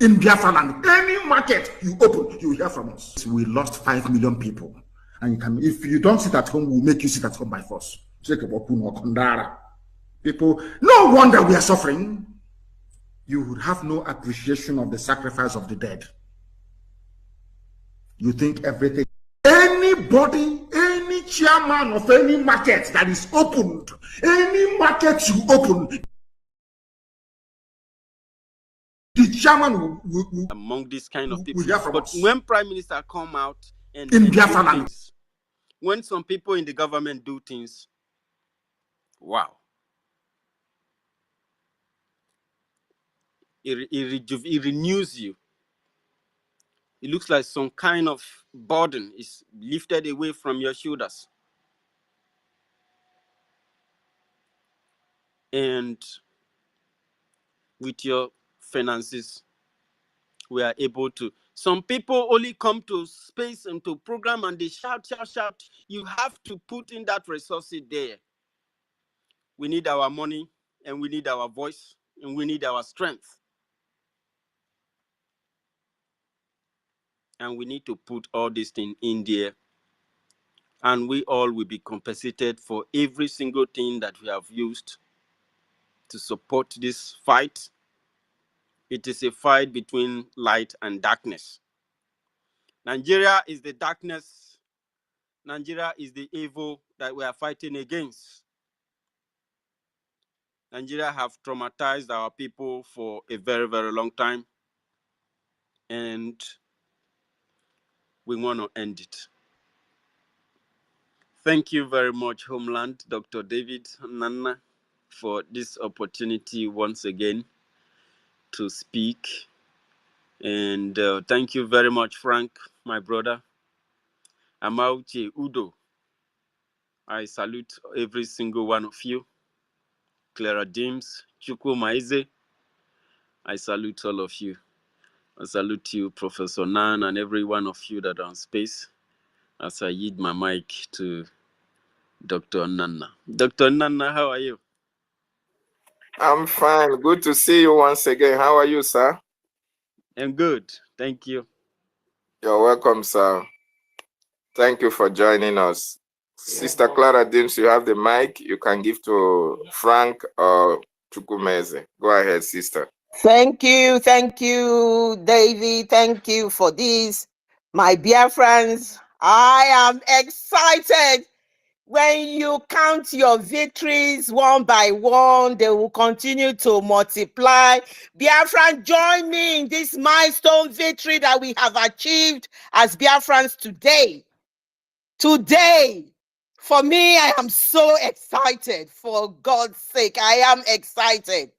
in Biafra land. Any market you open, you hear from us. We lost 5 million people. And you can, if you don't sit at home, we'll make you sit at home by force. People, no wonder we are suffering. You would have no appreciation of the sacrifice of the dead. You think everything, anybody, any chairman of any market that is opened, any market you open, the chairman will among this kind of people. But when Prime Minister come out and in do Biafra, things, when some people in the government do things, wow. It renews you. It looks like some kind of burden is lifted away from your shoulders. And with your finances, we are able to. Some people only come to space and to program and they shout, shout, shout. You have to put in that resource there. We need our money and we need our voice and we need our strength. And we need to put all these things in there. And we all will be compensated for every single thing that we have used to support this fight. It is a fight between light and darkness. Nigeria is the darkness. Nigeria is the evil that we are fighting against. Nigeria have traumatized our people for a very, very long time. And we want to end it. Thank you very much, Homeland, Dr. David Nana, for this opportunity once again to speak. And thank you very much, Frank, my brother. Amauche Udo. I salute every single one of you. Clara James, Chuku Maize. I salute all of you. I salute you, Professor Nan, and every one of you that are on space, as I yield my mic to Dr. Nana. Dr. Nana, how are you? I'm fine. Good to see you once again. How are you, sir? I'm good. Thank you. You're welcome, sir. Thank you for joining us. Sister Clara Dims, you have the mic. You can give to Frank or Chukwumeze. Go ahead, sister. Thank you, David. Thank you for this. My dear friends, I am excited. When you count your victories one by one, they will continue to multiply. Biafran, join me in this milestone victory that we have achieved as Biafrans today. Today, for me, I am so excited. For God's sake, I am excited.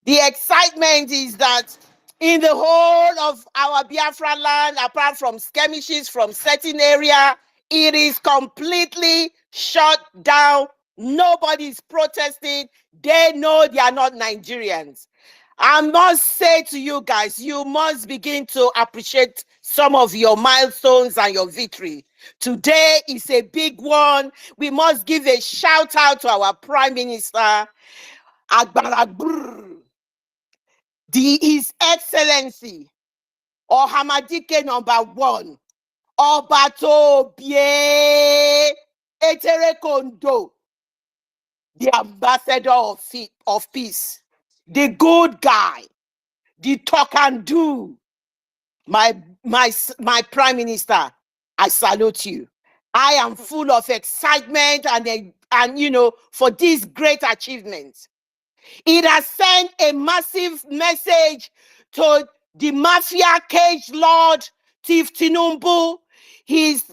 The excitement is that in the whole of our Biafra land, apart from skirmishes from certain area, it is completely shut down. Nobody is protesting. They know they are not Nigerians. I must say to you guys, you must begin to appreciate some of your milestones and your victory. Today is a big one. We must give a shout out to our Prime Minister, His Excellency, Ohamadike #1, Obato Bie Eterekondo, the ambassador of peace, the good guy, the talk and do. My Prime Minister, I salute you. I am full of excitement and you know, for this great achievement. It has sent a massive message to the mafia cage lord, Chief Tinumbu, his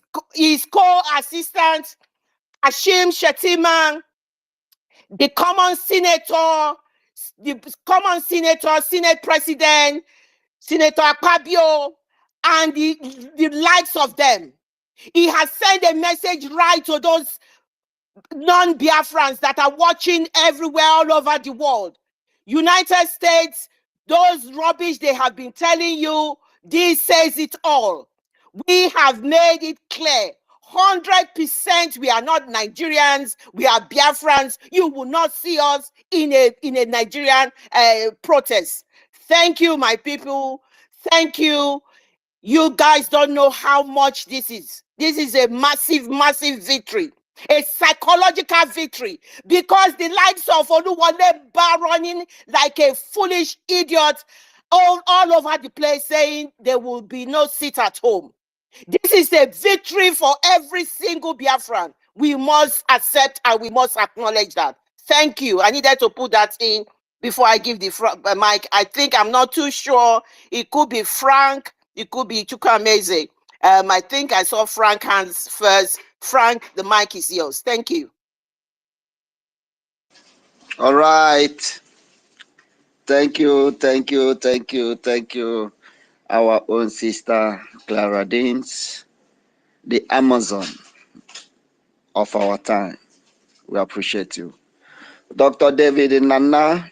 co-assistant, Ashim Shetima, the common senator, Senate President, Senator Akpabio, and the likes of them. He has sent a message right to those non-Biafrans that are watching everywhere all over the world. United States, those rubbish they have been telling you, this says it all. We have made it clear, 100% we are not Nigerians, we are Biafrans. You will not see us in a Nigerian protest. Thank you, my people. Thank you. You guys don't know how much this is. This is a massive, massive victory. A psychological victory. Because the likes of Oluwole running like a foolish idiot all over the place saying there will be no seat at home. This is a victory for every single Biafran. We must accept and we must acknowledge that. Thank you. I needed to put that in before I give the mic. I think I'm not too sure. It could be Frank. It could be Chukwuemeze. I think I saw Frank hands first. Frank, the mic is yours. Thank you. All right. Thank you, thank you, thank you, thank you. Our own sister, Clara Deans, the Amazon of our time. We appreciate you. Dr. David Nana,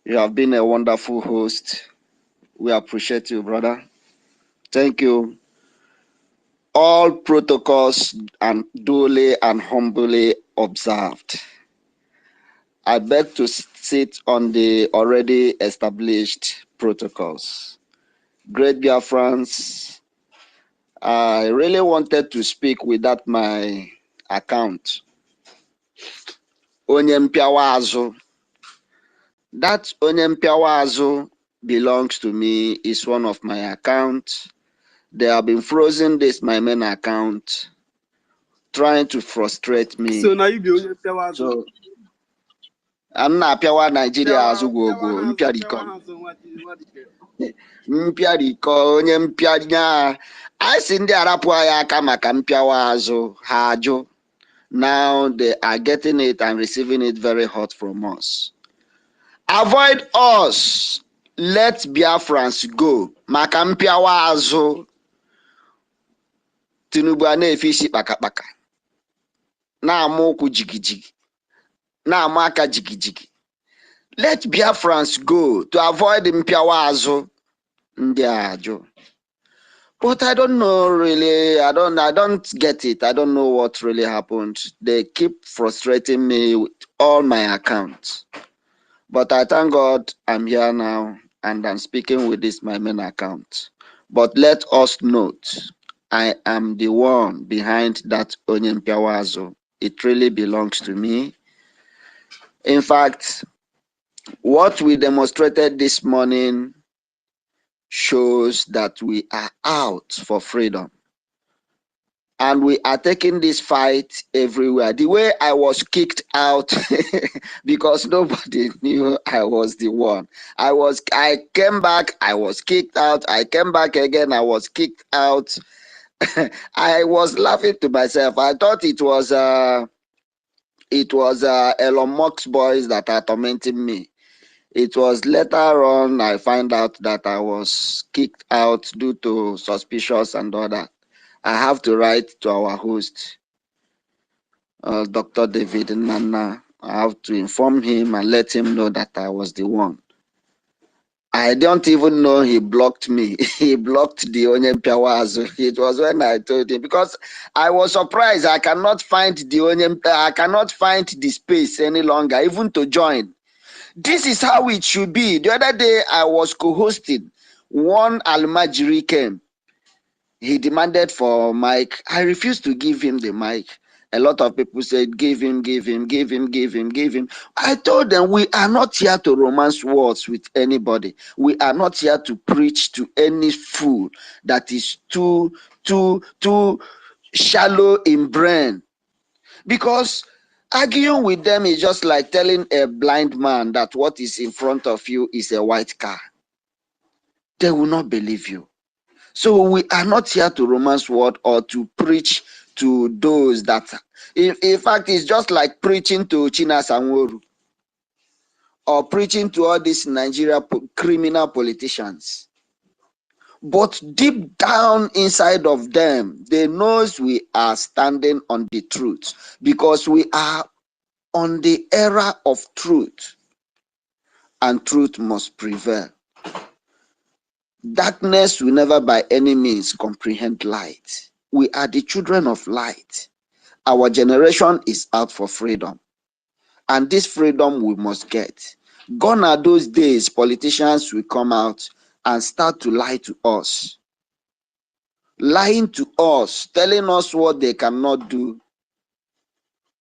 you have been a wonderful host. We appreciate you, brother. Thank you. All protocols and duly and humbly observed. I beg to sit on the already established protocols. Great Biafrans, I really wanted to speak without my account. Onye mpiawa azụ. That onye mpiawa azụ belongs to me, is one of my accounts. They have been frozen this my main account, trying to frustrate me. So now you be onye mpiawa azụ. So I'm not Piawa Nigeria Azugogo, Mpiariko. Mpiariko, onye mpianya. I seen the Arapua Kamaka Mpiawa Azu, Hajo. Now they are getting it and receiving it very hot from us. Avoid us. Let Biafrans go. Makampiawa Azu. Tinubu ane fisi pakapaka. Na amoku jigijigi. Na amaka jigijigi. Let Biafrans go to avoid Mpiawa Azu. Ndiajo. But I don't know really. I don't get it. I don't know what really happened. They keep frustrating me with all my accounts. But I thank God I'm here now and I'm speaking with this my main account. But let us note, I am the one behind that Onye Mpiawa Azu. It really belongs to me. In fact, what we demonstrated this morning shows that we are out for freedom. And we are taking this fight everywhere. The way I was kicked out, because nobody knew I was the one. I came back, I was kicked out. I came back again, I was kicked out. I was laughing to myself. I thought it was Elon Musk's boys that are tormenting me. It was later on I find out that I was kicked out due to suspicious and all that. I have to write to our host, Dr. David Nana. I have to inform him and let him know that I was the one. I don't even know he blocked me. He blocked the Onye Mpiawa Azu. It was when I told him, because I was surprised. I cannot find I cannot find the space any longer, even to join. This is how it should be. The other day I was co-hosting. One Almajiri came. He demanded for mic. I refused to give him the mic. A lot of people said, give him. I told them, we are not here to romance words with anybody. We are not here to preach to any fool that is too shallow in brain. Because arguing with them is just like telling a blind man that what is in front of you is a white car. They will not believe you. So we are not here to romance word or to preach to those that, in fact, it's just like preaching to China Sanworu or preaching to all these Nigeria criminal politicians. But deep down inside of them, they know we are standing on the truth, because we are on the era of truth, and truth must prevail. Darkness will never by any means comprehend light. We are the children of light. Our generation is out for freedom. And this freedom we must get. Gone are those days politicians will come out and start to lie to us. Lying to us, telling us what they cannot do,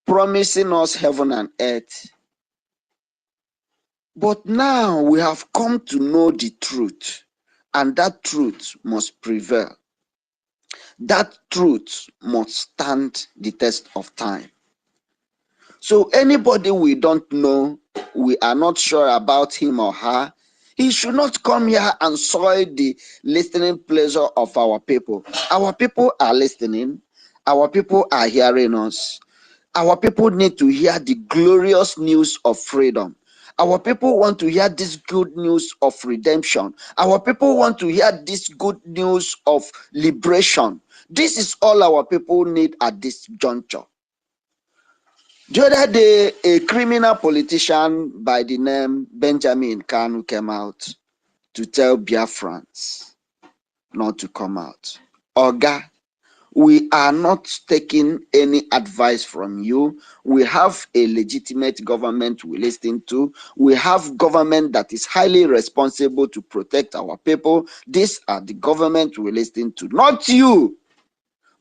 promising us heaven and earth. But now we have come to know the truth, and that truth must prevail. That truth must stand the test of time. So anybody we don't know, we are not sure about him or her, he should not come here and soil the listening pleasure of our people. Our people are listening. Our people are hearing us. Our people need to hear the glorious news of freedom. Our people want to hear this good news of redemption. Our people want to hear this good news of liberation. This is all our people need at this juncture. The other day, a criminal politician by the name Benjamin Kanu came out to tell Biafrans not to come out. Oga, we are not taking any advice from you. We have a legitimate government we listen to. We have government that is highly responsible to protect our people. These are the government we listen to. Not you.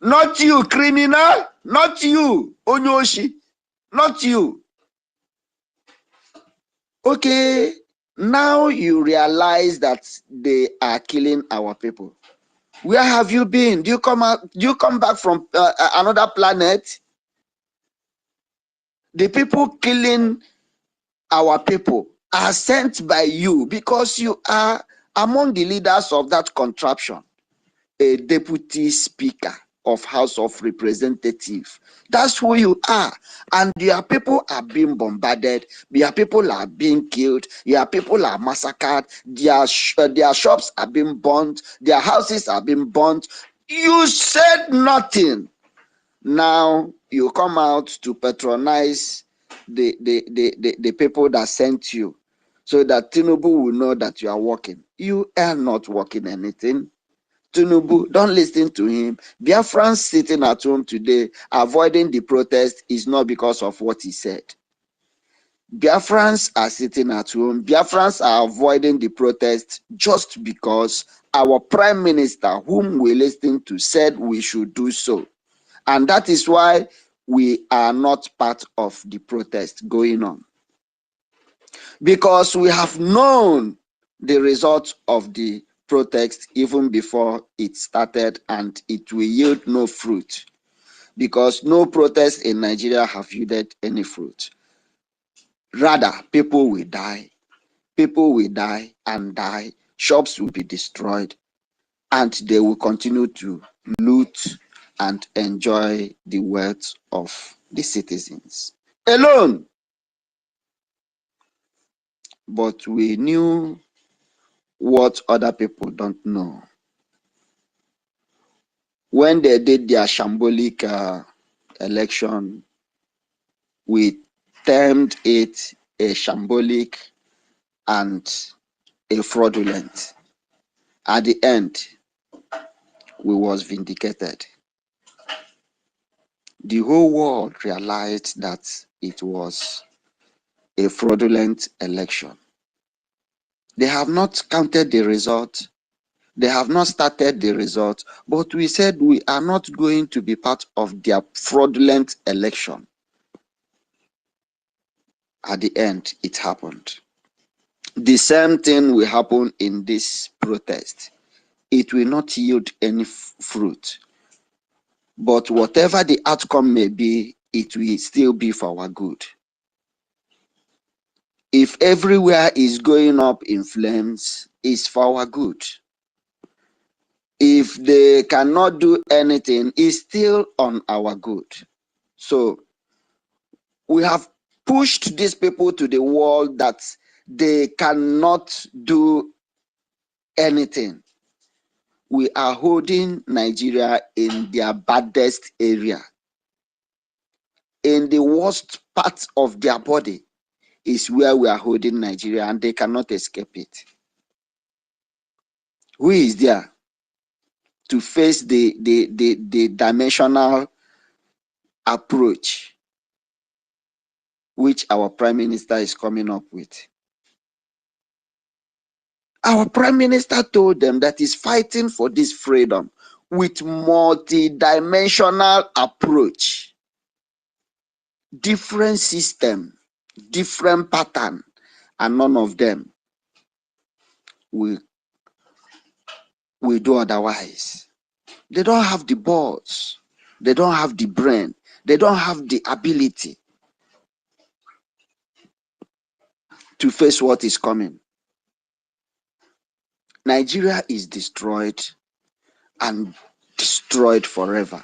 Not you, criminal. Not you, Onyoshi. Not you. Okay, now you realize that they are killing our people. Where have you been? Do you come out? Do you come back from another planet? The people killing our people are sent by you because you are among the leaders of that contraption, a deputy speaker of House of Representatives. That's who you are. And your people are being bombarded. Your people are being killed. Your people are massacred. Their shops are being burnt. Their houses are being burnt. You said nothing. Now you come out to patronize the people that sent you so that Tinubu will know that you are working. You are not working anything. Tinubu, don't listen to him. Biafrans sitting at home today avoiding the protest is not because of what he said. Biafrans are sitting at home. Biafrans are avoiding the protest just because our prime minister, whom we listened to, said we should do so. And that is why we are not part of the protest going on. Because we have known the results of the protest even before it started, and it will yield no fruit. Because no protest in Nigeria have yielded any fruit. Rather, people will die. People will die and die. Shops will be destroyed. And they will continue to loot and enjoy the wealth of the citizens alone. But we knew what other people don't know. When they did their shambolic election, we termed it a shambolic and a fraudulent. At the end, we was vindicated. The whole world realized that it was a fraudulent election. They have not counted the result. They have not started the result, but we said we are not going to be part of their fraudulent election. At the end, it happened. The same thing will happen in this protest. It will not yield any fruit. But whatever the outcome may be, it will still be for our good. If everywhere is going up in flames, it's for our good. If they cannot do anything, it's still on our good. So we have pushed these people to the wall that they cannot do anything. We are holding Nigeria in their baddest area. In the worst part of their body is where we are holding Nigeria, and they cannot escape it. Who is there to face the dimensional approach which our prime minister is coming up with? Our Prime Minister told them that he's fighting for this freedom with multi-dimensional approach, different system, different pattern, and none of them will do otherwise. They don't have the balls, they don't have the brain, they don't have the ability to face what is coming. Nigeria is destroyed and destroyed forever.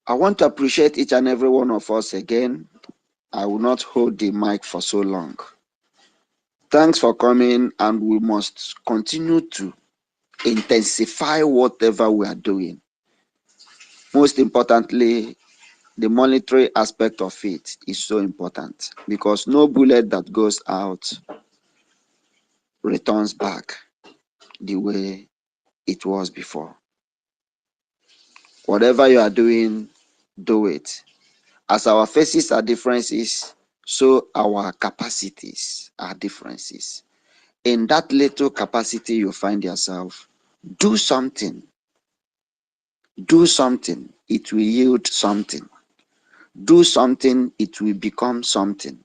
I want to appreciate each and every one of us again. I will not hold the mic for so long. Thanks for coming, and we must continue to intensify whatever we are doing. Most importantly, the monetary aspect of it is so important, because no bullet that goes out returns back the way it was before. Whatever you are doing, do it. As our faces are differences, so our capacities are differences. In that little capacity you find yourself, do something. Do something, it will yield something. Do something, it will become something.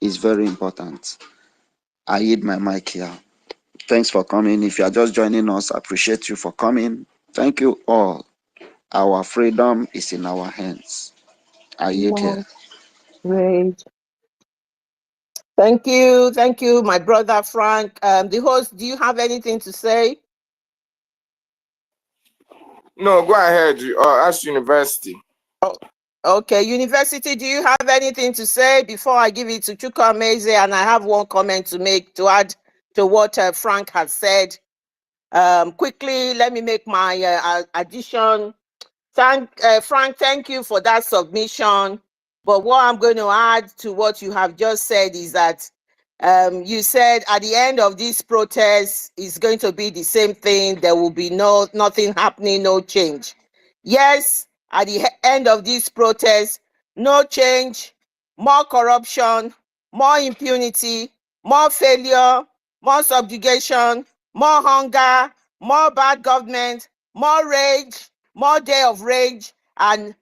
It's very important. I yield my mic here. Thanks for coming. If you are just joining us, I appreciate you for coming. Thank you all. Our freedom is in our hands. I yield here. Great. Thank you, my brother Frank. The host, do you have anything to say? No, go ahead. Ask University. Oh, okay, University, do you have anything to say before I give it to Chukwuemeze? And I have one comment to make to add to what Frank has said. Quickly, let me make my addition. Frank, thank you for that submission. But what I'm going to add to what you have just said is that you said at the end of this protest is going to be the same thing. There will be nothing happening, no change. Yes, at the end of this protest, no change, more corruption, more impunity, more failure, more subjugation, more hunger, more bad government, more rage, more day of rage, and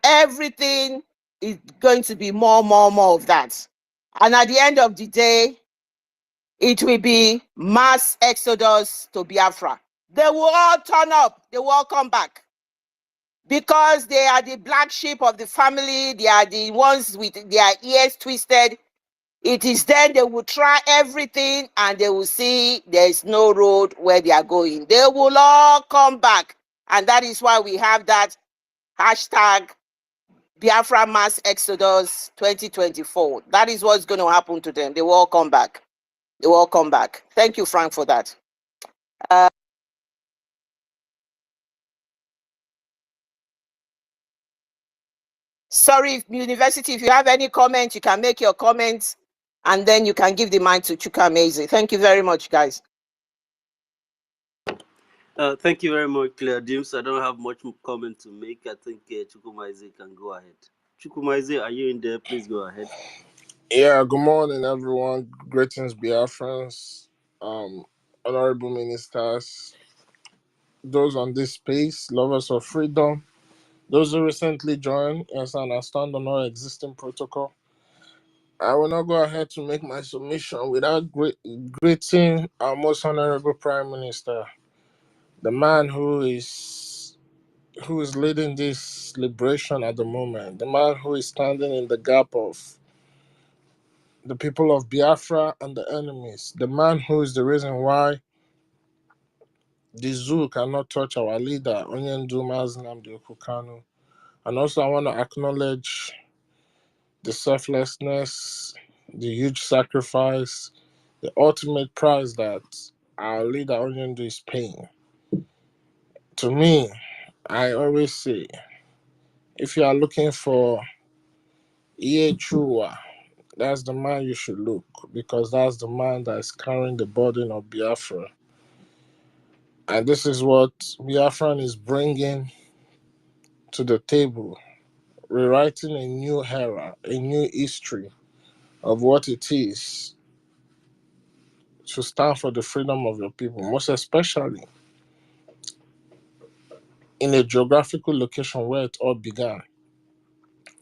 everything is going to be more of that. And at the end of the day, it will be mass exodus to Biafra. They will all turn up, they will all come back, because they are the black sheep of the family. They are the ones with their ears twisted. It is then they will try everything and they will see there is no road where they are going. They will all come back. And that is why we have that hashtag Biafra Mass Exodus 2024. That is what's going to happen to them. They will all come back. They will all come back. Thank you, Frank, for that. Sorry, University, if you have any comments, you can make your comments and then you can give the mic to Chukwuemeze. Thank you very much, guys. Thank you very much, Claire Dims. I don't have much comment to make. I think Chukwuemeze can go ahead. Chukwuemeze, are you in there? Please go ahead. Yeah, good morning, everyone. Greetings, Biafrans, honorable ministers, those on this space, lovers of freedom, those who recently joined. Yes, and I stand on our existing protocol. I will not go ahead to make my submission without greeting our most honorable Prime Minister, the man who is leading this liberation at the moment, the man who is standing in the gap of the people of Biafra and the enemies, the man who is the reason why the zoo cannot touch our leader, Onyendu Nnamdi Kanu. And also I want to acknowledge the selflessness, the huge sacrifice, the ultimate price that our leader Onyendu is paying. To me, I always say, if you are looking for Chua, that's the man you should look, because that's the man that is carrying the burden of Biafra. And this is what Biafran is bringing to the table, rewriting a new era, a new history of what it is to stand for the freedom of your people, most especially in a geographical location where it all began,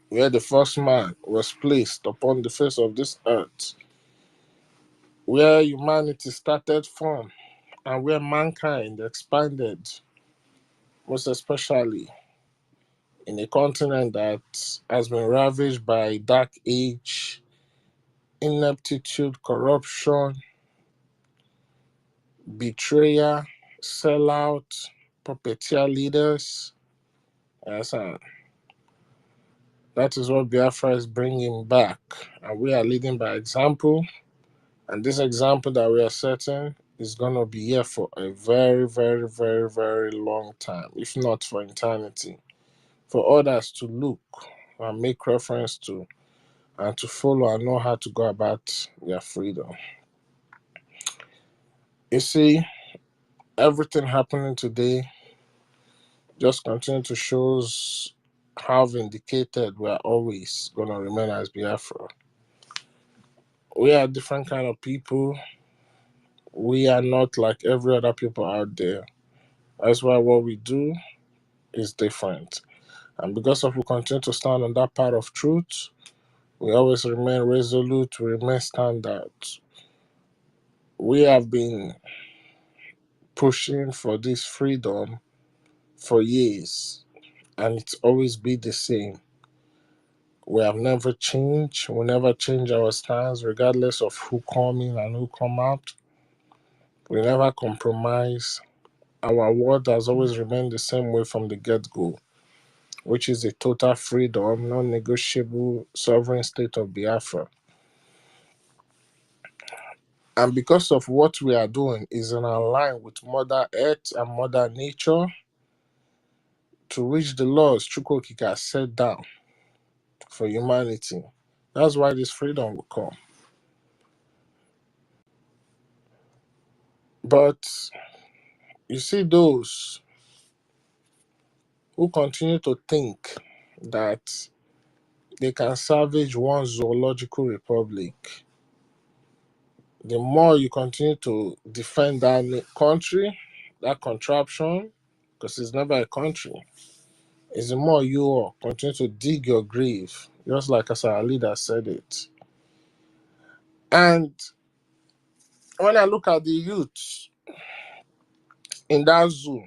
where the first man was placed upon the face of this earth, where humanity started from, and where mankind expanded, most especially in a continent that has been ravaged by dark age, ineptitude, corruption, betrayal, sellout, puppeteer leaders. Yes, and that is what Biafra is bringing back. And we are leading by example. And this example that we are setting is going to be here for a very, very, very, very long time, if not for eternity, for others to look and make reference to and to follow and know how to go about their freedom. You see, everything happening today just continue to shows how vindicated we are always going to remain as Biafra. We are different kind of people. We are not like every other people out there. That's why what we do is different. And because of we continue to stand on that part of truth, we always remain resolute, we remain standard. We have been pushing for this freedom for years, and it's always been the same. We have never changed. We never change our stance, regardless of who come in and who come out. We never compromise. Our word has always remained the same way from the get-go, which is a total freedom, non-negotiable sovereign state of Biafra. And because of what we are doing is in line with Mother Earth and Mother Nature, to which the laws Chukwokika has set down for humanity. That's why this freedom will come. But you see those who continue to think that they can salvage one zoological republic. The more you continue to defend that country, that contraption, because it's never a country, is the more you all continue to dig your grave, just like as our leader said it. And when I look at the youth in that zoo,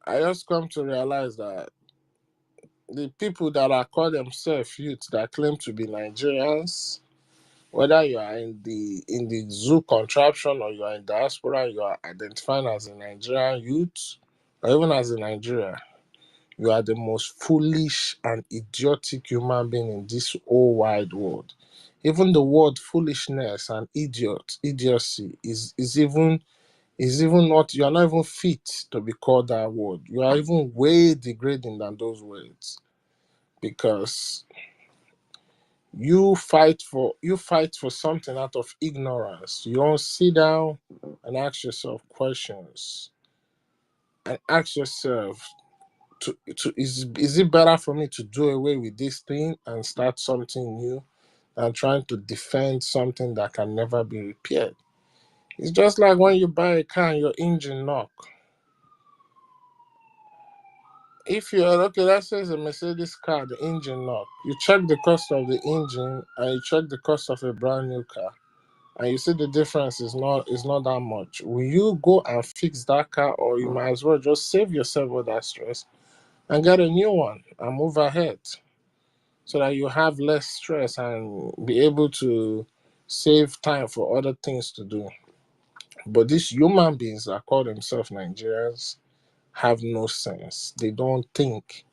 I just come to realize that the people that are called themselves youth that claim to be Nigerians, whether you are in the zoo contraption or you are in diaspora, you are identifying as a Nigerian youth, or even as a Nigerian, you are the most foolish and idiotic human being in this whole wide world. Even the word foolishness and idiocy is even not, you are not even fit to be called that word. You are even way degrading than those words, because you fight for something out of ignorance. You don't sit down and ask yourself questions and ask yourself, is it better for me to do away with this thing and start something new than trying to defend something that can never be repaired? It's just like when you buy a car and your engine knock. If you're okay, let's say it's a Mercedes car, the engine knock. You check the cost of the engine and you check the cost of a brand new car, and you see the difference is not that much. Will you go and fix that car, or you might as well just save yourself all that stress and get a new one and move ahead, so that you have less stress and be able to save time for other things to do? But these human beings that call themselves Nigerians have no sense. They don't think.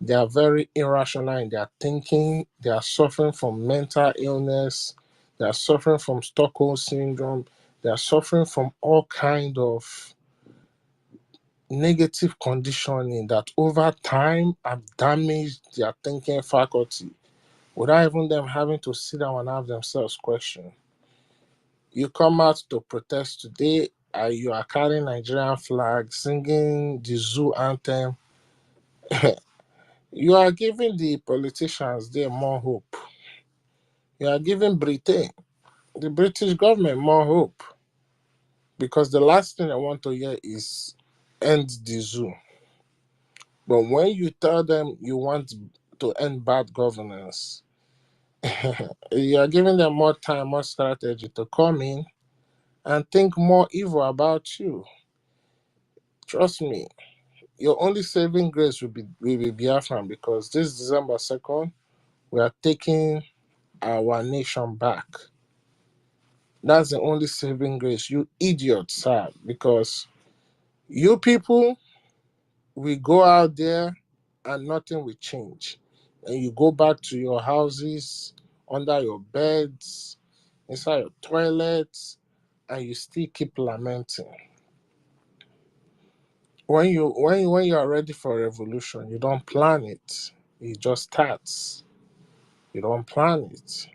They are very irrational in their thinking. They are suffering from mental illness. They are suffering from Stockholm syndrome. They are suffering from all kind of negative conditioning that over time have damaged their thinking faculty, without even them having to sit down and have themselves question. You come out to protest today, you are carrying Nigerian flag, singing the zoo anthem. You are giving the politicians there more hope. You are giving Britain, the British government, more hope. Because the last thing I want to hear is end the zoo. But when you tell them you want to end bad governance, you are giving them more time, more strategy to come in and think more evil about you. Trust me, your only saving grace will be Biafran, because this December 2nd, we are taking our nation back. That's the only saving grace, you idiots, sir, because you people will go out there and nothing will change. And you go back to your houses, under your beds, inside your toilets, and you still keep lamenting. When you are ready for revolution, you don't plan it. It just starts. You don't plan it.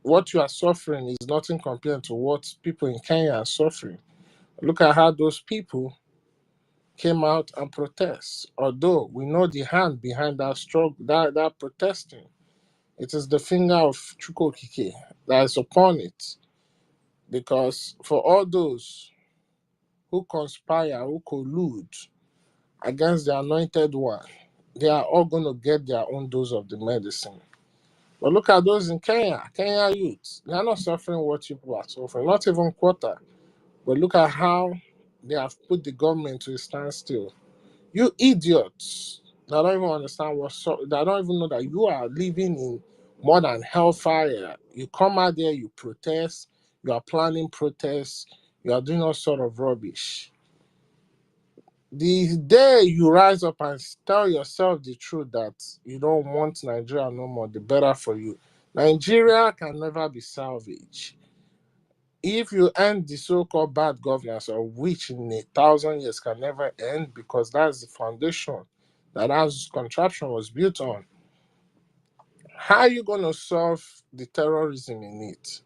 What you are suffering is nothing compared to what people in Kenya are suffering. Look at how those people came out and protest. Although we know the hand behind that struggle, that protesting, it is the finger of Chukwokike that is upon it. Because for all those who conspire, who collude against the anointed one, they are all going to get their own dose of the medicine. But look at those in Kenya youths. They are not suffering what people are suffering, not even quarter. But look at how they have put the government to a standstill. You idiots that don't even understand that don't even know that you are living in more than hellfire. You come out there, you protest, you are planning protests, you are doing all sort of rubbish. The day you rise up and tell yourself the truth that you don't want Nigeria no more, the better for you. Nigeria can never be salvaged. If you end the so-called bad governance, of which in 1,000 years can never end, because that's the foundation that house contraption was built on, how are you going to solve the terrorism in it?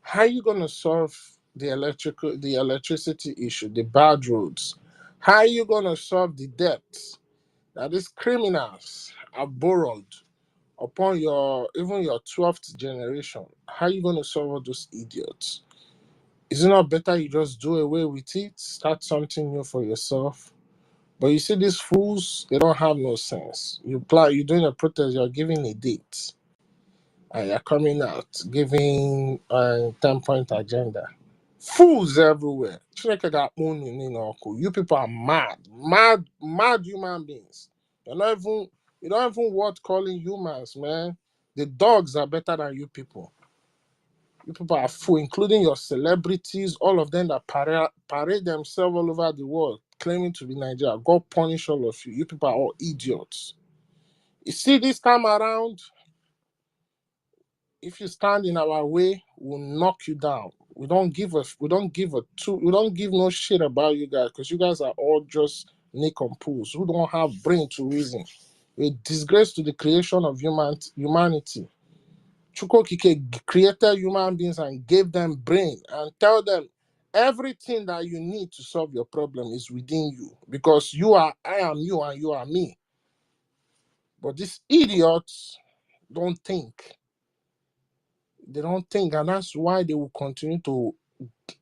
How are you going to solve the electricity issue, the bad roads? How are you going to solve the debts that these criminals have borrowed upon even your 12th generation? How are you going to solve all those idiots? Is it not better you just do away with it, start something new for yourself? But you see, these fools, they don't have no sense. You're doing a protest, you're giving a date, and you're coming out giving a 10-point agenda. Fools everywhere. You people are mad human beings. You don't even worth calling humans, man. The dogs are better than you people. You people are full, including your celebrities, all of them that parade themselves all over the world, claiming to be Nigeria. God punish all of you. You people are all idiots. You see, this time around, if you stand in our way, we'll knock you down. We don't give no shit about you guys, because you guys are all just nincompoops who don't have brain to reason. A disgrace to the creation of humanity. Chukwokike created human beings and gave them brain and tell them everything that you need to solve your problem is within you, because I am you and you are me. But these idiots don't think. They don't think, and that's why they will continue to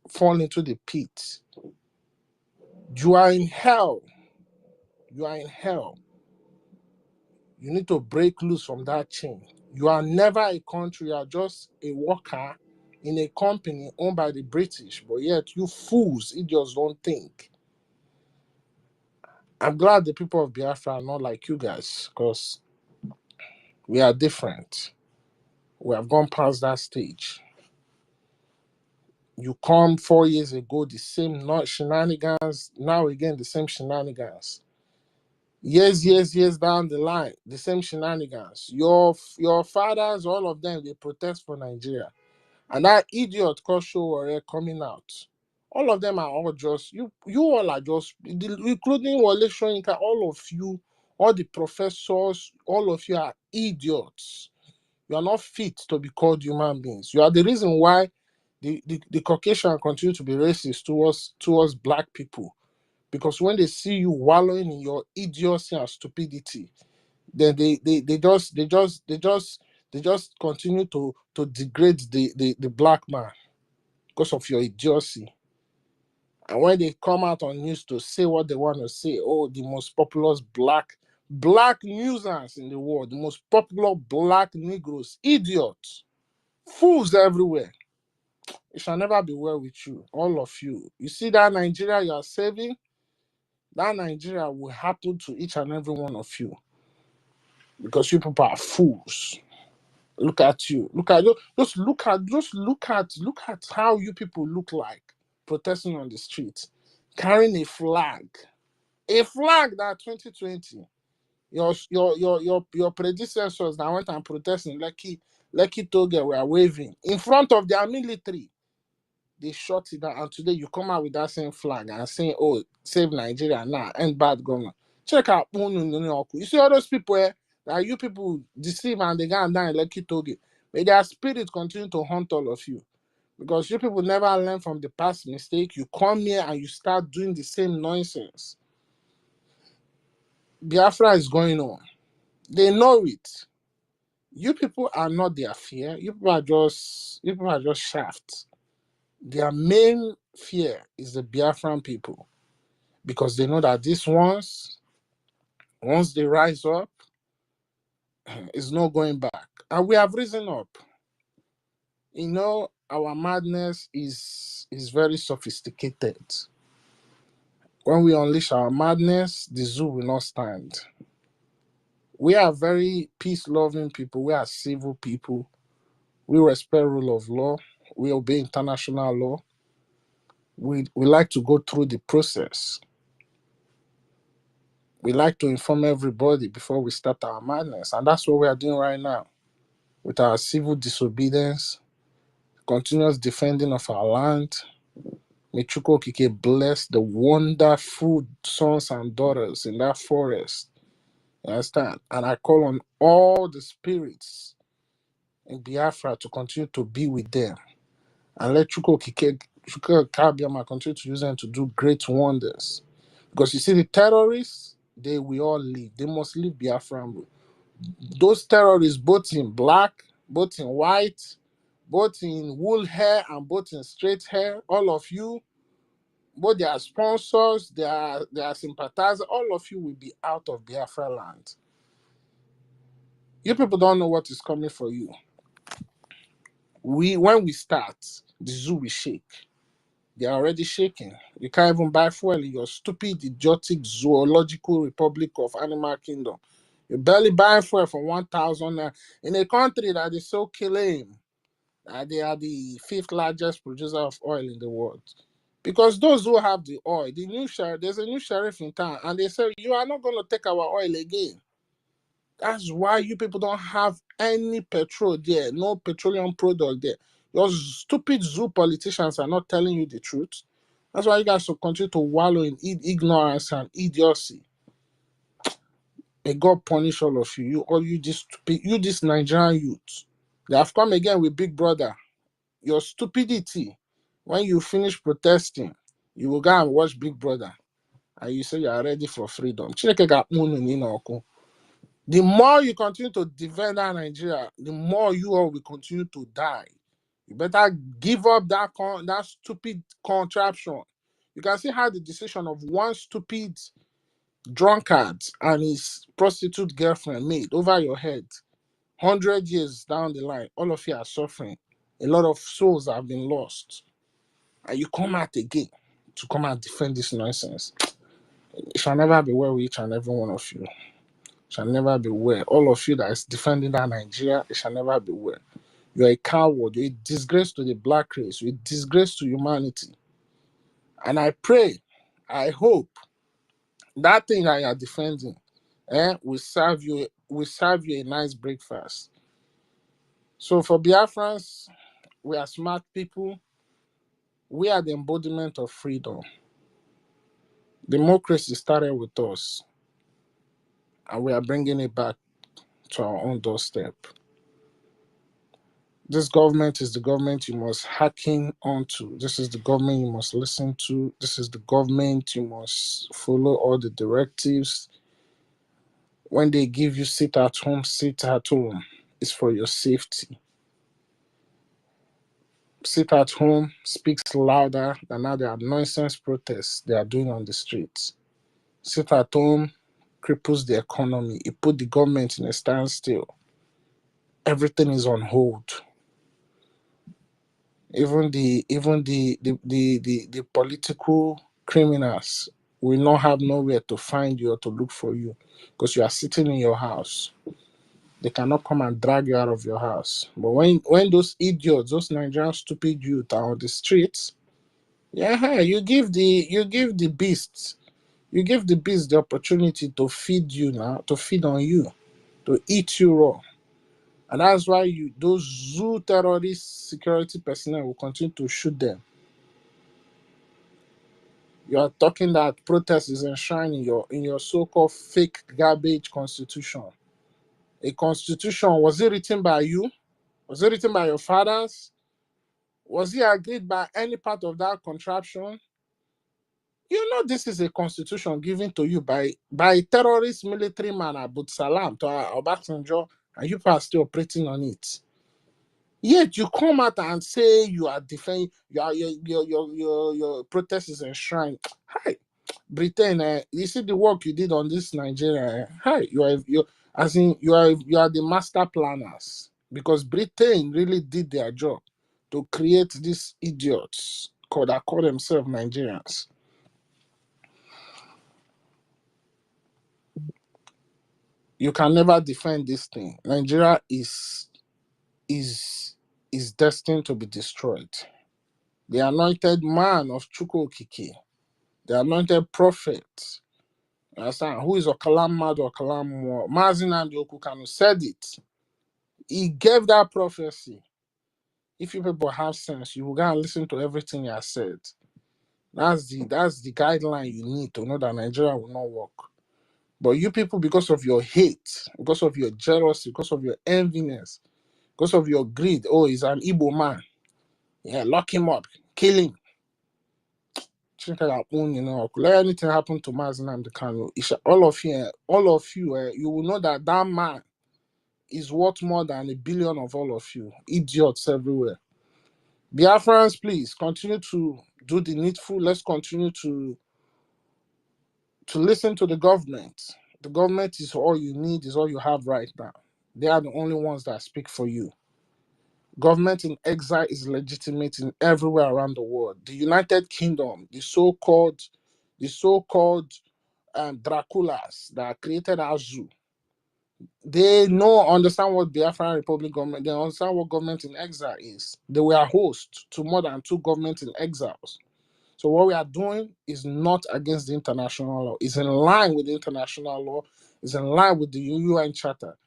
fall into the pit. You are in hell. You are in hell. You need to break loose from that chain. You are never a country, you are just a worker in a company owned by the British, but yet you fools, idiots, don't think. I'm glad the people of Biafra are not like you guys, because we are different. We have gone past that stage. You come 4 years ago, the same shenanigans, now again, the same shenanigans. Years down the line, the same shenanigans. Your fathers, all of them, they protest for Nigeria. And that idiot Kosho coming out. All of them are all just, you all are just, including Wale Soyinka, all of you, all the professors, all of you are idiots. You are not fit to be called human beings. You are the reason why the Caucasian continue to be racist towards black people. Because when they see you wallowing in your idiocy and stupidity, then they They just continue to degrade the black man because of your idiocy. And when they come out on news to say what they want to say, oh, the most popular black nuisance in the world, the most popular black Negroes, idiots, fools everywhere. It shall never be well with you, all of you. You see that Nigeria you are saving? That Nigeria will happen to each and every one of you. Because you people are fools. Look at you. Look at how you people look like protesting on the street, carrying a flag. A flag that 2020, your predecessors that went and protesting Lekki Toge were waving in front of their military. They shot it down, and today you come out with that same flag and saying, "Oh, save Nigeria now, end bad government." Check out, you see all those people that you people deceive and they go down in Lekki Toge. May their spirit continue to haunt all of you, because you people never learn from the past mistake. You come here and you start doing the same nonsense. Biafra is going on. They know it. You people are not their fear. You people are just shafts. Their main fear is the Biafran people, because they know that these ones, once they rise up, is no going back. And we have risen up. You know, our madness is very sophisticated. When we unleash our madness, the zoo will not stand. We are very peace-loving people. We are civil people. We respect rule of law. We obey international law. We like to go through the process. We like to inform everybody before we start our madness. And that's what we are doing right now with our civil disobedience, continuous defending of our land. May Chukwu Okike bless the wonderful sons and daughters in that forest. You understand? And I call on all the spirits in Biafra to continue to be with them. And let Chukwu Okike continue to use them to do great wonders. Because you see, the terrorists, they will all leave. They must leave Biafra. Those terrorists, both in black, both in white, both in wool hair and both in straight hair, all of you, both their sponsors, their sympathizers, all of you will be out of Biafra land. You people don't know what is coming for you. When we start, the zoo will shake. They are already shaking. You can't even buy fuel in your stupid, idiotic zoological republic of animal kingdom. You barely buy fuel for 1,000 in a country that is so killing. They are the 5th largest producer of oil in the world. Because those who have the oil, there's a new sheriff in town, and they say, you are not going to take our oil again. That's why you people don't have any petrol there, no petroleum product there. Your stupid zoo politicians are not telling you the truth. That's why you guys should continue to wallow in ignorance and idiocy. May God punish all of you. This Nigerian youth. They have come again with Big Brother. Your stupidity. When you finish protesting, you will go and watch Big Brother, and you say you are ready for freedom. The more you continue to defend Nigeria, the more you all will continue to die. You better give up that stupid contraption. You can see how the decision of one stupid drunkard and his prostitute girlfriend made over your head. 100 years down the line, all of you are suffering. A lot of souls have been lost. And you come out again to come and defend this nonsense. It shall never be well with each and every one of you. It shall never be well. All of you that is defending that Nigeria, it shall never be well. You're a coward. You're a disgrace to the black race. You're a disgrace to humanity. And I pray, I hope, that thing that you are defending will serve you a nice breakfast. So for Biafrans, we are smart people. We are the embodiment of freedom. Democracy started with us, and we are bringing it back to our own doorstep. This government is the government you must hearken onto. This is the government you must listen to. This is the government you must follow all the directives. When they give you sit at home, is for your safety. Sit at home speaks louder than now the nonsense protests they are doing on the streets. Sit at home cripples the economy. It put the government in a standstill. Everything is on hold. Even the political criminals will not have nowhere to find you or to look for you because you are sitting in your house. They cannot come and drag you out of your house. But when those idiots, those Nigerian stupid youth are on the streets, yeah, you give the beasts, the opportunity to feed you now, to feed on you, to eat you raw. And that's why those zoo terrorist security personnel will continue to shoot them. You are talking that protest is enshrined in your so-called fake garbage constitution. A constitution, was it written by you? Was it written by your fathers? Was it agreed by any part of that contraption? You know this is a constitution given to you by a terrorist military man, Abud Salam, to Obasanjo, and you are still operating on it. Yet you come out and say you are defending, your protest is enshrined. Hi, Britain, you see the work you did on this Nigeria. Hi, you are the master planners, because Britain really did their job to create these idiots that call themselves Nigerians. You can never defend this thing. Nigeria is destined to be destroyed. The anointed man of Chukwokike, the anointed prophet, understand, who is Okalam Mad or Okalam Mazin and Okukanu said it. He gave that prophecy. If you people have sense, you will go and listen to everything he has said. That's the guideline you need to know that Nigeria will not work. But you people, because of your hate, because of your jealousy, because of your enviness, because of your greed, oh, he's an Igbo man. Yeah, lock him up, kill him. Let anything happen to Mazen and the Kanu. All of you, you will know that man is worth more than 1 billion of all of you. Idiots everywhere. Biafrans, please continue to do the needful. Let's continue to listen to the government. The government is all you need, is all you have right now. They are the only ones that speak for you. Government in exile is legitimate in everywhere around the world. The United Kingdom, the so-called Draculas that created our zoo, they understand what Biafran Republic government, they understand what government in exile is. They were host to more than 2 governments in exiles. So what we are doing is not against the international law. It's in line with the international law. It's in line with the UN Charter.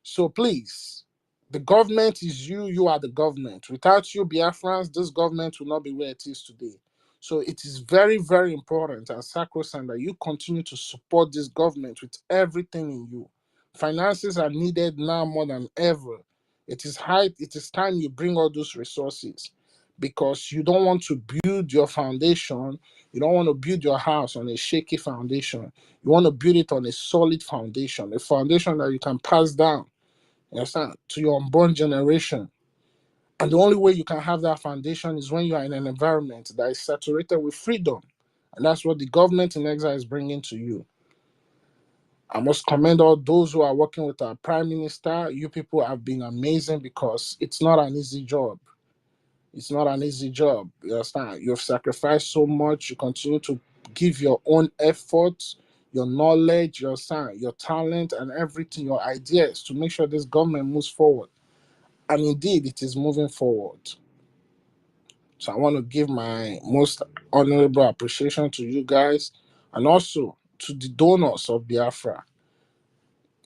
So please, the government is you. You are the government. Without you, Biafrans, this government will not be where it is today. So it is very, very important and sacrosanct that you continue to support this government with everything in you. Finances are needed now more than ever. It is time you bring all those resources, because you don't want to build your foundation. You don't want to build your house on a shaky foundation. You want to build it on a solid foundation, a foundation that you can pass down, you understand, to your unborn generation. And the only way you can have that foundation is when you are in an environment that is saturated with freedom. And that's what the government in exile is bringing to you. I must commend all those who are working with our Prime Minister. You people have been amazing, because it's not an easy job. It's not an easy job. You understand? You've sacrificed so much. You continue to give your own efforts, your knowledge, your talent, and everything, your ideas, to make sure this government moves forward. And indeed, it is moving forward. So I want to give my most honorable appreciation to you guys, and also to the donors of Biafra.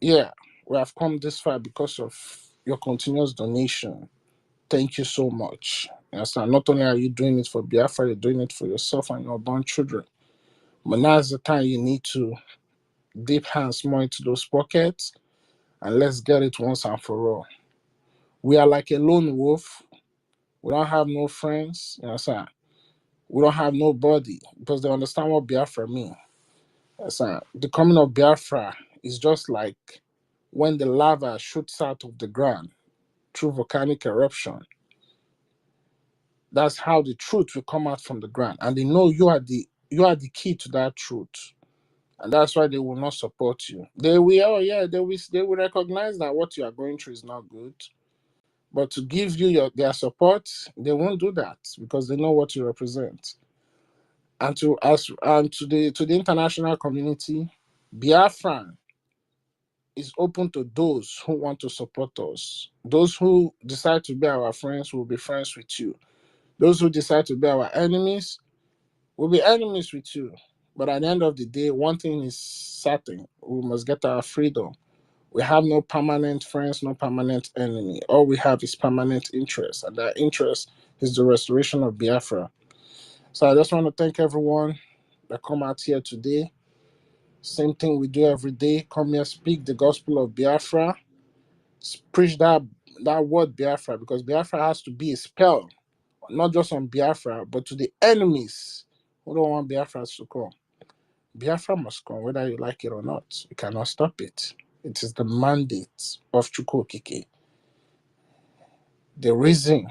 Yeah, we have come this far because of your continuous donation. Thank you so much. So not only are you doing it for Biafra, you're doing it for yourself and your born children. But now is the time you need to dip hands more into those pockets, and let's get it once and for all. We are like a lone wolf. We don't have no friends. We don't have nobody, because they understand what Biafra means. The coming of Biafra is just like when the lava shoots out of the ground through volcanic eruption. That's how the truth will come out from the ground, and they know you are the key to that truth, and that's why they will not support you. They will, they will recognize that what you are going through is not good, but to give you their support, they won't do that because they know what you represent. And to the international community, Biafra is open to those who want to support us. Those who decide to be our friends will be friends with you. Those who decide to be our enemies will be enemies with you. But at the end of the day, one thing is certain: we must get our freedom. We have no permanent friends, no permanent enemy. All we have is permanent interest, and that interest is the restoration of Biafra. So I just want to thank everyone that come out here today. Same thing we do every day. Come here, speak the gospel of Biafra. Preach that word Biafra, because Biafra has to be a spell, not just on Biafra, but to the enemies who don't want Biafra to come. Biafra must come, whether you like it or not. You cannot stop it. It is the mandate of Chukwu Okike. The reason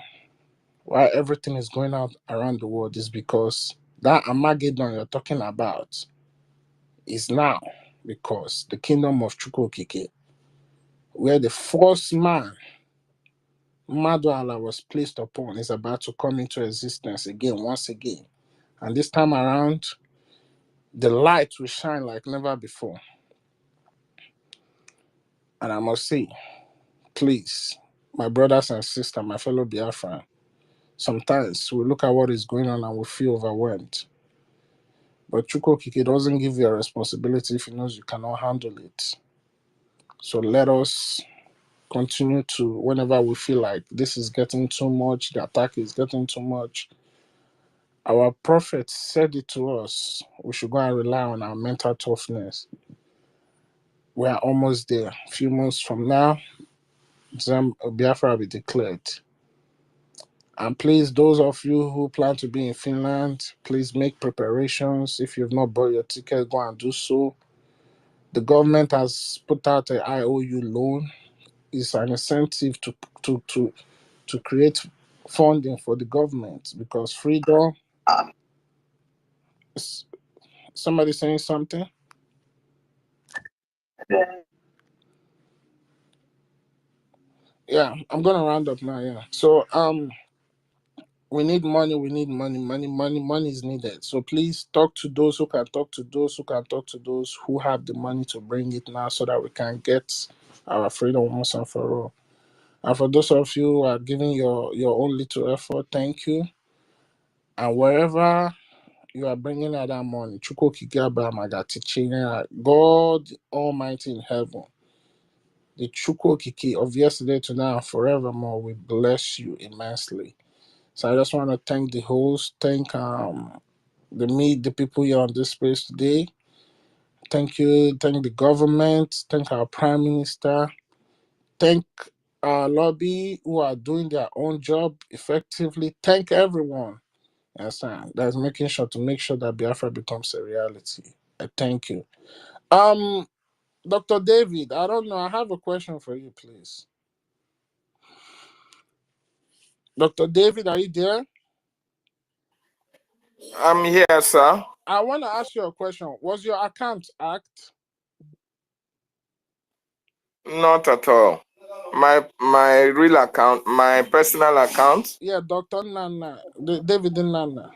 why everything is going out around the world is because that Armageddon you're talking about is now, because the kingdom of Chukwu Okike, where the first man, Maduala, was placed upon, is about to come into existence again, once again. And this time around, the light will shine like never before. And I must say, please, my brothers and sisters, my fellow Biafran, sometimes we look at what is going on and we feel overwhelmed. But Chukwu Okike doesn't give you a responsibility if he knows you cannot handle it. So let us continue to, whenever we feel like this is getting too much, the attack is getting too much. Our prophet said it to us. We should go and rely on our mental toughness. We are almost there. A few months from now, Biafra will be declared. And please, those of you who plan to be in Finland, please make preparations. If you've not bought your ticket, go and do so. The government has put out an IOU loan. It's an incentive to create funding for the government, because freedom. Somebody saying something? Yeah, I'm gonna round up now. Yeah. So we need money. We need money. Money is needed. So please talk to those who can talk to those who can talk to those who have the money to bring it now, so that we can get our freedom once and for all. And for those of you who are giving your own little effort, thank you. And wherever you are bringing out that money, Chukwu Okike, God Almighty in heaven, the Chukwu Okike of yesterday, today, and forevermore, we bless you immensely. So I just want to thank the host, thank the people here on this space today. Thank you, thank the government, thank our Prime Minister, thank our lobby who are doing their own job effectively. Thank everyone that's making sure that Biafra becomes a reality. I thank you. Dr. David, I don't know. I have a question for you, please. Dr. David, are you there? I'm here, sir. I want to ask you a question. Was your account hacked? Not at all. My real account, my personal account. Yeah, Dr. Nana, David Nana.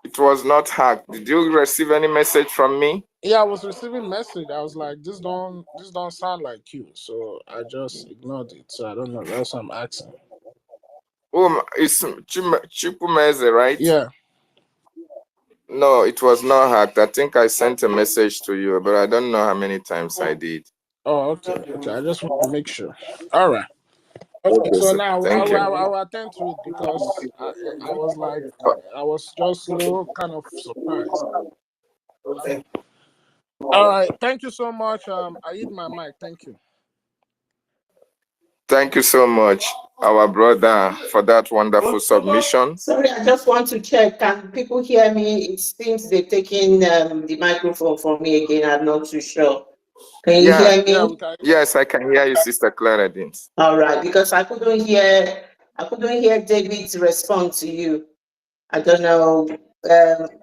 It was not hacked. Did you receive any message from me? Yeah, I was receiving message. I was like, this don't sound like you. So I just ignored it. So I don't know. That's what I'm asking. Oh, it's Chukwumeze, right? Yeah. No, it was not hacked. I think I sent a message to you, but I don't know how many times I did. Oh, okay. Okay, I just want to make sure. All right. Okay, so now I will attend to it, because I was like, I was just kind of surprised. Okay. All right. Thank you so much. I hit my mic. Thank you. Thank you so much, our brother, for that wonderful submission. Sorry, I just want to check. Can people hear me? It seems they're taking the microphone from me again. I'm not too sure. Can you hear me? Yeah, we can. Yes, I can hear you, Sister Clara Deans. All right, because I couldn't hear David's response to you. I don't know,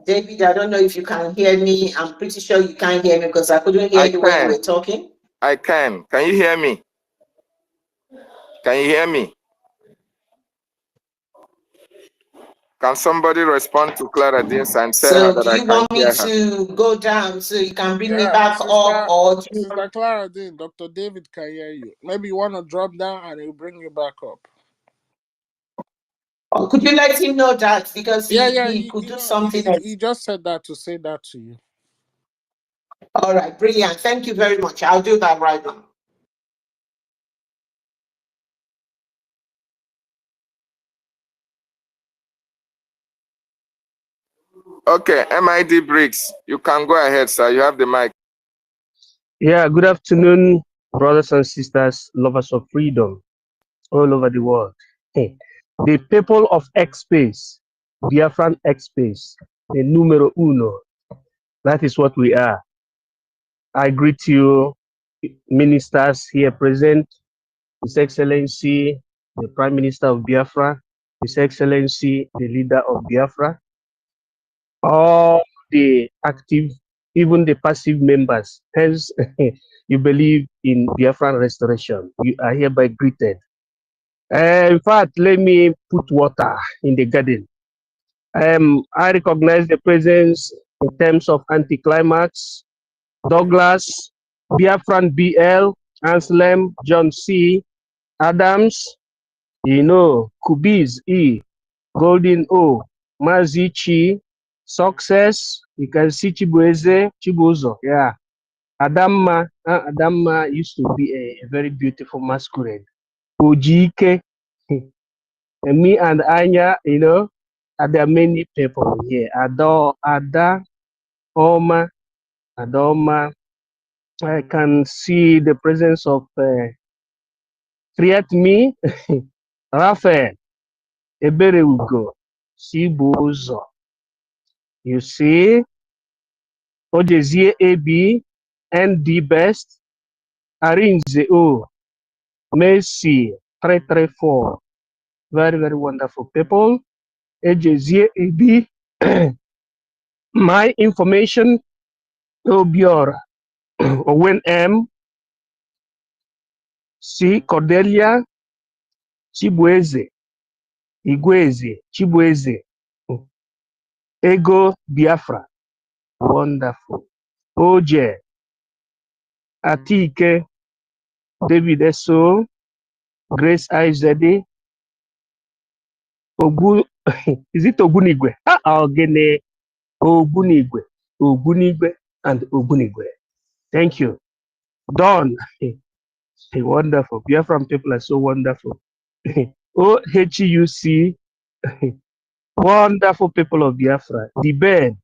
David. I don't know if you can hear me. I'm pretty sure you can't hear me because I couldn't hear you when you were talking. I can. Can you hear me? Can you hear me? Can somebody respond to Clara Deans and tell her that I can hear her? So do you want me to go down so you can bring me back Sister, up, or Sister Clara Dean, Dr. David can hear you. Maybe you want to drop down and he'll bring you back up. Or could you let him know that, because he could you do know, something else. He just said that to say that to you. All right, brilliant. Thank you very much. I'll do that right now. Okay, MID Briggs, you can go ahead, sir. You have the mic. Yeah, good afternoon, brothers and sisters, lovers of freedom all over the world. Hey, the people of X-Space, Biafran X-Space, the numero uno, that is what we are. I greet you, ministers here present, His Excellency, the Prime Minister of Biafra, His Excellency, the leader of Biafra, all the active, even the passive members. Hence, you believe in Biafran restoration. You are hereby greeted. In fact, let me put water in the garden. I recognize the presence in terms of anticlimax, Douglas, Biafran BL, Anselm, John C, Adams, Kubiz E, Golden O, Mazichi, Success. You can see Chibueze, Chibuzo, yeah. Adamma, Adamma used to be a very beautiful masquerade. Ojike, and me and Anya, there are many people here. Ada, Oma, Adoma. I can see the presence of Triatmi, Raphael, Ebereugo, Sibuzo. You see, Ojezie AB, ND Best, Arinze O, Messi, 334. Very, very wonderful people. Ojezie AB, my information, Obiora, Owen M, C, Cordelia, Chibueze, Igweze, Chibueze, Ego Biafra, wonderful. Oje, Atike, David Eso, Grace Izedi, Ogu, is it Ogunigwe? Ogene, Ogunigwe, Ogunigwe, and Ogunigwe. Thank you. Don, wonderful. Biafran people are so wonderful. OHUC, wonderful people of Biafra. The Ben,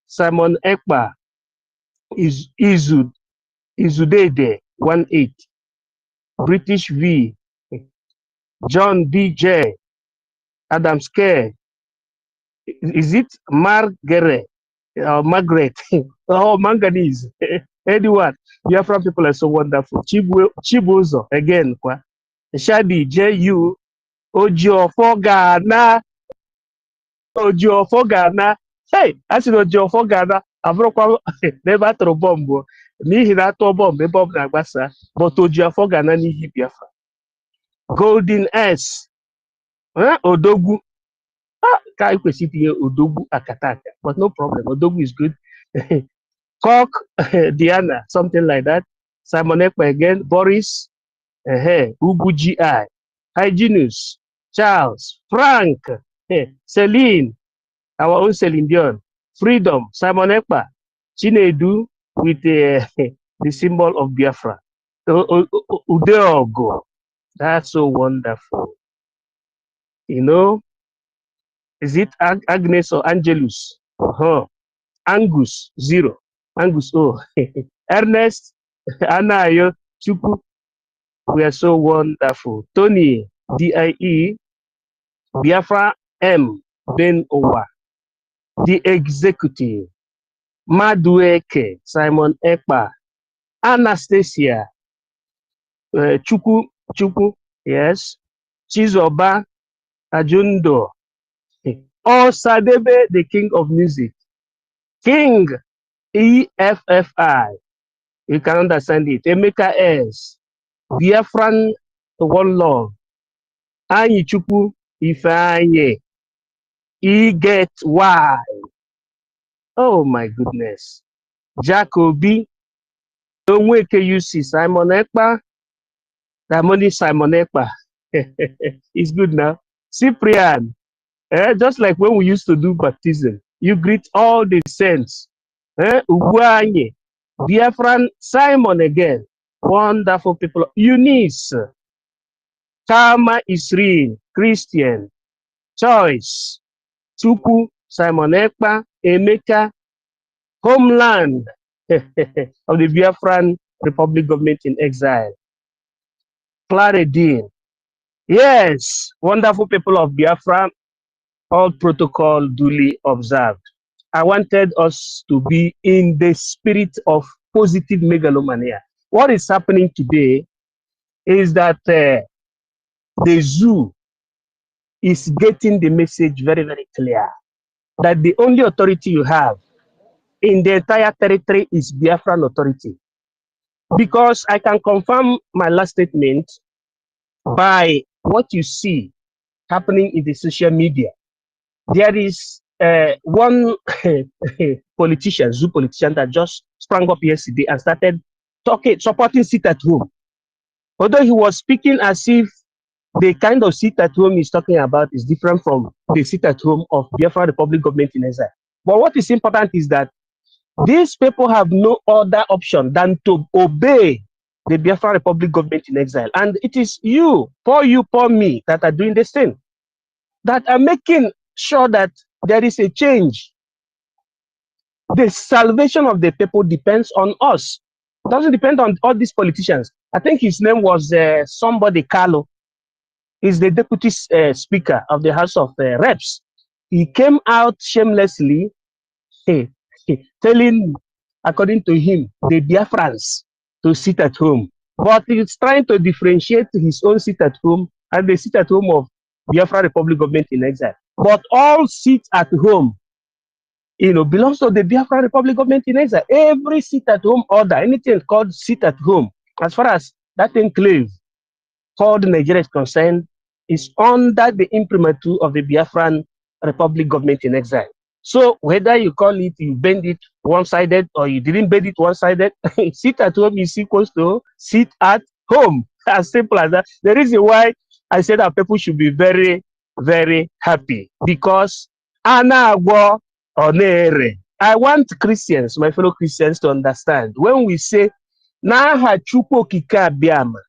Simon Ekpa, Izudede, 18, British V, John BJ, Adam Scare, is it Margaret? Margaret, oh, Manganese, anyone. Biafran people are so wonderful. Chibuzo, again, Shadi, JU, Ojiofo Ghana, Ojiofo Ghana. Hey, I said Ojiofo Ghana. I've never throw bomb. N'ihi na atụ bomb ebe ọ na agbasa, but Ojiofo Ghana n'ihi Biafra. Golden S, Odogwu. Ka kwesị itinye Odogwu akataka, but no problem. Odogwu is good. Cock, Diana, something like that. Simon Ekpa again. Boris, Ugu GI, Hyginus, Charles, Frank, Celine, our own Celine Dion, Freedom, Simon Ekpa, Chinedu with the symbol of Biafra, Udeogo. That's so wonderful. Is it Agnes or Angelus? Angus, 0. Angus, oh. Ernest, Anayo, Chuku. We are so wonderful. Tony, DIE, Biafra M, Ben Owa, the executive, Madueke, Simon Ekpa, Anastasia, Chuku, yes, Chizoba, Ajundo, Osadebe, the king of music, King EFFI, you can understand it, Emeka S, Biafran, One Love, Anyi Chuku, Ifeanyi, get why. Oh my goodness. Jacobi, Onweke UC, Simon Ekpa, Ramoni Simon Ekpa. It's good now. Cyprian, just like when we used to do baptism, you greet all the saints. Uguanye, Biafran, Simon again. Wonderful people. Eunice, Tama Isrin, Christian, Choice, Chuku, Simon Ekpa, Emeka, Homeland of the Biafran Republic government in exile. Claredine. Yes, wonderful people of Biafra, all protocol duly observed. I wanted us to be in the spirit of positive megalomania. What is happening today is that the zoo is getting the message very, very clear that the only authority you have in the entire territory is Biafran authority. Because I can confirm my last statement by what you see happening in the social media. There is one politician, zoo politician, that just sprang up yesterday and started supporting sit at home. Although he was speaking as if the kind of sit at home he's talking about is different from the sit at home of Biafra Republic government in exile. But what is important is that these people have no other option than to obey the Biafra Republic government in exile. And it is you, poor me, that are doing this thing, that are making sure that there is a change. The salvation of the people depends on us. It doesn't depend on all these politicians. I think his name was somebody, Carlo. He's the deputy speaker of the House of Reps. He came out shamelessly telling, according to him, the Biafrans to sit at home. But he's trying to differentiate his own sit at home and the sit at home of Biafra Republic government in exile. But all sit at home, belongs to the Biafra Republic government in exile. Every sit at home order, anything called sit at home, as far as that enclave called Nigeria is concerned, is under the imprimatur of the Biafran Republic government in exile. So whether you call it, you bend it one-sided or you didn't bend it one-sided, sit at home is equals to sit at home. As simple as that. The reason why I said that people should be very, very happy, because I want Christians, my fellow Christians, to understand when we say Naha Chukwu Okike Abiama,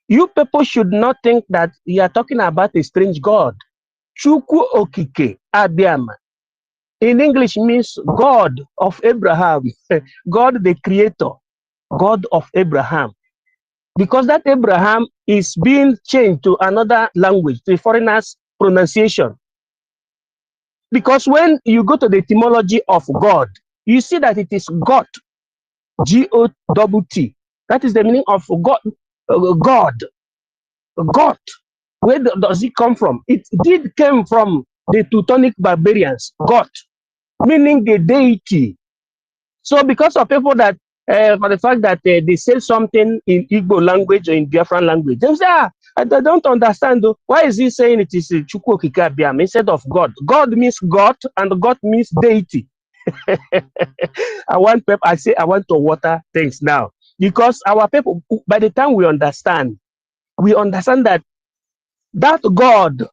you people should not think that you are talking about a strange God. Chukwu Okike Abiama in English means God of Abraham, God the creator, God of Abraham. Because that Abraham is being changed to another language, to a foreigner's pronunciation. Because when you go to the etymology of God, you see that it is God, G-O-T-T. That is the meaning of God. God. Where does it come from? It did come from the Teutonic barbarians, God, meaning the deity. So because of people that, for the fact that they say something in Igbo language or in Biafran language, they say, I don't understand. Why is he saying it is Chukwu Okike Abiama instead of God? God means God and God means deity. I want to water things now, because our people, by the time we understand that God,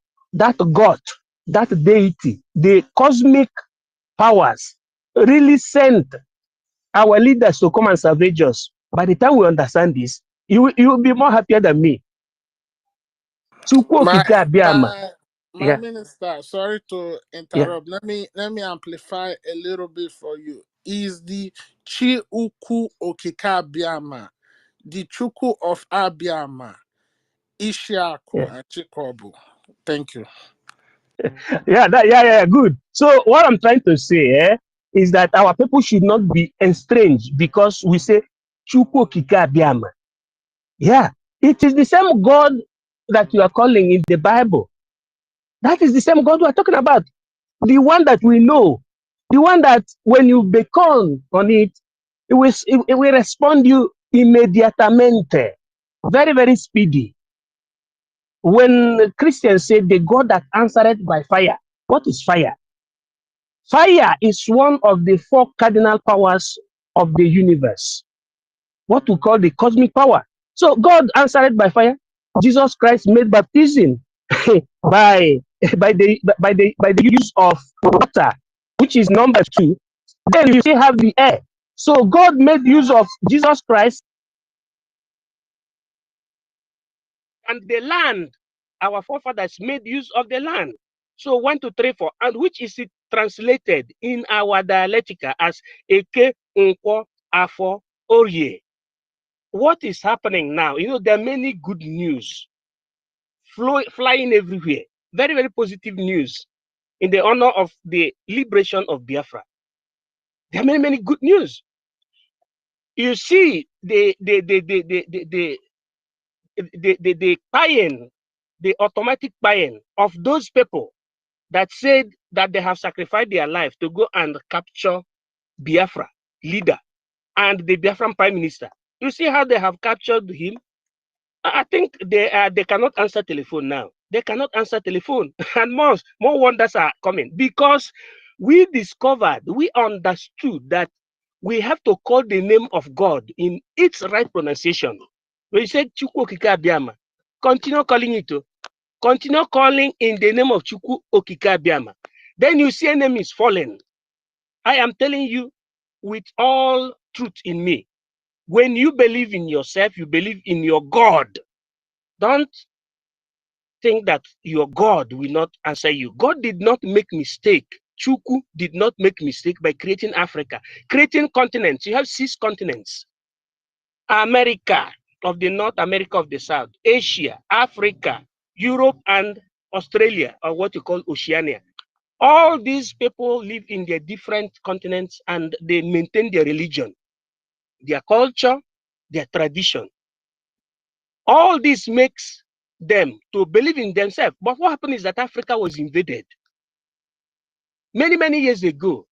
that deity, the cosmic powers really sent our leaders to come and salvage us. By the time we understand this, you will be more happier than me. My minister, sorry to interrupt. Yeah. Let me amplify a little bit for you. Is the Chukwu Okike Abiama, the Chukwu of Abiama, Ishiaku and Chikobu. Thank you. Yeah, good. So what I'm trying to say is that our people should not be estranged because we say Chukwu Okike Abiama. Yeah, it is the same God that you are calling in the Bible. That is the same God we are talking about. The one that we know. The one that when you beckon on it, it will respond you immediatamente. Very, very speedy. When Christians say the God that answered by fire, what is fire? Fire is one of the 4 cardinal powers of the universe. What we call the cosmic power. So God answered by fire. Jesus Christ made baptism by the use of water, which is number 2. Then you still have the air. So God made use of Jesus Christ and the land. Our forefathers made use of the land. So 1, 2, 3, 4, and which is it translated in our dialectica as Eke, Nkwo, Afo, Oye. What is happening now? You know, there are many good news flying everywhere. Very, very positive news in the honor of the liberation of Biafra. There are many, many good news. You see the buy-in, the automatic buy-in of those people that said that they have sacrificed their life to go and capture Biafra leader and the Biafran prime minister. You see how they have captured him? I think they cannot answer telephone now. They cannot answer telephone, and more wonders are coming because we discovered, we understood that we have to call the name of God in its right pronunciation. When you say Chukwu Okike Abiama, continue calling it. Continue calling in the name of Chukwu Okike Abiama. Then you see enemies falling. I am telling you with all truth in me. When you believe in yourself, you believe in your God. Don't think that your God will not answer you. God did not make mistake. Chukwu did not make mistake by creating Africa, creating continents. You have 6 continents. America of the North, America of the South, Asia, Africa, Europe, and Australia, or what you call Oceania. All these people live in their different continents and they maintain their religion, their culture, their tradition. All this makes them to believe in themselves. But what happened is that Africa was invaded many, many years ago,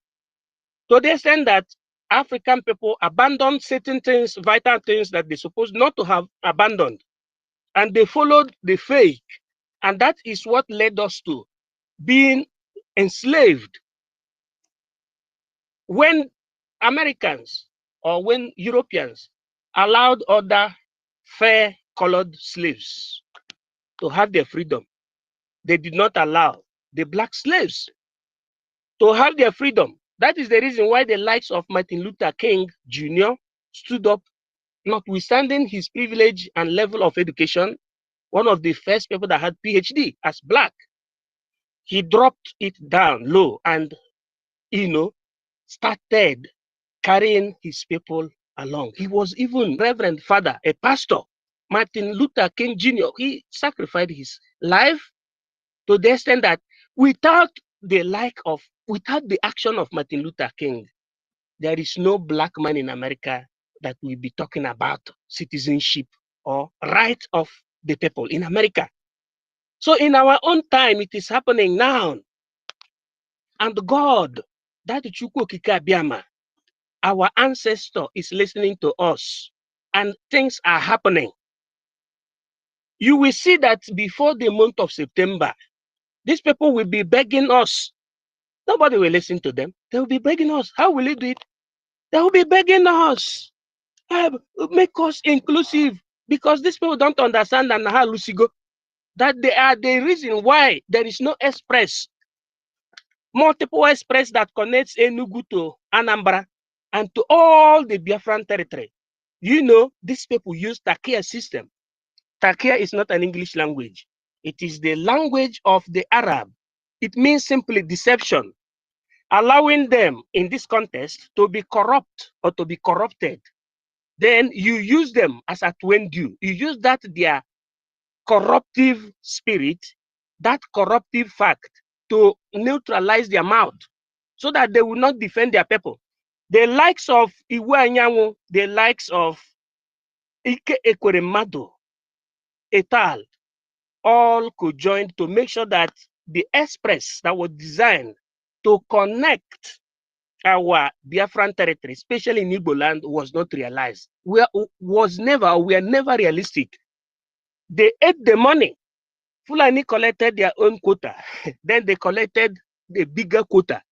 to the extent that African people abandoned certain things, vital things that they're supposed not to have abandoned. And they followed the faith. And that is what led us to being enslaved. When Americans or when Europeans allowed other fair-colored slaves to have their freedom, they did not allow the black slaves to have their freedom. That is the reason why the likes of Martin Luther King Jr. stood up, notwithstanding his privilege and level of education, one of the first people that had PhD as black. He dropped it down low and, started carrying his people along. He was even Reverend Father, a pastor. Martin Luther King Jr., he sacrificed his life to the extent that without the action of Martin Luther King, there is no black man in America that will be talking about citizenship or right of the people in America. So in our own time, it is happening now. And God, that Chukwu Okike Abiama, our ancestor, is listening to us and things are happening. You will see that before the month of September, these people will be begging us. Nobody will listen to them. They will be begging us. How will they do it? They will be begging us. Make us inclusive, because these people don't understand and how Lucigo that they are the reason why there is no express, multiple express that connects Enugu to Anambra and to all the Biafran territory. You know, these people use Takia system. Takia is not an English language. It is the language of the Arab. It means simply deception, allowing them in this context to be corrupt or to be corrupted. Then you use them as at when due. You use that their corruptive spirit, that corruptive fact, to neutralize their mouth so that they will not defend their people. The likes of Iwe Anyanwu, the likes of Ike Ekweremadu, et al., all conjoined to make sure that the express that was designed to connect our Biafran territory, especially in Igbo land, was not realized. We are never realistic. They ate the money. Fulani collected their own quota. Then they collected the bigger quota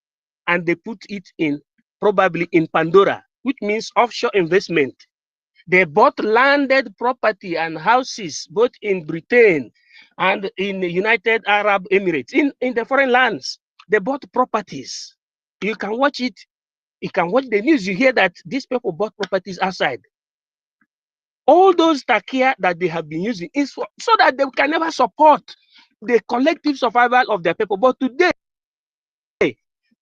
and they put it in, probably in Pandora, which means offshore investment. They bought landed property and houses both in Britain and in the United Arab Emirates, in the foreign lands. They bought properties. You can watch it. You can watch the news. You hear that these people bought properties outside. All those takia that they have been using is so that they can never support the collective survival of their people. But today,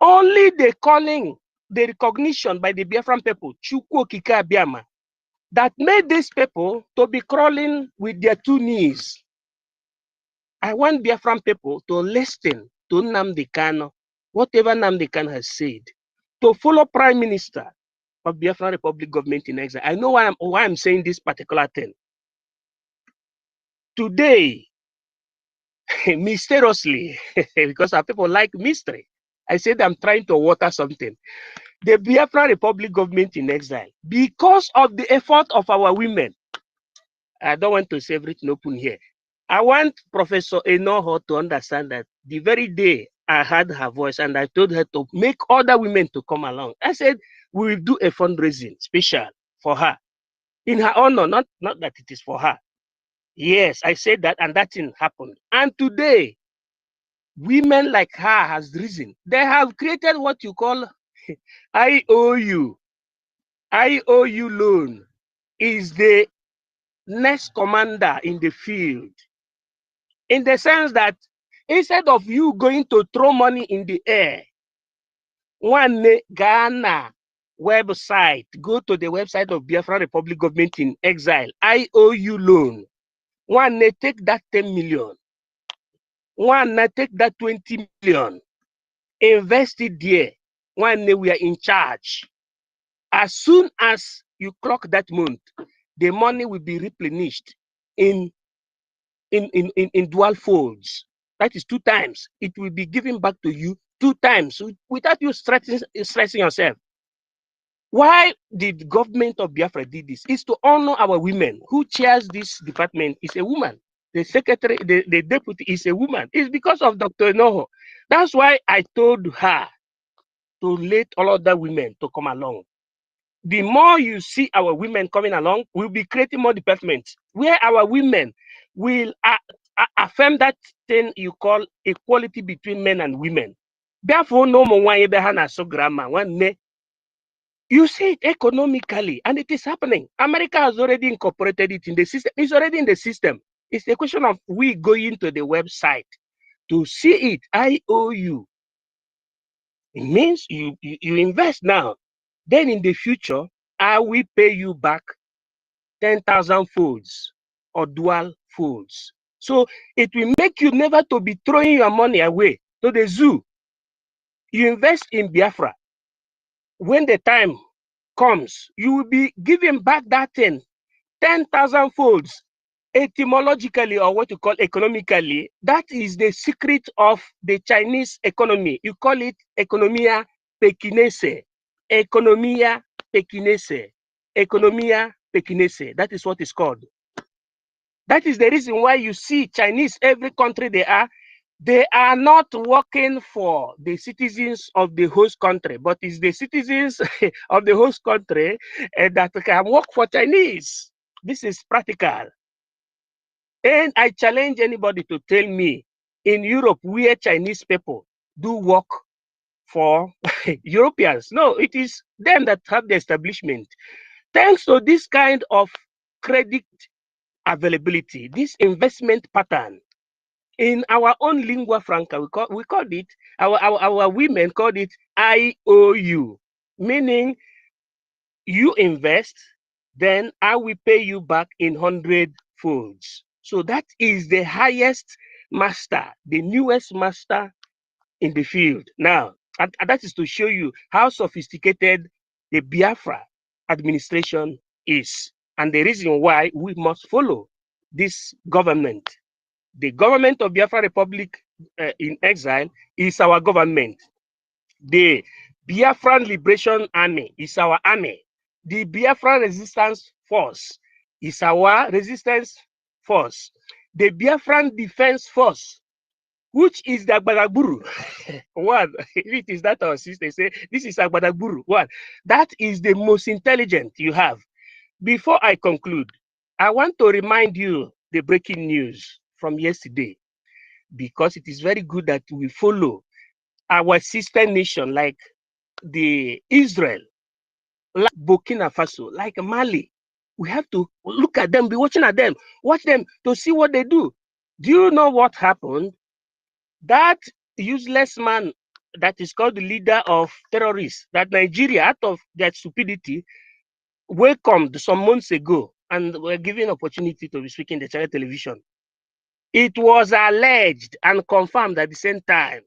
only the calling, the recognition by the Biafran people, Chukwu Okike Abiama, that made these people to be crawling with their two knees. I want Biafran people to listen to Nnamdi Kanu, whatever Nnamdi Kanu has said, to follow Prime Minister of Biafran Republic government in exile. I know why I'm saying this particular thing. Today, mysteriously, because our people like mystery, I said I'm trying to water something. The Biafran Republic government in exile, because of the effort of our women, I don't want to say everything open here. I want Professor Enoho to understand that the very day I heard her voice and I told her to make other women to come along, I said, we will do a fundraising special for her in her honor, not that it is for her. Yes, I said that and that thing happened. And today, women like her has risen. They have created what you call IOU. IOU loan is the next commander in the field. In the sense that instead of you going to throw money in the air, one Ghana website, go to the website of Biafra Republic Government in Exile, IOU loan. One take that 10 million. One take that 20 million. Invest it there. One we are in charge. As soon as you clock that month, the money will be replenished in dual folds. That is 2 times. It will be given back to you 2 times without you stressing yourself. Why did the government of Biafra did this? Is to honor our women. Who chairs this department is a woman. The secretary, the deputy is a woman. It's because of Dr. Noho. That's why I told her to let all other women to come along. The more you see our women coming along, we'll be creating more departments where our women will affirm that thing you call equality between men and women. Therefore, no more you see it economically, and it is happening. America has already incorporated it in the system. It's already in the system. It's a question of we going to the website to see it. IOU. It means you invest now. Then in the future, I will pay you back 10,000 folds or dual folds. So it will make you never to be throwing your money away to the zoo. You invest in Biafra. When the time comes, you will be giving back that thing 10,000 folds. Etymologically, or what you call economically, that is the secret of the Chinese economy. You call it economia pekinese. Economia pekinese. Economia pekinese. That is what it's called. That is the reason why you see Chinese, every country they are not working for the citizens of the host country, but it's the citizens of the host country that can work for Chinese. This is practical. And I challenge anybody to tell me in Europe where Chinese people do work for Europeans. No, it is them that have the establishment. Thanks to this kind of credit availability, this investment pattern, in our own lingua franca, we called it, our women called it IOU, meaning you invest, then I will pay you back in 100 folds. So that is the highest master, the newest master in the field. Now, and that is to show you how sophisticated the Biafra administration is, and the reason why we must follow this government. The government of Biafra Republic in exile is our government. The Biafran Liberation Army is our army. The Biafra Resistance Force is our resistance force. The Biafran Defense Force, which is the Agbadagburu. One, it is that our sister say, this is Agbadagburu. One, that is the most intelligent you have. Before I conclude, I want to remind you the breaking news from yesterday, because it is very good that we follow our sister nation like the Israel, like Burkina Faso, like Mali. We have to look at them, be watching at them, watch them to see what they do. Do you know what happened? That useless man that is called the leader of terrorists, that Nigeria, out of their stupidity, welcomed some months ago and were given opportunity to be speaking the channel television. It was alleged and confirmed at the same time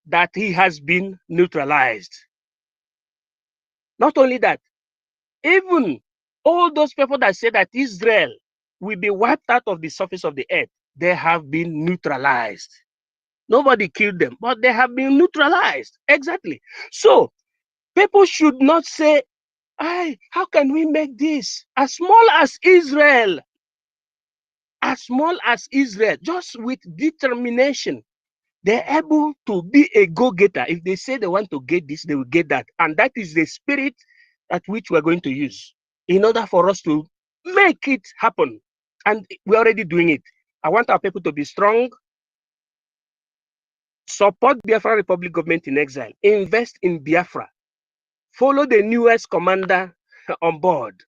that he has been neutralized. Not only that, even all those people that say that Israel will be wiped out of the surface of the earth, they have been neutralized. Nobody killed them, but they have been neutralized. Exactly. So people should not say, hey, how can we make this? As small as Israel, just with determination, they're able to be a go-getter. If they say they want to get this, they will get that. And that is the spirit at which we're going to use in order for us to make it happen. And we're already doing it. I want our people to be strong, support Biafra Republic government in exile, invest in Biafra, follow the newest commander on board,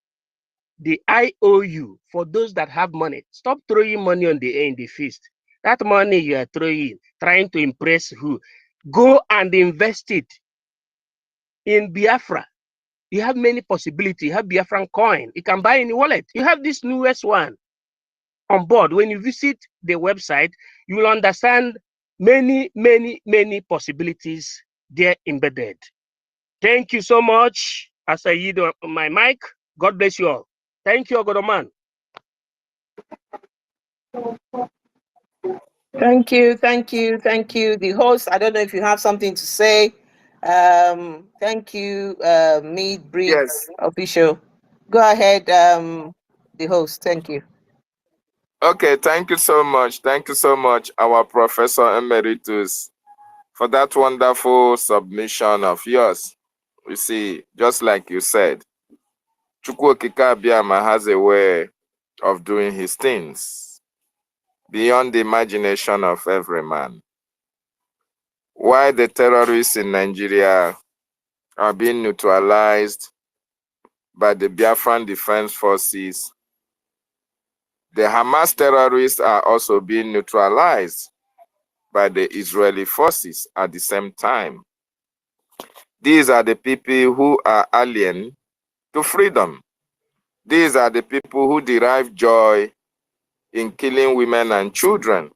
the IOU, for those that have money. Stop throwing money on the air in the feast. That money you are throwing, trying to impress who? Go and invest it in Biafra. You have many possibilities. You have Biafran coin. You can buy in the wallet. You have this newest one on board. When you visit the website, you will understand many possibilities there embedded. Thank you so much. As I yield my mic, God bless you all. Thank you, Ogodoman. Thank you. The host, I don't know if you have something to say. Thank you, Mead Briggs Yes. official. Go ahead, the host. Thank you. Okay, thank you so much. Thank you so much, our Professor Emeritus, for that wonderful submission of yours. You see, just like you said, Chukwu Okike Abiama has a way of doing his things beyond the imagination of every man. Why the terrorists in Nigeria are being neutralized by the Biafran Defense Forces, the Hamas terrorists are also being neutralized by the Israeli forces at the same time. These are the people who are alien to freedom. These are the people who derive joy in killing women and children.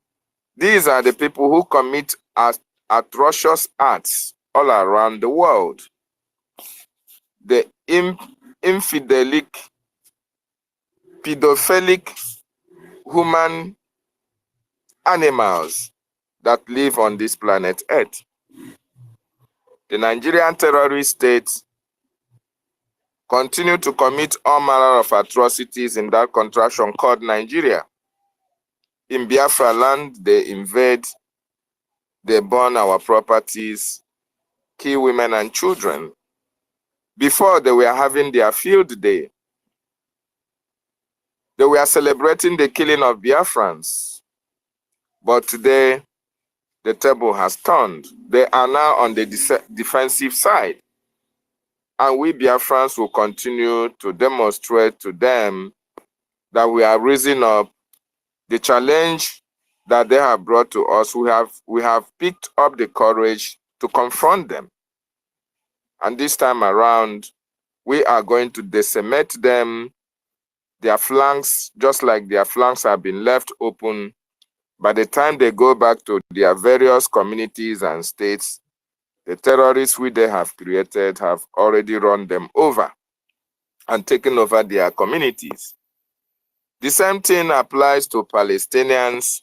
These are the people who commit atrocious acts all around the world. The infidelic, pedophilic human animals that live on this planet Earth. The Nigerian terrorist state continue to commit all manner of atrocities in that contraction called Nigeria. In Biafra land, they invade, they burn our properties, kill women and children. Before, they were having their field day. They were celebrating the killing of Biafrans. But today, the table has turned. They are now on the defensive side. And we Biafrans will continue to demonstrate to them that we are raising up the challenge that they have brought to us. We have picked up the courage to confront them. And this time around, we are going to decimate them, their flanks, just like their flanks have been left open. By the time they go back to their various communities and states, The terrorists which they have created have already run them over and taken over their communities. The same thing applies to Palestinians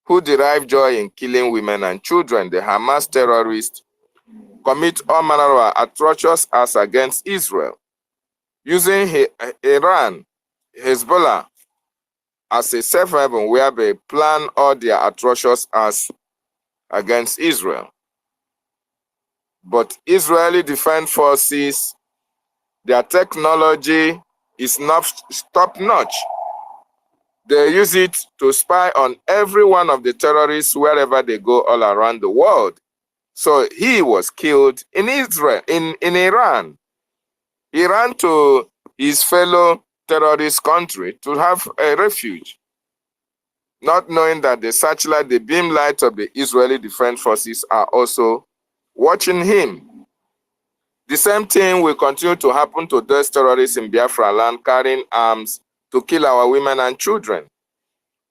who derive joy in killing women and children. The Hamas terrorists commit all manner of atrocious acts against Israel, using Iran, Hezbollah, as a safe haven where they plan all their atrocious acts against Israel. But Israeli Defense Forces, their technology is not top-notch. They use it to spy on every one of the terrorists wherever they go all around the world. So he was killed in Israel, in Iran. He ran to his fellow terrorist country to have a refuge, not knowing that the searchlight, the beam light of the Israeli Defense Forces are also watching him. The same thing will continue to happen to those terrorists in Biafra land carrying arms to kill our women and children,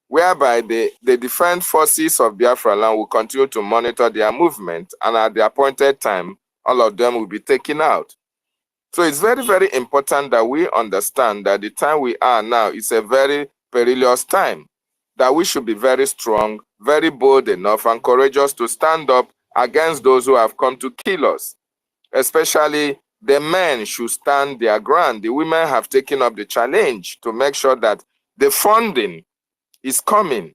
whereby the defense forces of Biafra land will continue to monitor their movement, and at the appointed time, all of them will be taken out. So it's very, very important that we understand that the time we are now is a very perilous time, that we should be very strong, very bold enough and courageous to stand up against those who have come to kill us. Especially the men should stand their ground. The women have taken up the challenge to make sure that the funding is coming,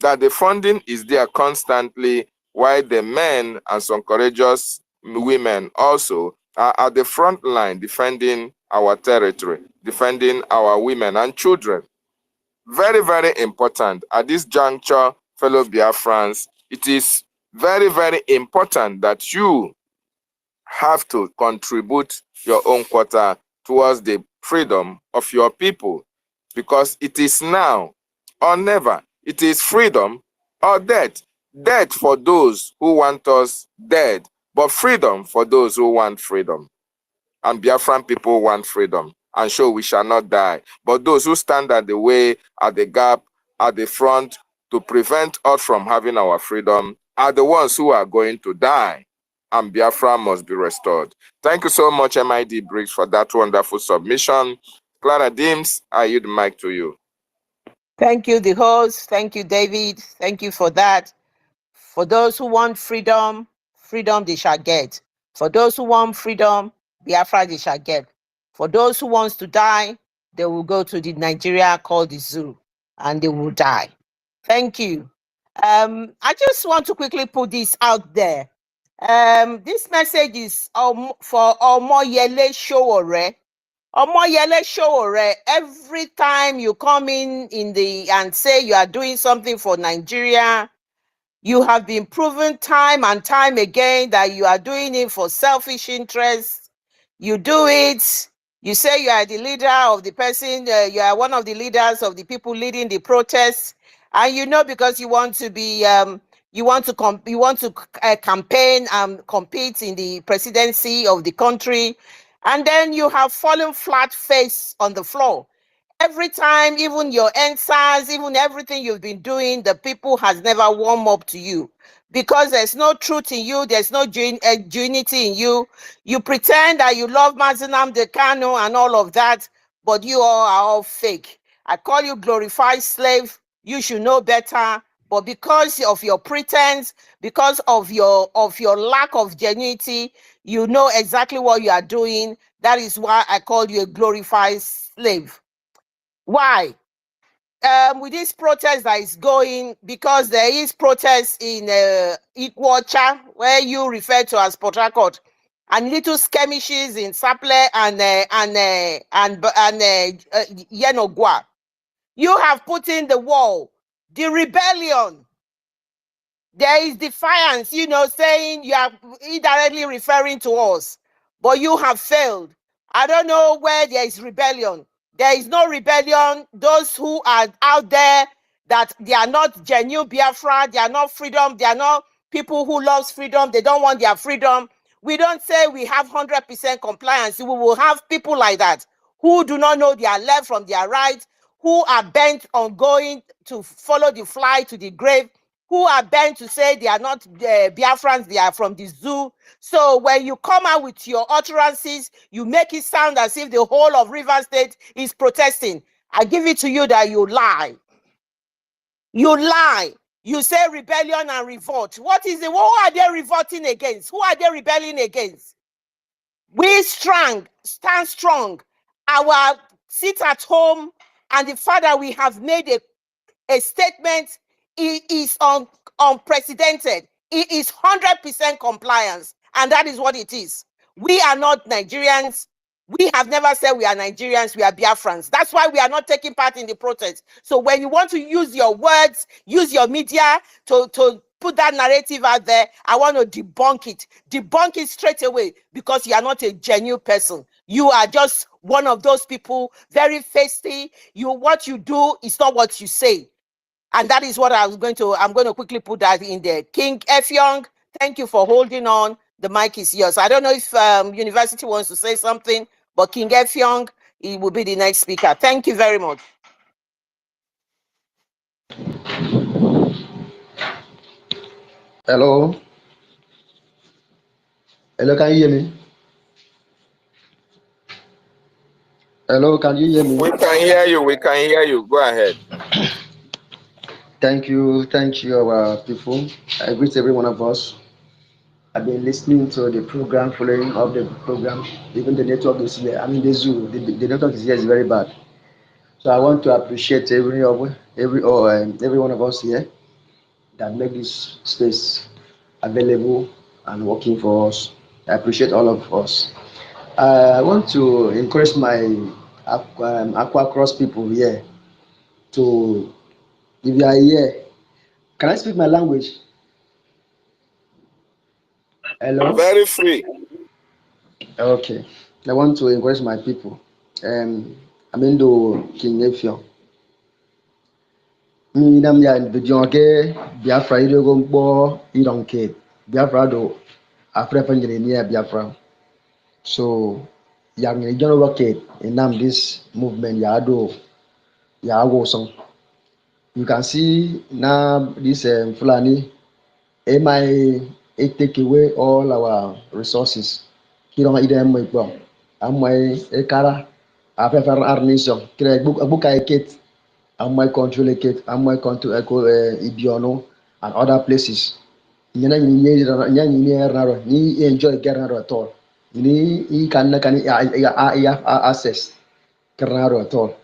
that the funding is there constantly, while the men and some courageous women also are at the front line defending our territory, defending our women and children. Very, very important at this juncture, fellow Biafrans. It is very, very important that you have to contribute your own quota towards the freedom of your people, because it is now or never. It is freedom or death. Death for those who want us dead, but freedom for those who want freedom. And Biafran people want freedom, and so we shall not die. But those who stand at the way, at the gap, at the front to prevent us from having our freedom are the ones who are going to die, and Biafra must be restored. Thank you so much, MID Briggs, for that wonderful submission. Clara Dims, I yield the mic to you. Thank you, the host. Thank you, David. Thank you for that. For those who want freedom, freedom they shall get. For those who want freedom, Biafra they shall get. For those who want to die, they will go to the Nigeria called the zoo, and they will die. Thank you. I just want to quickly put this out there. This message is for Omoyele Sowore. Omoyele Sowore, every time you come in and say you are doing something for Nigeria, you have been proven time and time again that you are doing it for selfish interests. You do it. You say you are the leader of the person. You are one of the leaders of the people leading the protests, and you know, because you want to be, you want to campaign and compete in the presidency of the country, and then you have fallen flat face on the floor. Every time, even your answers, even everything you've been doing, the people has never warmed up to you, because there's no truth in you, there's no unity in you. You pretend that you love Mazinam Dekano and all of that, but you all are all fake. I call you glorified slave. You should know better, but because of your pretense, because of your lack of genuinity, you know exactly what you are doing. That is why I call you a glorified slave. Why? With this protest that is going, because there is protest in EKID, where you refer to as Port Harcourt, and little skirmishes in Saple and Yenogwa. You have put in the wall, the rebellion. There is defiance, you know, saying you are indirectly referring to us, but you have failed. I don't know where there is rebellion. There is no rebellion. Those who are out there that they are not genuine Biafra, they are not freedom, they are not people who love freedom, they don't want their freedom. We don't say we have 100% compliance. We will have people like that who do not know their left from their right, who are bent on going to follow the fly to the grave, who are bent to say they are not Biafrans, they are from the zoo. So when you come out with your utterances, you make it sound as if the whole of Rivers State is protesting. I give it to you that you lie. You lie. You say rebellion and revolt. What is it? Who are they revolting against? Who are they rebelling against? We stand strong. Our sit at home and the fact that we have made a statement is unprecedented. It is 100% compliance, and that is what it is. We are not Nigerians. We have never said we are Nigerians, we are Biafrans. That's why we are not taking part in the protest. So when you want to use your words, use your media to put that narrative out there, I want to debunk it. Debunk it straight away, because you are not a genuine person. You are just one of those people, very feisty. What you do is not what you say. And that is what I'm going to quickly put that in there. King F. Young, thank you for holding on. The mic is yours. I don't know if University wants to say something, but King F. Young, he will be the next speaker. Thank you very much. Hello. Hello, can you hear me? Hello, can you hear me? We can hear you. We can hear you. Go ahead. Thank you, our people. I greet every one of us. I've been listening to the program, following up the program. Even the network is here. I mean, the zoo, the network is here is very bad. So I want to appreciate every one of us here that make this space available and working for us. I appreciate all of us. I want to encourage my Aqua Cross people here to, if you are here, can I speak my language? Hello? Very free. Okay. I want to encourage my people. I'm into King Efio. Nam ya video ke Biafra ido go mpo idonke. Biafra do afre panjere ni Biafra. So yang ni jono rocket in this movement ya do ya go song. You can see now this Fulani it take away all our resources. Kilo ma ide mo igbo. Amai ekara afefer arnation. Kire buka eket. Amai control eket. Amai control Ibiono and other places. Nyana ni error ni enjoy geraro at all. Ni can access geraro at all.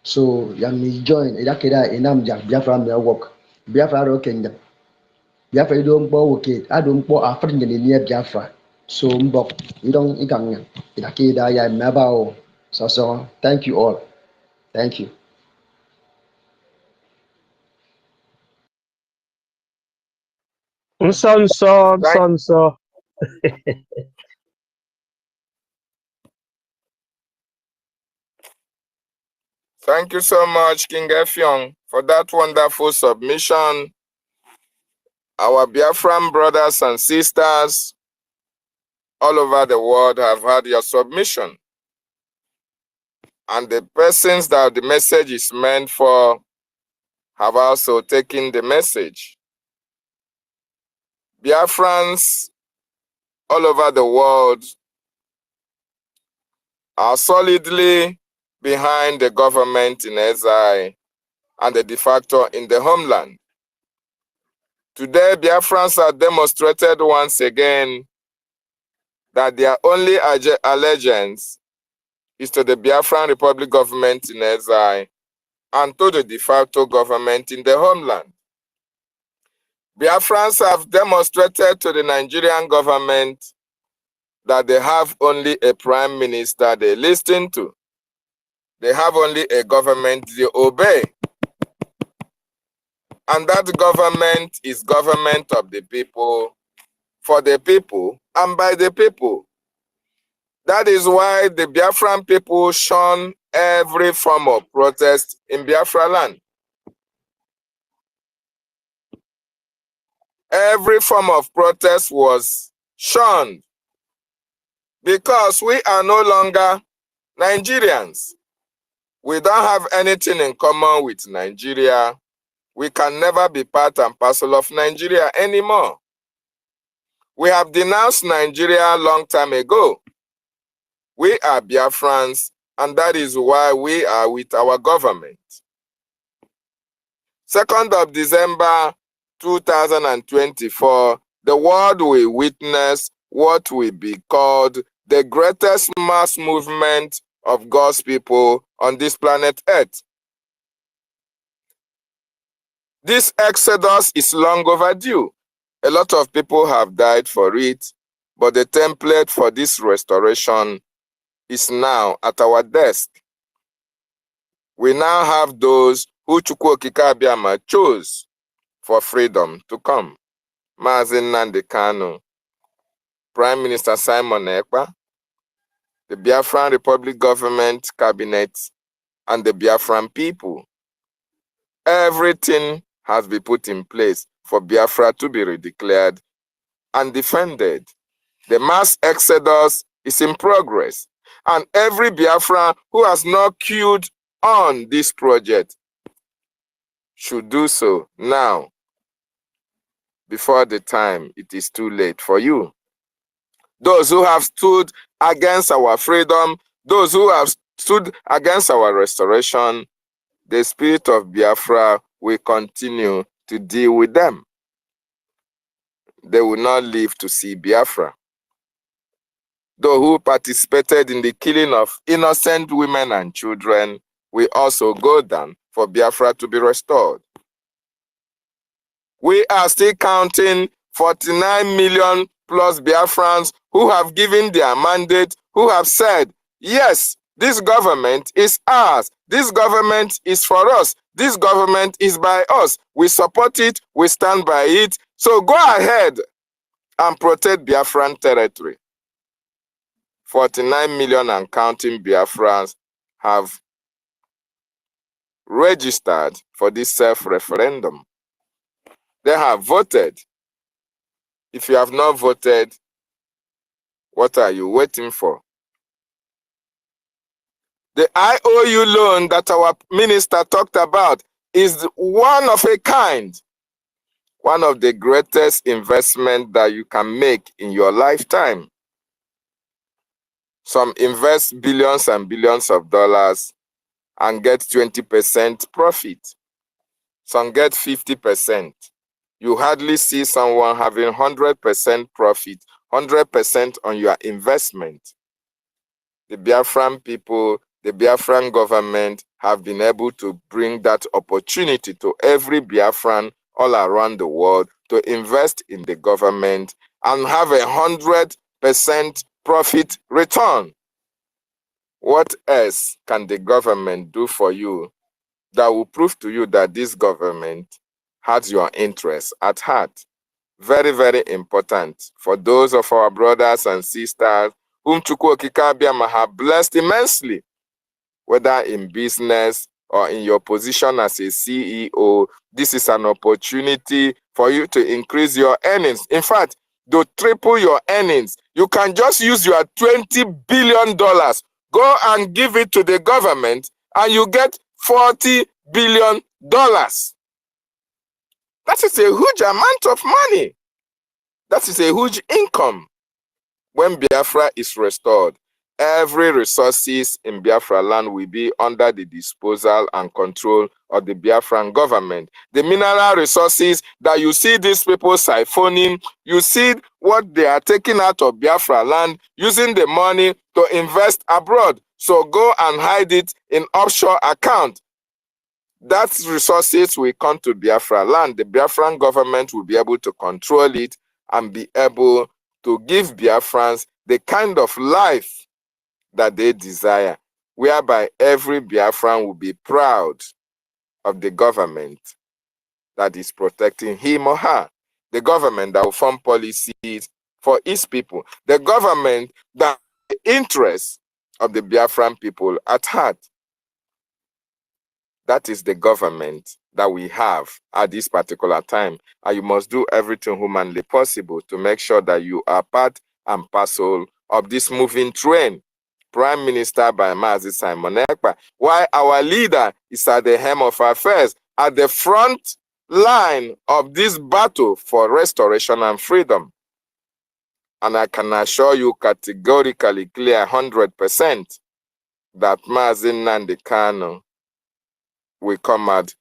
So yang ni join idakeda inamja Biafra me work. Biafra ro Kenya. Biafra don't bow okay. I don't bow after the near Biafra. So mbok you don't ikang idakeda ya mabao. So thank you all. Thank you. Nso. Thank you so much, King Effiong, for that wonderful submission. Our Biafran brothers and sisters all over the world have had your submission. And the persons that the message is meant for have also taken the message. Biafrans all over the world are solidly behind the government in exile and the de facto in the homeland. Today, Biafrans have demonstrated once again that their only allegiance is to the Biafran Republic government in exile and to the de facto government in the homeland. Biafrans have demonstrated to the Nigerian government that they have only a prime minister they listen to. They have only a government they obey. And that government is government of the people, for the people, and by the people. That is why the Biafran people shun every form of protest in Biafra land. Every form of protest was shunned because we are no longer Nigerians. We don't have anything in common with Nigeria. We can never be part and parcel of Nigeria anymore. We have denounced Nigeria a long time ago. We are Biafrans, and that is why we are with our government. 2nd of December 2024, the world will witness what will be called the greatest mass movement of God's people on this planet Earth. This exodus is long overdue. A lot of people have died for it, but the template for this restoration is now at our desk. We now have those who Chukwu Okike Abiama chose for freedom to come. Mazi Nnamdi Kanu, Prime Minister Simon Ekpa, the Biafran Republic Government Cabinet, and the Biafran people. Everything has been put in place for Biafra to be redeclared and defended. The mass exodus is in progress, and every Biafran who has not queued on this project should do so now, before the time it is too late for you. Those who have stood against our freedom, those who have stood against our restoration, the spirit of Biafra will continue to deal with them. They will not live to see Biafra. Those who participated in the killing of innocent women and children will also go down for Biafra to be restored. We are still counting 49 million plus Biafrans who have given their mandate, who have said, yes, this government is ours. This government is for us. This government is by us. We support it. We stand by it. So go ahead and protect Biafran territory. 49 million and counting Biafrans have registered for this self-referendum. They have voted. If you have not voted, what are you waiting for? The IOU loan that our minister talked about is one of a kind, one of the greatest investments that you can make in your lifetime. Some invest billions and billions of dollars and get 20% profit. Some get 50%. You hardly see someone having 100% profit, 100% on your investment. The Biafran people, the Biafran government have been able to bring that opportunity to every Biafran all around the world to invest in the government and have 100% profit return. What else can the government do for you that will prove to you that this government has your interests at heart? Very, very important for those of our brothers and sisters whom Chukwu Okike Abiama have blessed immensely, whether in business or in your position as a CEO. This is an opportunity for you to increase your earnings. In fact, to triple your earnings, you can just use your $20 billion, go and give it to the government, and you get $40 billion. That is a huge amount of money. That is a huge income. When Biafra is restored, every resources in Biafra land will be under the disposal and control of the Biafran government. The mineral resources that you see these people siphoning, you see what they are taking out of Biafra land, using the money to invest abroad. So go and hide it in offshore account. That resources will come to Biafra land. The Biafran government will be able to control it and be able to give Biafrans the kind of life that they desire, whereby every Biafran will be proud of the government that is protecting him or her, the government that will form policies for its people, the government that has the interests of the Biafran people at heart. That is the government that we have at this particular time. And you must do everything humanly possible to make sure that you are part and parcel of this moving train. Prime Minister by Mazi Simon Ekpa, while our leader is at the helm of affairs, at the front line of this battle for restoration and freedom. And I can assure you categorically, clear 100%, that Mazi Nnamdi Kanu will come out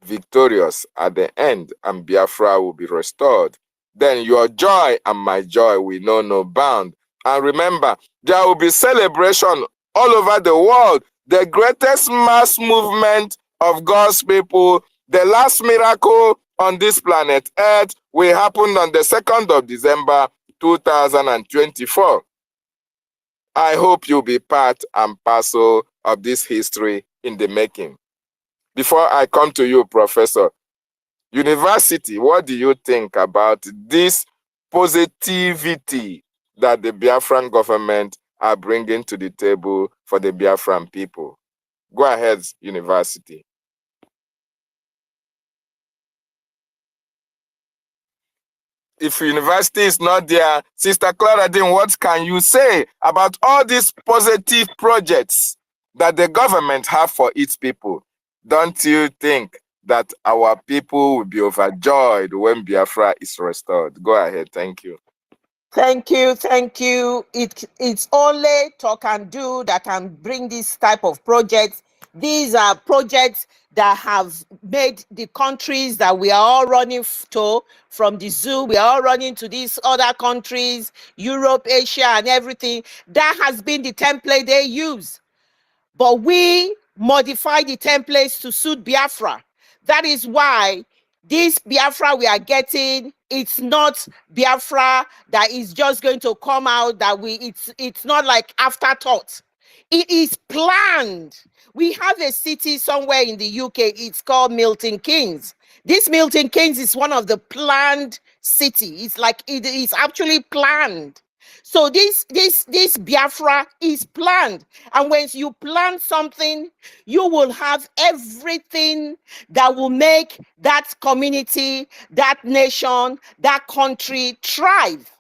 victorious at the end and Biafra will be restored. Then your joy and my joy will know no bound. And remember, there will be celebration all over the world. The greatest mass movement of God's people, the last miracle on this planet Earth, will happen on the 2nd of December 2024. I hope you'll be part and parcel of this history in the making. Before I come to you, Professor, University, what do you think about this positivity that the Biafran government are bringing to the table for the Biafran people? Go ahead, University. If University is not there, Sister Clara Dean, what can you say about all these positive projects that the government have for its people? Don't you think that our people will be overjoyed when Biafra is restored? Go ahead. Thank you. Thank you. Thank you. It's only talk and do that can bring this type of projects. These are projects that have made the countries that we are all running to, from the zoo, we are all running to these other countries, Europe, Asia, and everything. That has been the template they use. But we modify the templates to suit Biafra. That is why this Biafra we are getting, it's not Biafra that is just going to come out, that it's not like afterthought. It is planned. We have a city somewhere in the UK, it's called Milton Keynes. This Milton Keynes is one of the planned cities. It's like it is actually planned. So this Biafra is planned. And when you plan something, you will have everything that will make that community, that nation, that country thrive.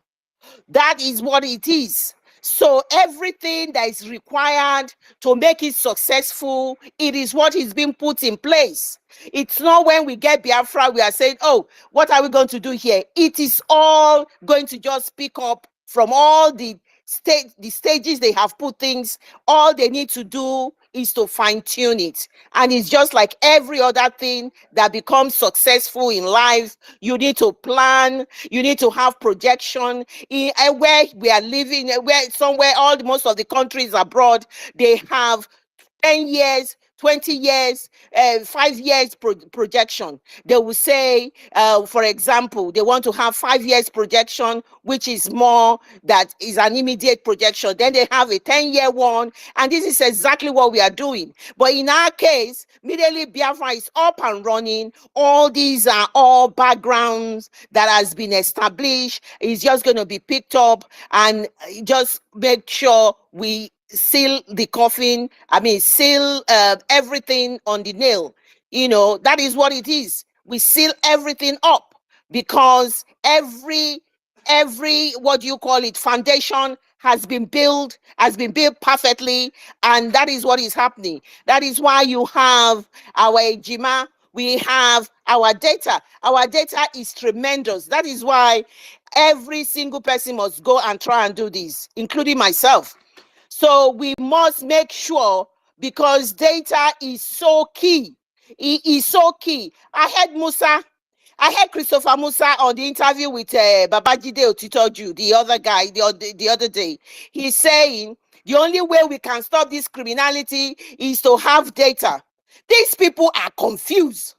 That is what it is. So everything that is required to make it successful, it is what is being put in place. It's not when we get Biafra, we are saying, oh, what are we going to do here? It is all going to just pick up from all the stages they have put things. All they need to do is to fine-tune it. And it's just like every other thing that becomes successful in life. You need to plan, you need to have projection. Where we are living, where somewhere, most of the countries abroad, they have 10 years, 20 years, 5 years projection. They will say, for example, they want to have 5 years projection, which is more, that is an immediate projection. Then they have a 10-year one, and this is exactly what we are doing. But in our case, immediately Biafra is up and running. All these are all backgrounds that has been established. It's just going to be picked up, and just make sure we seal the coffin, seal everything on the nail. That is what it is. We seal everything up, because every foundation has been built perfectly, and that is what is happening. That is why you have our Ejima, we have our data. Our data is tremendous. That is why every single person must go and try and do this, including myself. So we must make sure, because data is so key. It is so key. I heard Christopher Musa on the interview with Babajide Otitoju, the other guy, the other day. He's saying the only way we can stop this criminality is to have data. These people are confused.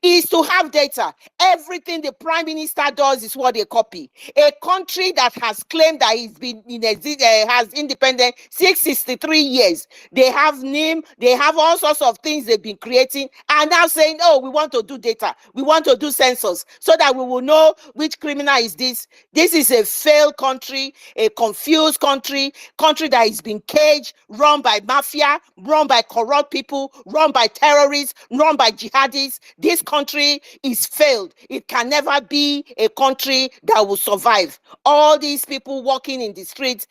Is to have data. Everything the prime minister does is what they copy. A country that has claimed that it's been has independence 63 years. They have name, they have all sorts of things they've been creating, and now saying, oh, we want to do data, we want to do census, so that we will know which criminal is this. This is a failed country, a confused country that is being caged, run by mafia, run by corrupt people, run by terrorists, run by jihadists. This this country is failed. It can never be a country that will survive. All these people walking in the streets,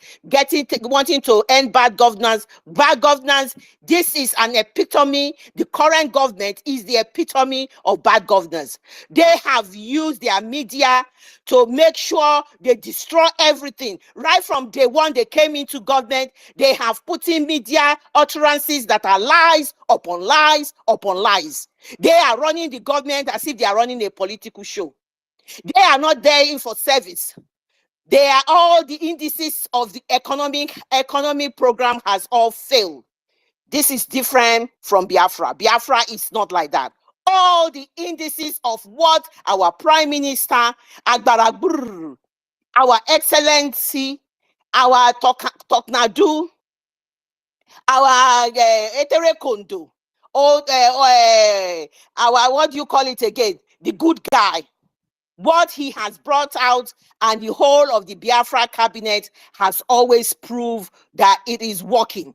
wanting to end bad governance. Bad governance, this is an epitome. The current government is the epitome of bad governance. They have used their media to make sure they destroy everything. Right from day one they came into government, they have put in media utterances that are lies upon lies upon lies. They are running the government as if they are running a political show. They are not there for service. They are all the indices of the economic program has all failed. This is different from Biafra. Biafra is not like that. All the indices of what our Prime Minister, Agbaragbur, our Excellency, our Toknadu, our Etere Kondo, our, what do you call it again? The good guy. What he has brought out and the whole of the Biafra cabinet has always proved that it is working.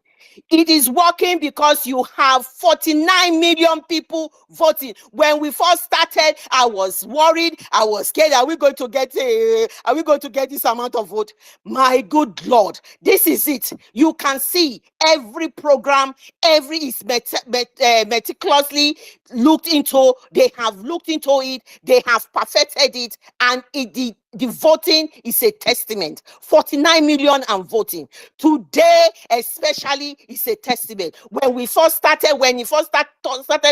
It is working because you have 49 million people voting. When we first started, I was worried. I was scared. Are we going to get this amount of vote? My good Lord, this is it. You can see every program, every is meticulously looked into. They have looked into it. They have perfected it, and the voting is a testament. 49 million and voting today, especially, is a testament. When he first started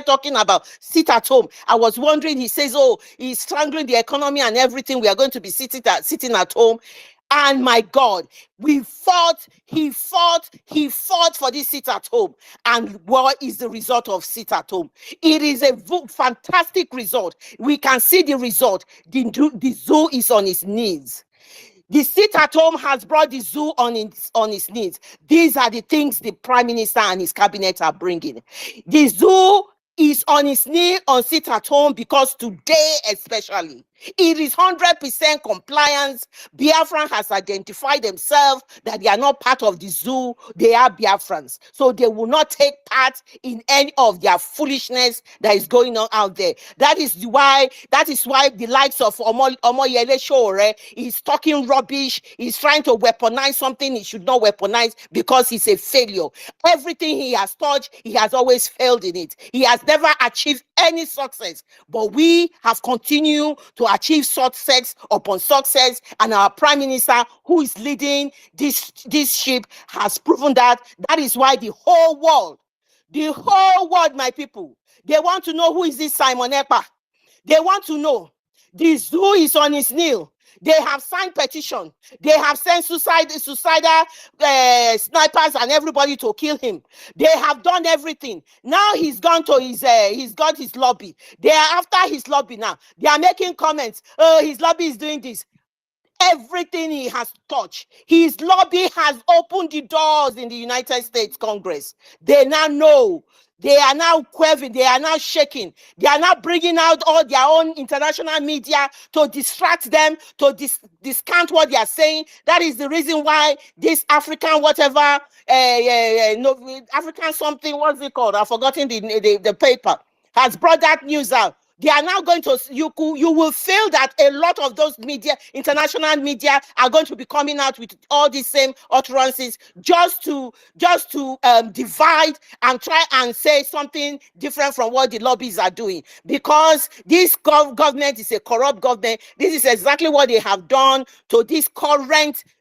talking about sit at home, I was wondering. He says, "Oh, he's strangling the economy and everything. We are going to be sitting at home." And my God, he fought for this sit at home. And what is the result of sit at home? It is a fantastic result. We can see the result. The zoo is on its knees. The sit at home has brought the zoo on its knees. These are the things the Prime Minister and his cabinet are bringing. The zoo is on its knee on sit at home because today especially it is 100% compliance. Biafran has identified themselves that they are not part of the zoo. They are Biafrans. So they will not take part in any of their foolishness that is going on out there. That is why the likes of Omoyele Shore is talking rubbish. He's trying to weaponize something he should not weaponize because he's a failure. Everything he has touched, he has always failed in it. He has never achieved any success. But we have continued to achieve success upon success, and our Prime Minister, who is leading this ship, has proven that. That is why the whole world, my people, they want to know who is this Simon Ekpa. They want to know. The zoo is on his knee. They have signed petition. They have sent suicidal snipers and everybody to kill him. They have done everything. Now he's gone to he's got his lobby. They are after his lobby now. They are making comments. Oh, his lobby is doing this. Everything he has touched, his lobby has opened the doors in the United States Congress. They now know. They are now quavering. They are now shaking. They are now bringing out all their own international media to distract them, to discount what they are saying. That is the reason why this African whatever, African something, what's it called? I've forgotten the paper, has brought that news out. They are now going to, you will feel that a lot of those media, international media, are going to be coming out with all these same utterances just to divide and try and say something different from what the lobbies are doing. Because this government is a corrupt government. This is exactly what they have done to this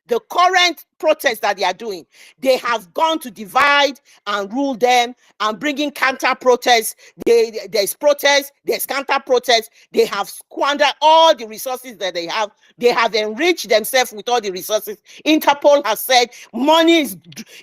the current protests that they are doing. They have gone to divide and rule them and bringing counter protests. There's protest, there's counter protest. They have squandered all the resources that they have. They have enriched themselves with all the resources. Interpol has said money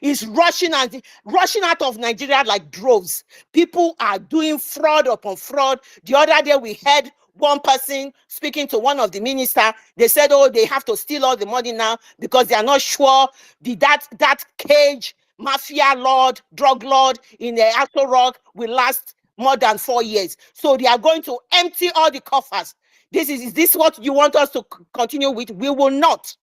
is rushing out of Nigeria like droves. People are doing fraud upon fraud. The other day we heard one person speaking to one of the ministers. They said, oh, they have to steal all the money now because they are not sure that cage mafia lord, drug lord in the Afro Rock will last more than 4 years. So they are going to empty all the coffers. Is this what you want us to continue with? We will not.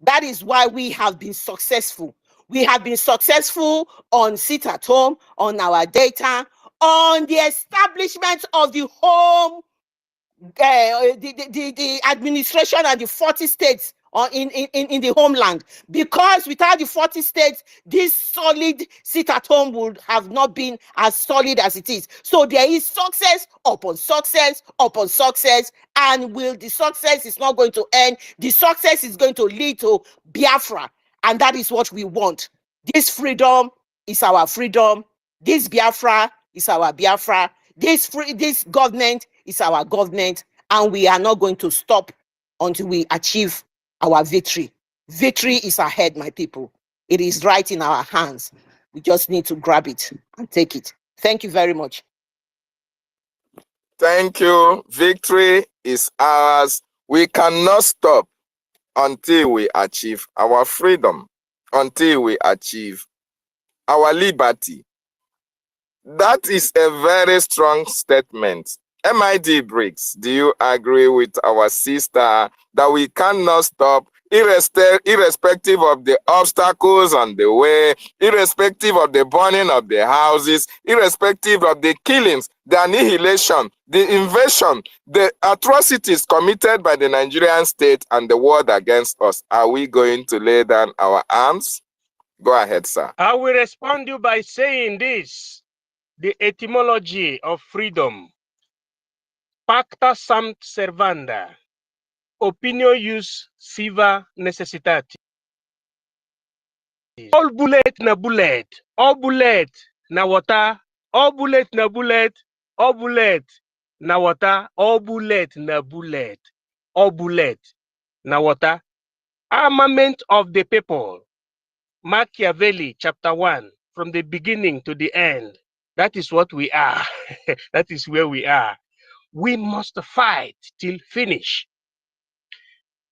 That is why we have been successful. We have been successful on sit at home, on our data, on the establishment of the home, the administration and the 40 states in the homeland. Because without the 40 states, this solid sit at home would have not been as solid as it is. So there is success upon success upon success, and the success is not going to end. The success is going to lead to Biafra, and that is what we want. This freedom is our freedom. This Biafra is our Biafra. This government is our government, and we are not going to stop until we achieve our victory. Victory is ahead, my people. It is right in our hands. We just need to grab it and take it. Thank you very much. Thank you. Victory is ours. We cannot stop until we achieve our freedom, until we achieve our liberty. That is a very strong statement. MID Briggs, do you agree with our sister that we cannot stop, irrespective of the obstacles on the way, irrespective of the burning of the houses, irrespective of the killings, the annihilation, the invasion, the atrocities committed by the Nigerian state and the world against us? Are we going to lay down our arms? Go ahead, sir. I will respond you by saying this. The etymology of freedom. Pacta sunt servanda. Opinio jus siva necessitati. All bullet na bullet. All bullet na water. All bullet na bullet. All bullet na water. All bullet na bullet. All bullet na water. Armament of the people. Machiavelli, chapter 1, from the beginning to the end. That is what we are. That is where we are. We must fight till finish.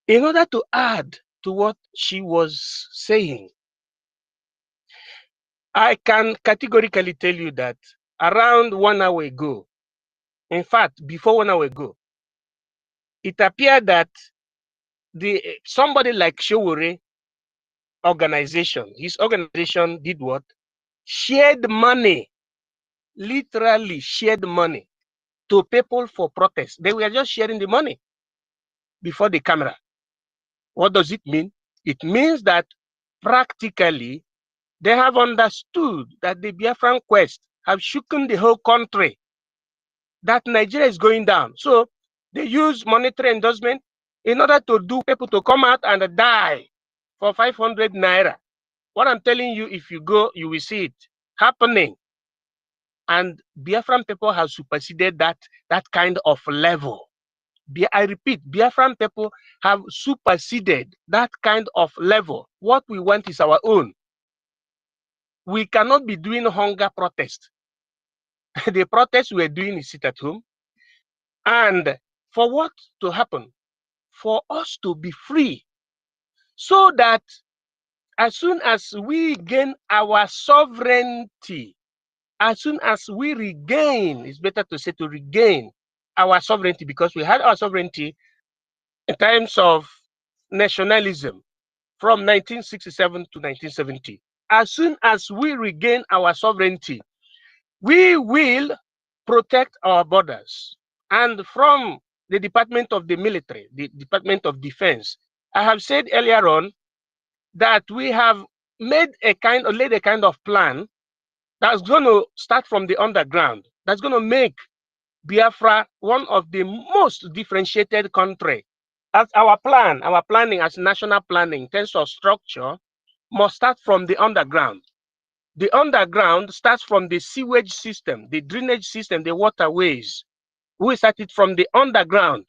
In order to add to what she was saying, I can categorically tell you that around 1 hour ago, in fact, before 1 hour ago, it appeared that somebody like Showore organization, his organization did what? Shared money, literally shared money to people for protest. They were just sharing the money before the camera. What does it mean? It means that practically they have understood that the Biafran quest have shaken the whole country, that Nigeria is going down. So they use monetary endorsement in order to do people to come out and die for 500 naira. What I'm telling you, if you go, you will see it happening. And Biafran people have superseded that kind of level. I repeat, Biafran people have superseded that kind of level. What we want is our own. We cannot be doing hunger protest. The protest we're doing is sit at home. And for what to happen? For us to be free. So that as soon as we gain our sovereignty, as soon as we regain, it's better to say to regain our sovereignty, because we had our sovereignty in times of nationalism from 1967 to 1970. As soon as we regain our sovereignty, we will protect our borders. And from the Department of the Military, the Department of Defense, I have said earlier on that we have laid a kind of plan that's going to start from the underground, that's going to make Biafra one of the most differentiated country. As our planning as national planning in terms of structure must start from the underground. The underground starts from the sewage system, the drainage system, the waterways. We started from the underground.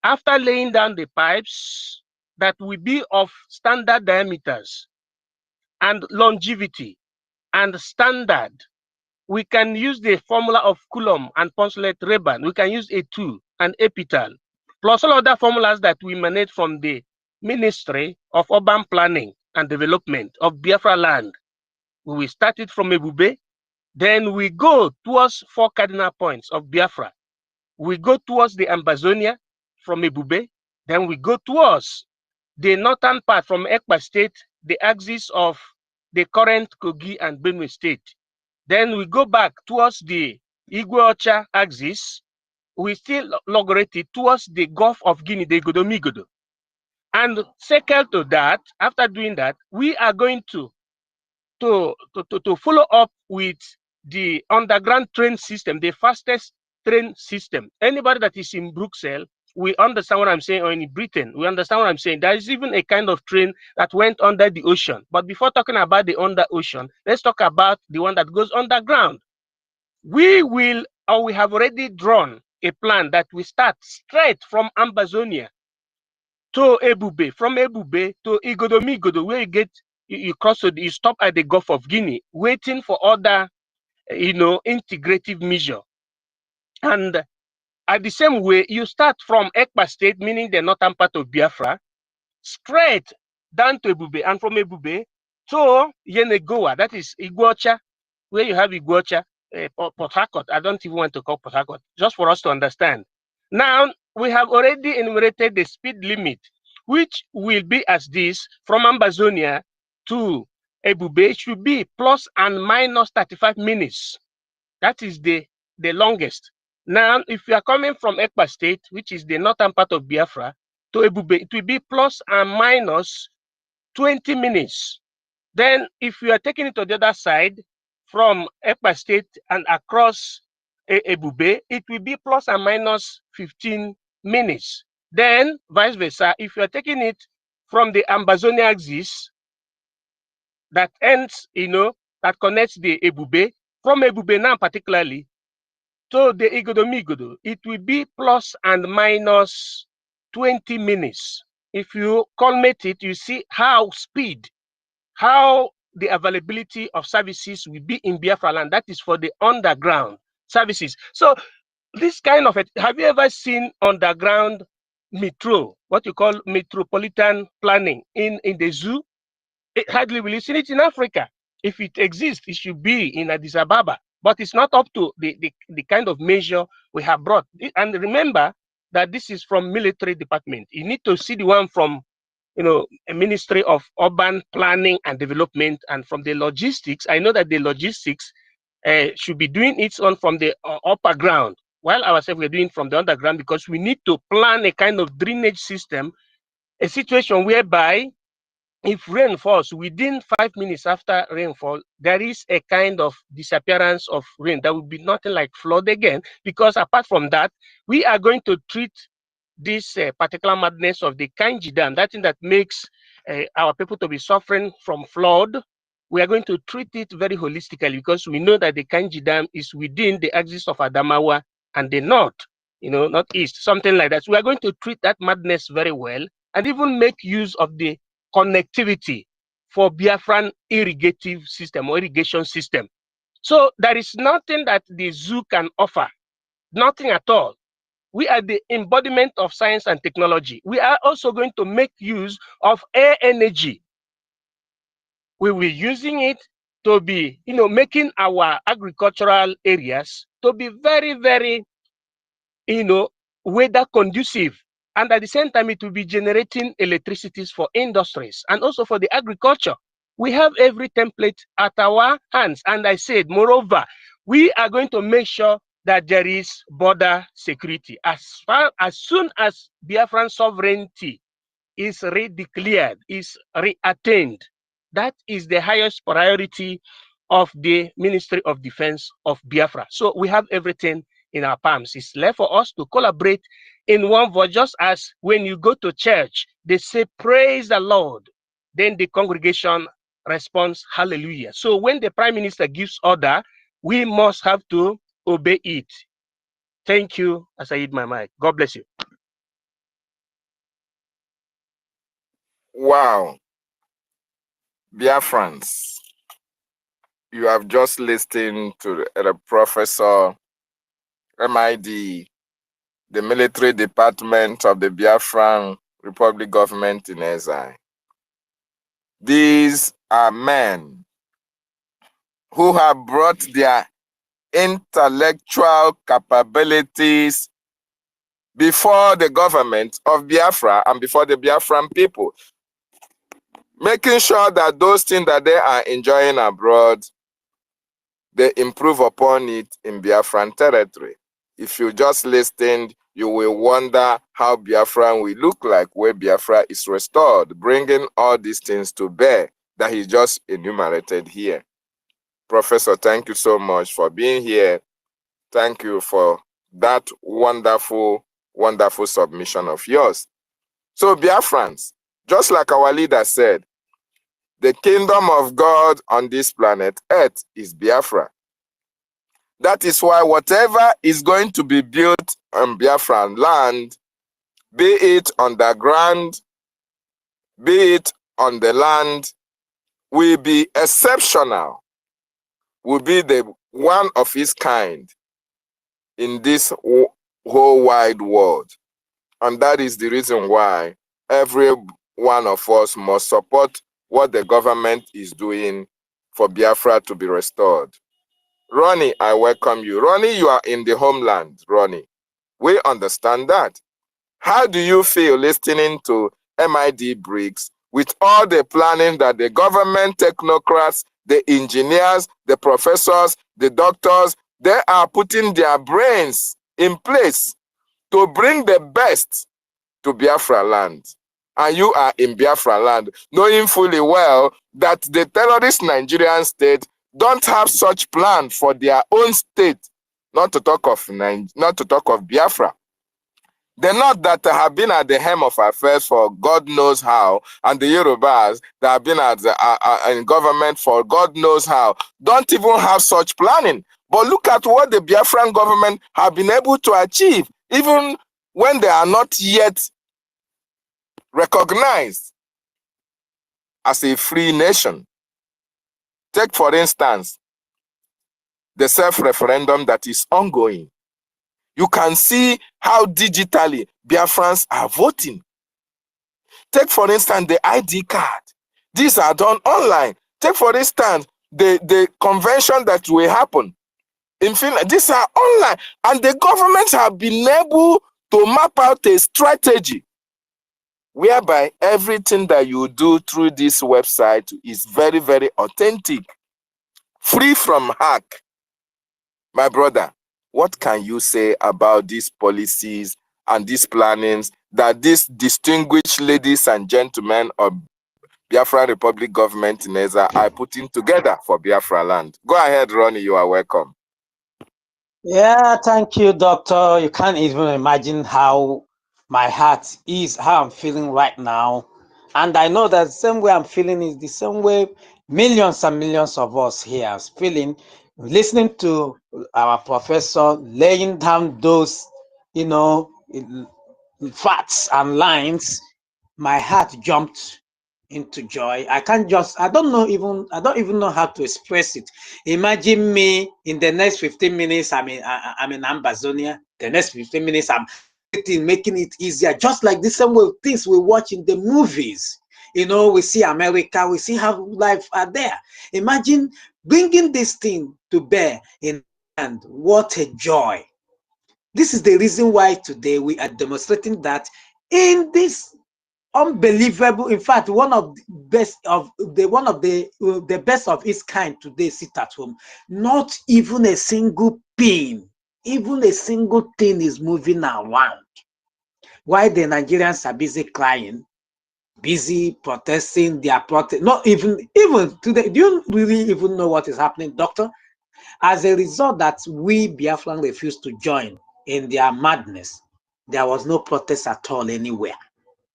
After laying down the pipes that will be of standard diameters and longevity and standard, we can use the formula of Coulomb and Poncelet-Reban. We can use A2 and Epital, plus all other formulas that we emanate from the Ministry of Urban Planning and Development of Biafra land. We will start it from Ebube, then we go towards 4 cardinal points of Biafra. We go towards the Ambazonia from Ebube, then we go towards the northern part from Ekpa State, the axis of the current Kogi and Benue State. Then we go back towards the OGOJA axis. We still logorate it towards the Gulf of Guinea, the Godomigodo. And second to that, after doing that, we are going to follow up with the underground train system, the fastest train system. Anybody that is in Brussels, we understand what I'm saying, or in Britain, we understand what I'm saying. There is even a kind of train that went under the ocean. But before talking about the under ocean, let's talk about the one that goes underground. We will, or we have already drawn a plan that we start straight from Ambazonia to Ebube, from Ebube to Igodomigodo, where you cross, you stop at the Gulf of Guinea, waiting for other, integrative measure. And at the same way, you start from Ekpa State, meaning the northern part of Biafra, straight down to Ebube, and from Ebube to Yenegoa, that is OGOJA, where you have OGOJA, Port Harcourt. I don't even want to call Port Harcourt, just for us to understand. Now, we have already enumerated the speed limit, which will be as this: from Ambazonia to Ebube should be plus and minus 35 minutes. That is the longest. Now, if you are coming from Ekpa State, which is the northern part of Biafra, to Ebube, it will be plus and minus 20 minutes. Then, if you are taking it to the other side, from Ekpa State and across Ebube, it will be plus and minus 15 minutes. Then, vice versa, if you are taking it from the Ambazonia axis that ends, that connects the Ebube, from Ebube now particularly to the Igodomigodo, it will be plus and minus 20 minutes. If you culminate it, you see how the availability of services will be in Biafra land. That is for the underground services. So this kind of, have you ever seen underground metro, what you call metropolitan planning in the zoo? Hardly will you see it in Africa. If it exists, it should be in Addis Ababa, but it's not up to the kind of measure we have brought. And remember that this is from military department. You need to see the one from, a Ministry of Urban Planning and Development, and from the logistics. I know that the logistics should be doing its own from the upper ground, while ourselves we're doing from the underground, because we need to plan a kind of drainage system, a situation whereby if rain falls within 5 minutes after rainfall, there is a kind of disappearance of rain. There will be nothing like flood again, because apart from that, we are going to treat this particular madness of the Kanji Dam, that thing that makes our people to be suffering from flood. We are going to treat it very holistically, because we know that the Kanji Dam is within the axis of Adamawa and the north, northeast, something like that. So we are going to treat that madness very well, and even make use of the connectivity for Biafran irrigative system or irrigation system. So there is nothing that the zoo can offer, nothing at all. We are the embodiment of science and technology. We are also going to make use of air energy. We will be using it to be, making our agricultural areas to be very, very, weather conducive. And at the same time, it will be generating electricity for industries and also for the agriculture. We have every template at our hands. And I said, moreover, we are going to make sure that there is border security. As soon as Biafran sovereignty is redeclared, is reattained, that is the highest priority of the Ministry of Defense of Biafra. So we have everything in our palms. It's left for us to collaborate in one voice, just as when you go to church, they say, praise the Lord. Then the congregation responds, hallelujah. So when the Prime Minister gives order, we must have to obey it. Thank you as I eat my mic. God bless you. Wow. Biafrans, you have just listened to the Professor MID, the military department of the Biafran Republic government in exile. These are men who have brought their intellectual capabilities before the government of Biafra and before the Biafran people, making sure that those things that they are enjoying abroad, they improve upon it in Biafran territory. If you just listened, you will wonder how Biafra will look like where Biafra is restored, bringing all these things to bear that he just enumerated here. Professor, thank you so much for being here. Thank you for that wonderful, wonderful submission of yours. So Biafrans, just like our leader said, the kingdom of God on this planet Earth is Biafra. That is why whatever is going to be built on Biafran land, be it underground, be it on the land, will be exceptional, will be the one of its kind in this whole wide world. And that is the reason why every one of us must support what the government is doing for Biafra to be restored. Ronnie, I welcome you. Ronnie, you are in the homeland, Ronnie. We understand that. How do you feel listening to MID Briggs with all the planning that the government technocrats, the engineers, the professors, the doctors, they are putting their brains in place to bring the best to Biafra land? And you are in Biafra land, knowing fully well that the terrorist Nigerian state don't have such plan for their own state, not to talk of Biafra. The North that have been at the helm of affairs for God knows how, and the Yorubas that have been at in government for God knows how, don't even have such planning. But look at what the Biafran government have been able to achieve, even when they are not yet recognized as a free nation. Take, for instance, the self-referendum that is ongoing. You can see how digitally Biafrans are voting. Take, for instance, the ID card. These are done online. Take, for instance, the convention that will happen in Finland. These are online. And the government have been able to map out a strategy whereby everything that you do through this website is very, very authentic, free from hack. My brother, what can you say about these policies and these plannings that these distinguished ladies and gentlemen of Biafra Republic government in Eza are putting together for Biafra land? Go ahead, Ronnie, you are welcome. Yeah, thank you, Doctor. You can't even imagine how my heart is, how I'm feeling right now. And I know that the same way I'm feeling is the same way millions and millions of us here are feeling, listening to our professor laying down those, facts and lines. My heart jumped into joy. I don't even know how to express it. Imagine me in the next 15 minutes, I'm in Ambazonia. The next 15 minutes, I'm making it easier, just like the same way things we watch in the movies. We see America, we see how life are there. Imagine bringing this thing to bear in hand. What a joy. This is the reason why today we are demonstrating that in this unbelievable, in fact, one of the best of its kind today sit at home. Not even a single pin, even a single thing is moving around. Why the Nigerians are busy crying, busy protesting, they are not even today. Do you really even know what is happening, Doctor? As a result that we Biafran refused to join in their madness, there was no protest at all anywhere.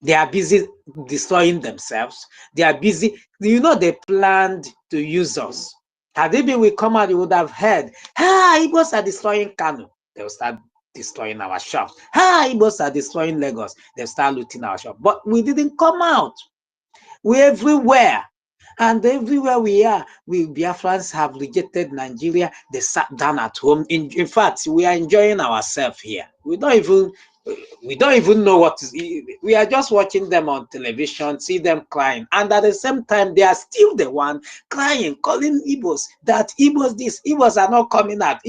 They are busy destroying themselves. They are busy. They planned to use us. Had they been with come out, you would have heard, Igbos are destroying Kano. They'll start destroying our shops. Igbos are destroying Lagos. They'll start looting our shops. But we didn't come out. We're everywhere. And everywhere we are, we Biafrans have rejected Nigeria. They sat down at home. In fact, we are enjoying ourselves here. We don't even know what is. We are just watching them on television, see them crying, and at the same time, they are still the one crying, calling Igbos that Igbos this, Igbos are not coming out.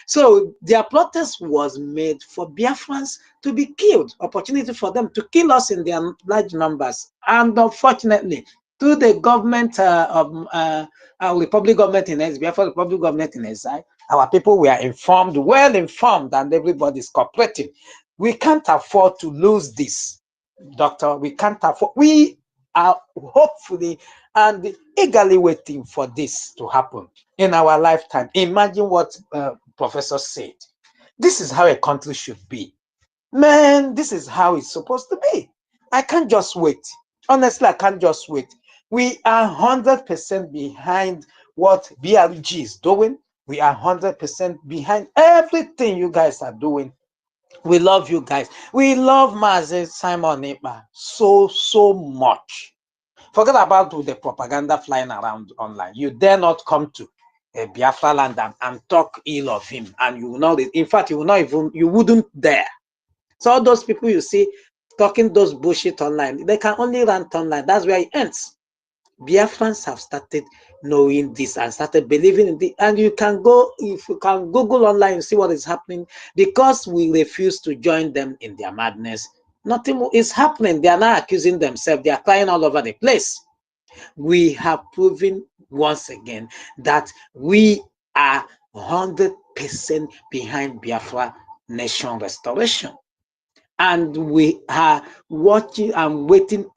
So their protest was made for Biafrans to be killed. Opportunity for them to kill us in their large numbers, and unfortunately, to the government of our Republic government in exile, Biafra Republic government in exile. Our people were informed, well informed, and everybody's cooperating. We can't afford to lose this, Doctor. We can't afford. We are hopefully and eagerly waiting for this to happen in our lifetime. Imagine what Professor said. This is how a country should be. Man, this is how it's supposed to be. I can't just wait. Honestly, I can't just wait. We are 100% behind what BRG is doing. We are 100% behind everything you guys are doing. We love you guys. We love Mazi Simon Ekpa so much. Forget about the propaganda flying around online. You dare not come to Biafra land and talk ill of him. And you will not, in fact, you will not even, you wouldn't dare. So all those people you see talking those bullshit online, they can only rant online. That's where it ends. Biafrans have started knowing this and started believing in it. And you can go, if you can Google online and see what is happening, because we refuse to join them in their madness. Nothing is happening. They are not accusing themselves. They are crying all over the place. We have proven once again that we are 100% behind Biafra nation restoration. And we are watching and waiting,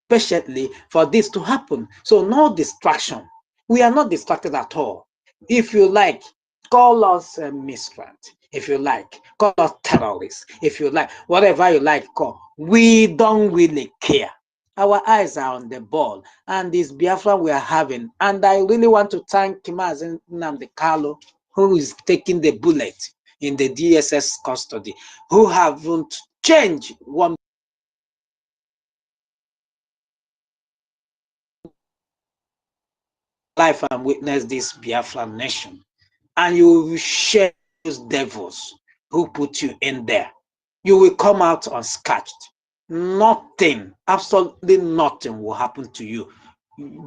patiently for this to happen. So no distraction. We are not distracted at all. If you like, call us a miscreant. If you like, call us terrorists. If you like, whatever you like, call. We don't really care. Our eyes are on the ball, and this Biafra we are having. And I really want to thank Mazi Nnamdi Kanu, who is taking the bullet in the DSS custody, who haven't changed one life and witness this Biafra nation. And you will share those devils who put you in there. You will come out unscathed. Nothing, absolutely nothing will happen to you.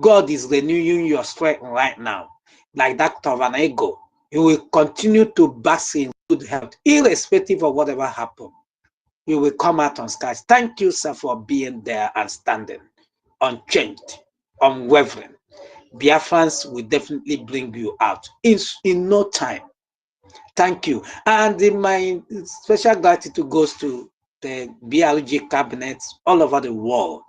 God is renewing your strength right now. Like that of an ego, you will continue to bask in good health, irrespective of whatever happens. You will come out unscathed. Thank you, sir, for being there and standing unchanged, unwavering. Biafrans will definitely bring you out in no time. Thank you. And my special gratitude goes to the BRG cabinets all over the world.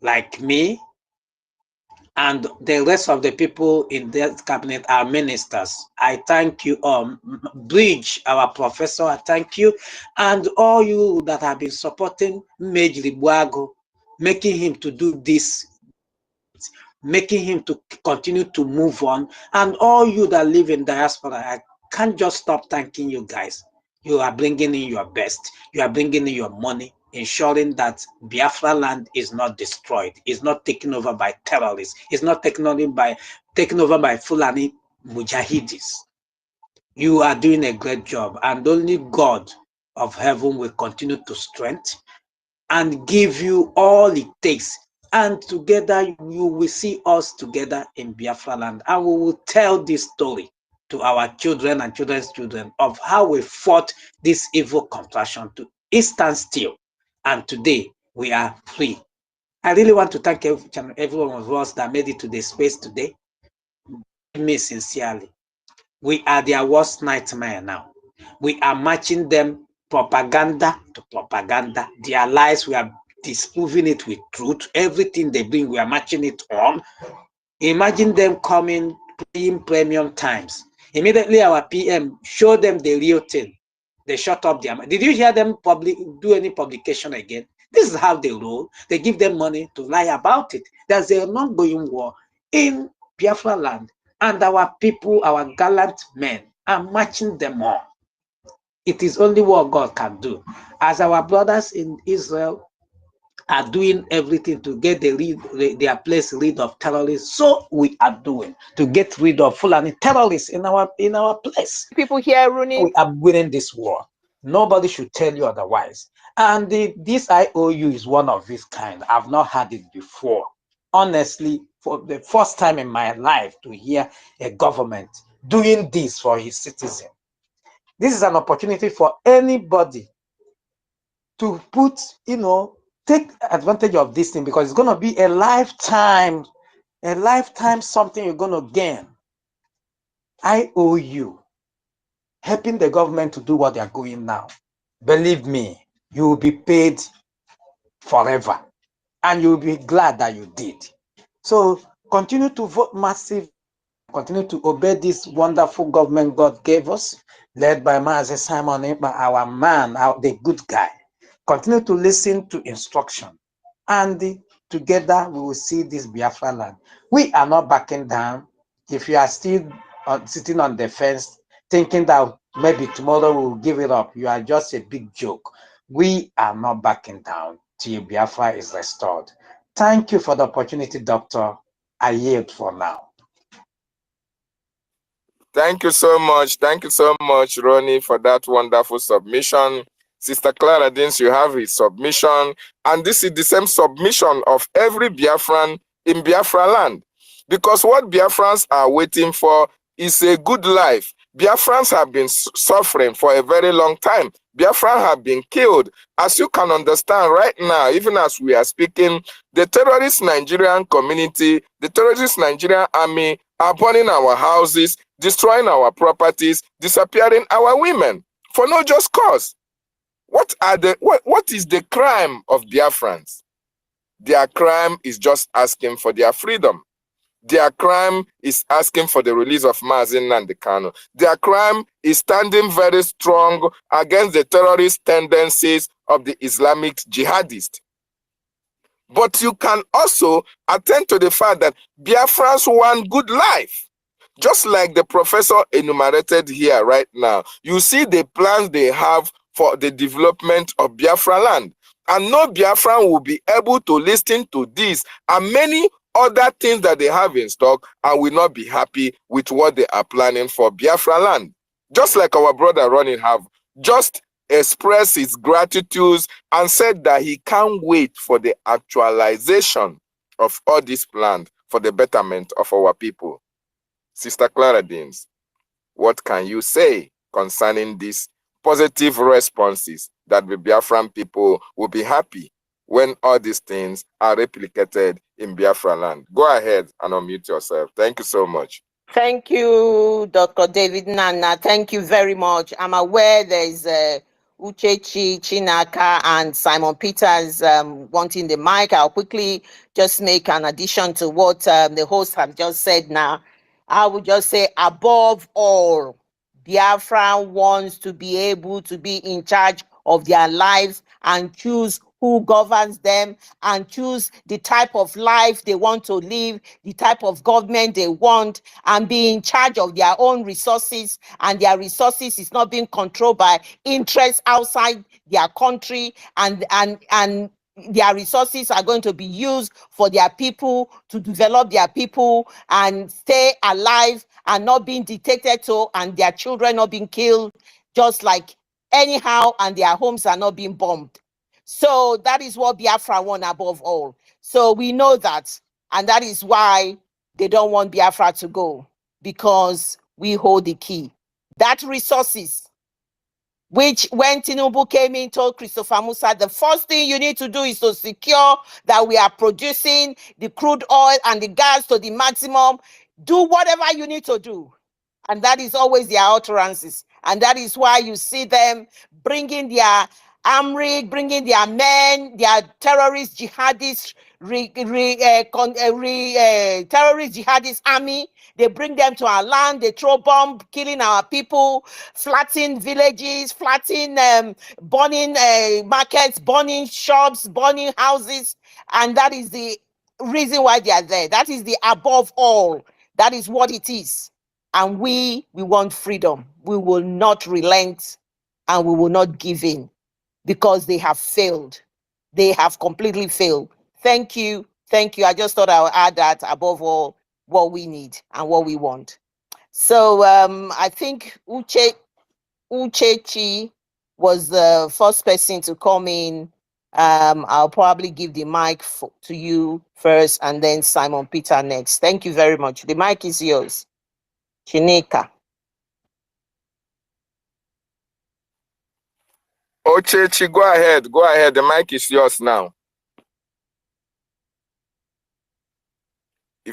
Like me, and the rest of the people in that cabinet are ministers. I thank you all. Bridge, our professor, I thank you. And all you that have been supporting Mejli Buago, making him to do this, making him to continue to move on. And all you that live in diaspora, I can't just stop thanking you guys. You are bringing in your best. You are bringing in your money, ensuring that Biafra land is not destroyed, is not taken over by terrorists, is not taken over by Fulani Mujahidis. You are doing a great job, and only God of heaven will continue to strengthen and give you all it takes. And together you will see us together in Biafra land, and we will tell this story to our children and children's children of how we fought this evil contraction to stand still. And today we are free. I really want to thank every one of us that made it to this space today. Me sincerely. We are their worst nightmare now. We are matching them propaganda to propaganda. Their lies, we are disproving it with truth. Everything they bring, we are matching it on. Imagine them coming, paying premium times. Immediately our PM show them the real thing. They shut up their mouth. Did you hear them do any publication again? This is how they roll. They give them money to lie about it. There's an ongoing war in Biafra land, and our people, our gallant men, are matching them on. It is only what God can do. As our brothers in Israel are doing everything to get their place rid of terrorists, so we are doing to get rid of Fulani terrorists in our place. People here, Rooney. We are winning this war. Nobody should tell you otherwise. And this IOU is one of this kind. I've not had it before. Honestly, for the first time in my life to hear a government doing this for his citizen. This is an opportunity for anybody to put, take advantage of this thing because it's going to be a lifetime something you're going to gain. I owe you helping the government to do what they're doing now. Believe me, you will be paid forever and you'll be glad that you did. So continue to vote massive, continue to obey this wonderful government God gave us, led by Master Simon Ekpa, our man, the good guy. Continue to listen to instruction, and together we will see this Biafra land. We are not backing down. If you are still sitting on the fence, thinking that maybe tomorrow we will give it up, you are just a big joke. We are not backing down till Biafra is restored. Thank you for the opportunity, Doctor. I yield for now. Thank you so much. Thank you so much, Ronnie, for that wonderful submission. Sister Clara Dins, you have his submission. And this is the same submission of every Biafran in Biafra land. Because what Biafrans are waiting for is a good life. Biafrans have been suffering for a very long time. Biafrans have been killed. As you can understand right now, even as we are speaking, the terrorist Nigerian community, the terrorist Nigerian army are burning our houses, destroying our properties, disappearing our women for no just cause. What is the crime of Biafrans? Their crime is just asking for their freedom. Their crime is asking for the release of Mazi Nnamdi Kanu. Their crime is standing very strong against the terrorist tendencies of the Islamic jihadists. But you can also attend to the fact that Biafrans want good life. Just like the professor enumerated here right now, you see the plans they have for the development of Biafra land. And no Biafran will be able to listen to this and many other things that they have in stock and will not be happy with what they are planning for Biafra land. Just like our brother Ronnie have just expressed his gratitude and said that he can't wait for the actualization of all these plans for the betterment of our people. Sister Clara Dins, what can you say concerning these positive responses that the Biafran people will be happy when all these things are replicated in Biafra land? Go ahead and unmute yourself. Thank you so much. Thank you, Dr. David Nana. Thank you very much. I'm aware there's Uchechi, Chinaka, and Simon Peters wanting the mic. I'll quickly just make an addition to what the host have just said now. I would just say, above all, Biafra wants to be able to be in charge of their lives and choose who governs them and choose the type of life they want to live, the type of government they want, and be in charge of their own resources, and their resources is not being controlled by interests outside their country, and their resources are going to be used for their people, to develop their people and stay alive and not being dictated to, and their children not being killed just like anyhow, and their homes are not being bombed. So that is what Biafra want above all. So we know that, and that is why they don't want Biafra to go, because we hold the key. That resources, which when Tinubu came in, told Christopher Musa, the first thing you need to do is to secure that we are producing the crude oil and the gas to the maximum. Do whatever you need to do. And that is always their utterances. And that is why you see them bringing their AMRIC, bringing their men, their terrorist jihadist, terrorist jihadist army. They bring them to our land, they throw bomb, killing our people, flattening villages, flattening, burning markets, burning shops, burning houses. And that is the reason why they are there. That is the above all. That is what it is. And we want freedom. We will not relent and we will not give in, because they have failed. They have completely failed. Thank you. Thank you. I just thought I would add that above all, what we need and what we want. So I think Uchechi was the first person to come in. I'll probably give the mic to you first and then Simon Peter next. Thank you very much. The mic is yours. Chineka. Ochechi, go ahead. Go ahead. The mic is yours now.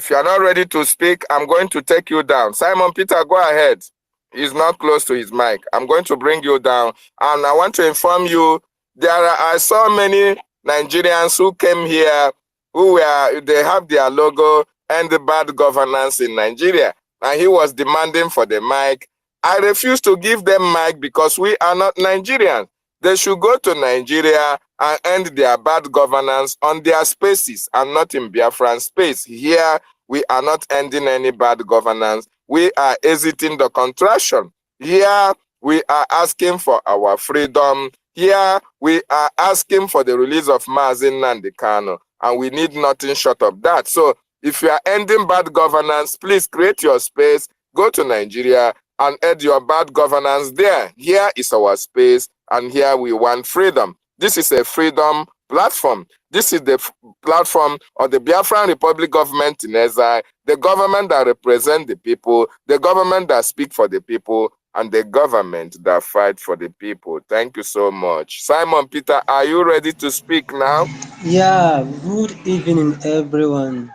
If you are not ready to speak, I'm going to take you down. Simon Peter, go ahead. He's not close to his mic. I'm going to bring you down. And I want to inform you, I saw many Nigerians who came here they have their logo and the bad governance in Nigeria. And he was demanding for the mic. I refuse to give them mic because we are not Nigerians. They should go to Nigeria and end their bad governance on their spaces and not in Biafran space. Here, we are not ending any bad governance. We are exiting the contraction. Here, we are asking for our freedom. Here, we are asking for the release of Mazi Nnamdi Kanu, and we need nothing short of that. So, if you are ending bad governance, please create your space, go to Nigeria, and end your bad governance there. Here is our space, and here we want freedom. This is a freedom platform. This is the platform of the Biafran Republic government in exile, the government that represents the people, the government that speaks for the people, and the government that fights for the people. Thank you so much. Simon Peter, are you ready to speak now? Yeah, good evening, everyone.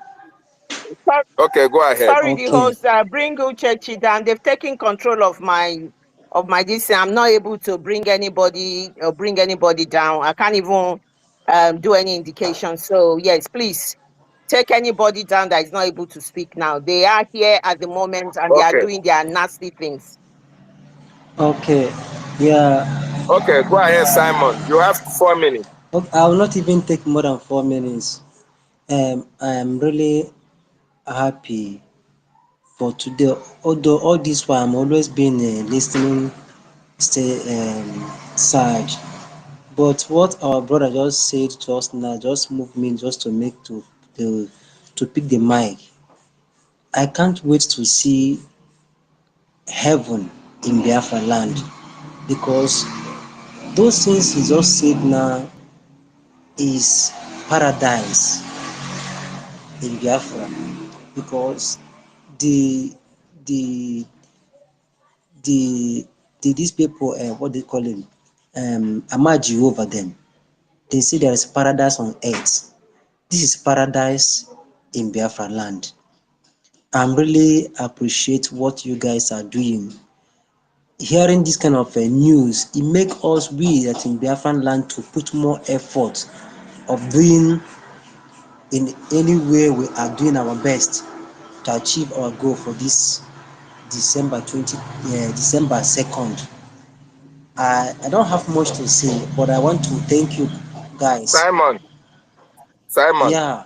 Okay, go ahead. Sorry, the Okay. host, bring Uchechi down. They've taken control of my this. I'm not able to bring anybody down. I can't even do any indication. So yes, please take anybody down that is not able to speak now. They are here at the moment and they are Okay. doing their nasty things. Okay. Yeah. Okay, go ahead, Simon. You have 4 minutes. Okay, I will not even take more than 4 minutes. I am really happy for today. Although all this while I'm always been listening side. But what our brother just said to us now just moved me just to pick the mic. I can't wait to see heaven in Biafra land, because those things he just said now is paradise in Biafra, because the the these people, what they call him, Amaji over them, they say there is paradise on earth. This is paradise in Biafra land. I'm really appreciate what you guys are doing. Hearing this kind of news, it makes us, we that in Biafran land, to put more effort of doing in any way we are doing our best to achieve our goal for this December 2nd. I don't have much to say, but I want to thank you guys. Simon, Yeah.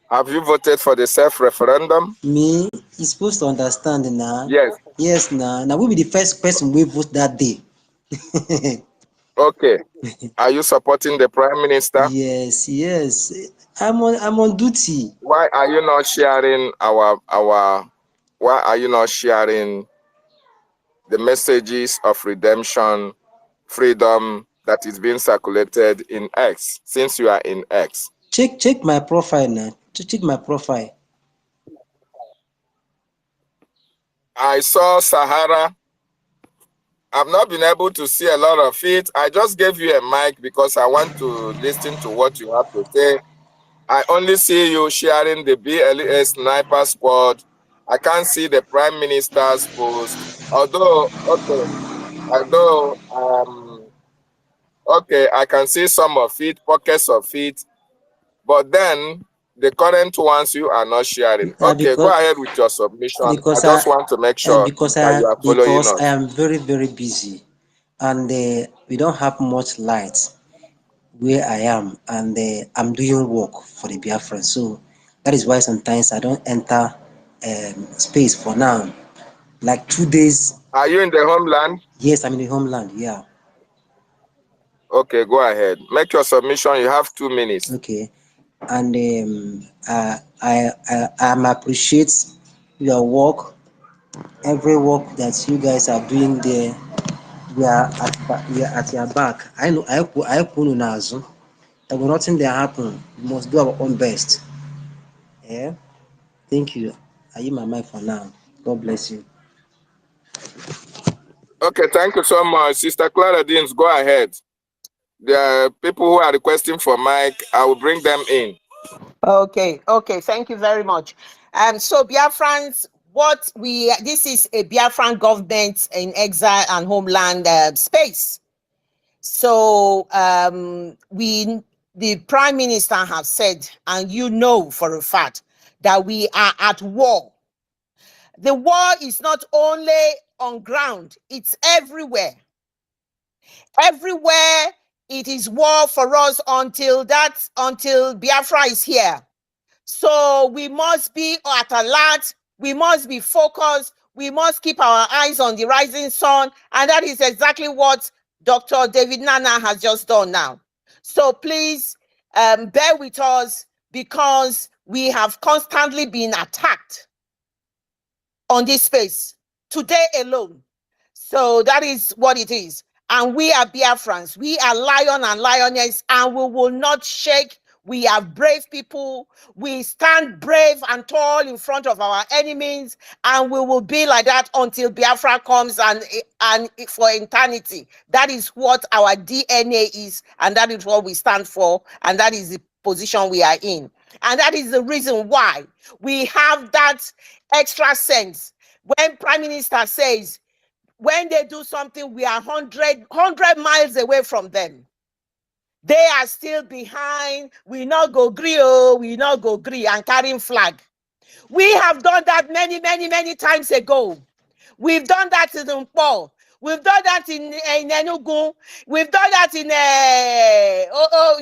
have you voted for the self-referendum? Me, you're supposed to understand now. Yes. Yes, now we'll be the first person we vote that day. Okay. Are you supporting the Prime Minister? Yes. I'm on duty. Why are you not sharing why are you not sharing the messages of redemption, freedom that is being circulated in X, since you are in X? Check my profile now. Check my profile. I saw Sahara. I've not been able to see a lot of it. I just gave you a mic because I want to listen to what you have to say. I only see you sharing the BLA Sniper Squad. I can't see the Prime Minister's post. Although, okay, I can see some of it, pockets of it. But then, the current ones you are not sharing. Okay, go ahead with your submission. I just want to make sure that you are following us. I am very, very busy, and we don't have much light where I am, and I'm doing work for the Biafra. So that is why sometimes I don't enter space for now. Like 2 days. Are you in the homeland? Yes, I'm in the homeland. Yeah. Okay, go ahead. Make your submission. You have 2 minutes. Okay, and I appreciate your work, every work that you guys are doing there. We are at your back. I know I put nazo. There will nothing there happen. We must do our own best. Yeah. Thank you. I use my mic for now. God bless you. Okay, thank you so much. Sister Clara Deans, go ahead. There are people who are requesting for mic. I will bring them in. Okay, thank you very much. So Biafrans, this is a Biafran government in exile and homeland space. So the Prime Minister has said, and you know for a fact, that we are at war. The war is not only on ground, it's everywhere. Everywhere it is war for us until Biafra is here. So we must be at alert, we must be focused, we must keep our eyes on the rising sun, and that is exactly what Dr. David Nana has just done now. So please bear with us, because we have constantly been attacked on this space, today alone. So that is what it is. And we are Biafrans, we are lion and lioness, and we will not shake. We are brave people. We stand brave and tall in front of our enemies, and we will be like that until Biafra comes and for eternity. That is what our DNA is, and that is what we stand for, and that is the position we are in. And that is the reason why we have that extra sense. When Prime Minister says, when they do something, we are 100 miles away from them. They are still behind. We not go gree, and carrying flag. We have done that many times ago. We've done that in Mpo. We've done that in Enugu. We've done that in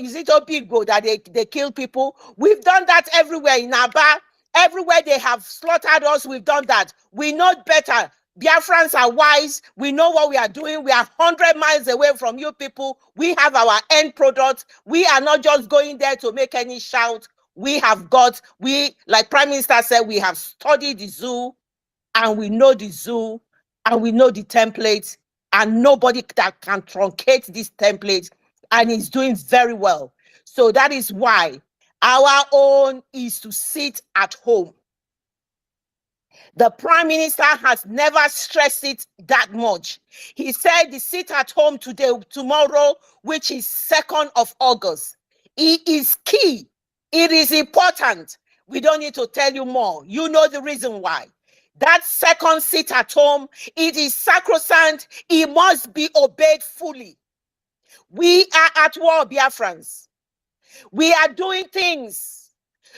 is it Opigo that they kill people? We've done that everywhere in Aba. Everywhere they have slaughtered us, we've done that. We know better. Biafrans are wise. We know what we are doing. We are 100 miles away from you people. We have our end product. We are not just going there to make any shout. We have got, like Prime Minister said, we have studied the zoo, and we know the zoo, and we know the templates, and nobody that can truncate this template, and it's doing very well. So that is why our own is to sit at home. The Prime Minister has never stressed it that much. He said the sit at home tomorrow, which is 2nd of August. It is key. It is important. We don't need to tell you more. You know the reason why. That second sit at home, it is sacrosanct. It must be obeyed fully. We are at war, Biafrans. We are doing things.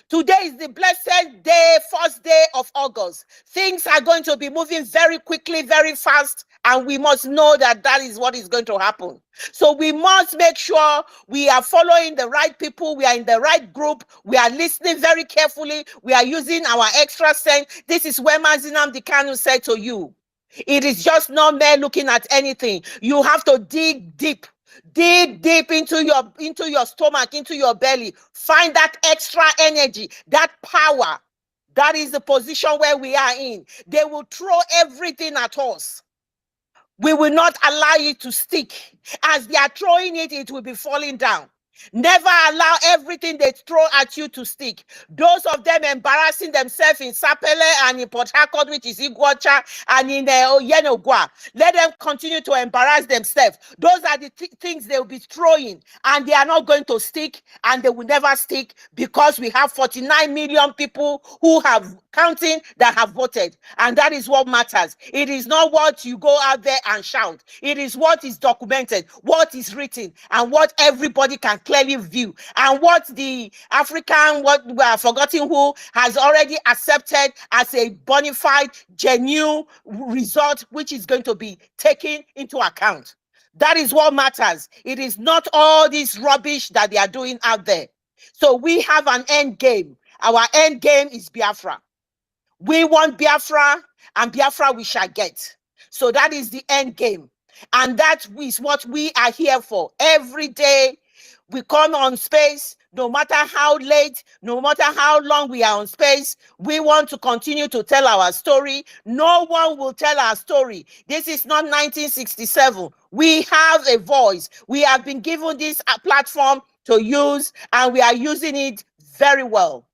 Today is the blessed day, 1st day of August. Things are going to be moving very quickly, very fast, and we must know that that is what is going to happen. So we must make sure we are following the right people, we are in the right group, we are listening very carefully, we are using our extra sense. This is where Mazinam Dikanu said to you, it is just not mere looking at anything. You have to dig deep. Dig deep into your stomach, into your belly. Find that extra energy, that power. That is the position where we are in. They will throw everything at us. We will not allow it to stick. As they are throwing it, it will be falling down. Never allow everything they throw at you to stick. Those of them embarrassing themselves in Sapele and in Port Harcourt, which is Iguacha, and in Yenogwa, let them continue to embarrass themselves. Those are the things they will be throwing, and they are not going to stick, and they will never stick, because we have 49 million people who have counting that have voted, and that is what matters. It is not what you go out there and shout. It is what is documented, what is written, and what everybody can clearly view, and what the African, what we are forgetting who, has already accepted as a bona fide, genuine result, which is going to be taken into account. That is what matters. It is not all this rubbish that they are doing out there. So we have an end game. Our end game is Biafra. We want Biafra, and Biafra we shall get. So that is the end game. And that is what we are here for. Every day we come on space, no matter how late, no matter how long we are on space, we want to continue to tell our story. No one will tell our story. This is not 1967. We have a voice. We have been given this platform to use, and we are using it very well.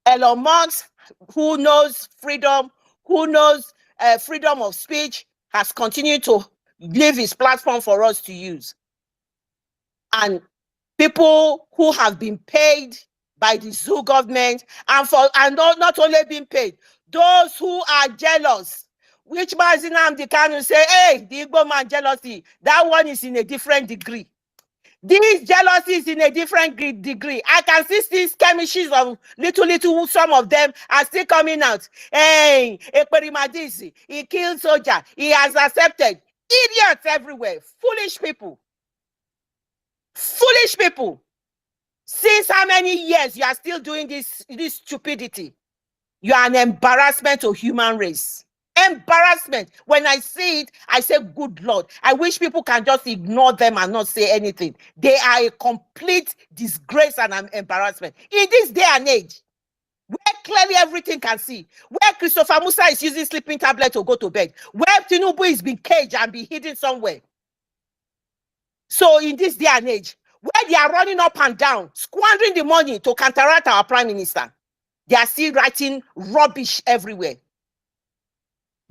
Elon Musk, who knows freedom, who knows freedom of speech, has continued to leave his platform for us to use. And people who have been paid by the zoo government, and not only being paid, those who are jealous, which Mazinam the Kanu say, hey, the Igbo man jealousy, that one is in a different degree. This jealousy is in a different degree. I can see these chemistries of little, some of them are still coming out. Hey, Ekperimadisi, he killed soldier, he has accepted. Idiots everywhere, foolish people. Foolish people. Since how many years you are still doing this stupidity? You are an embarrassment to human race. Embarrassment. When I see it, I say, good Lord. I wish people can just ignore them and not say anything. They are a complete disgrace and an embarrassment. In this day and age, where clearly everything can see, where Christopher Musa is using sleeping tablet to go to bed, where Tinubu is being caged and be hidden somewhere. So in this day and age, where they are running up and down, squandering the money to counteract our prime minister, they are still writing rubbish everywhere.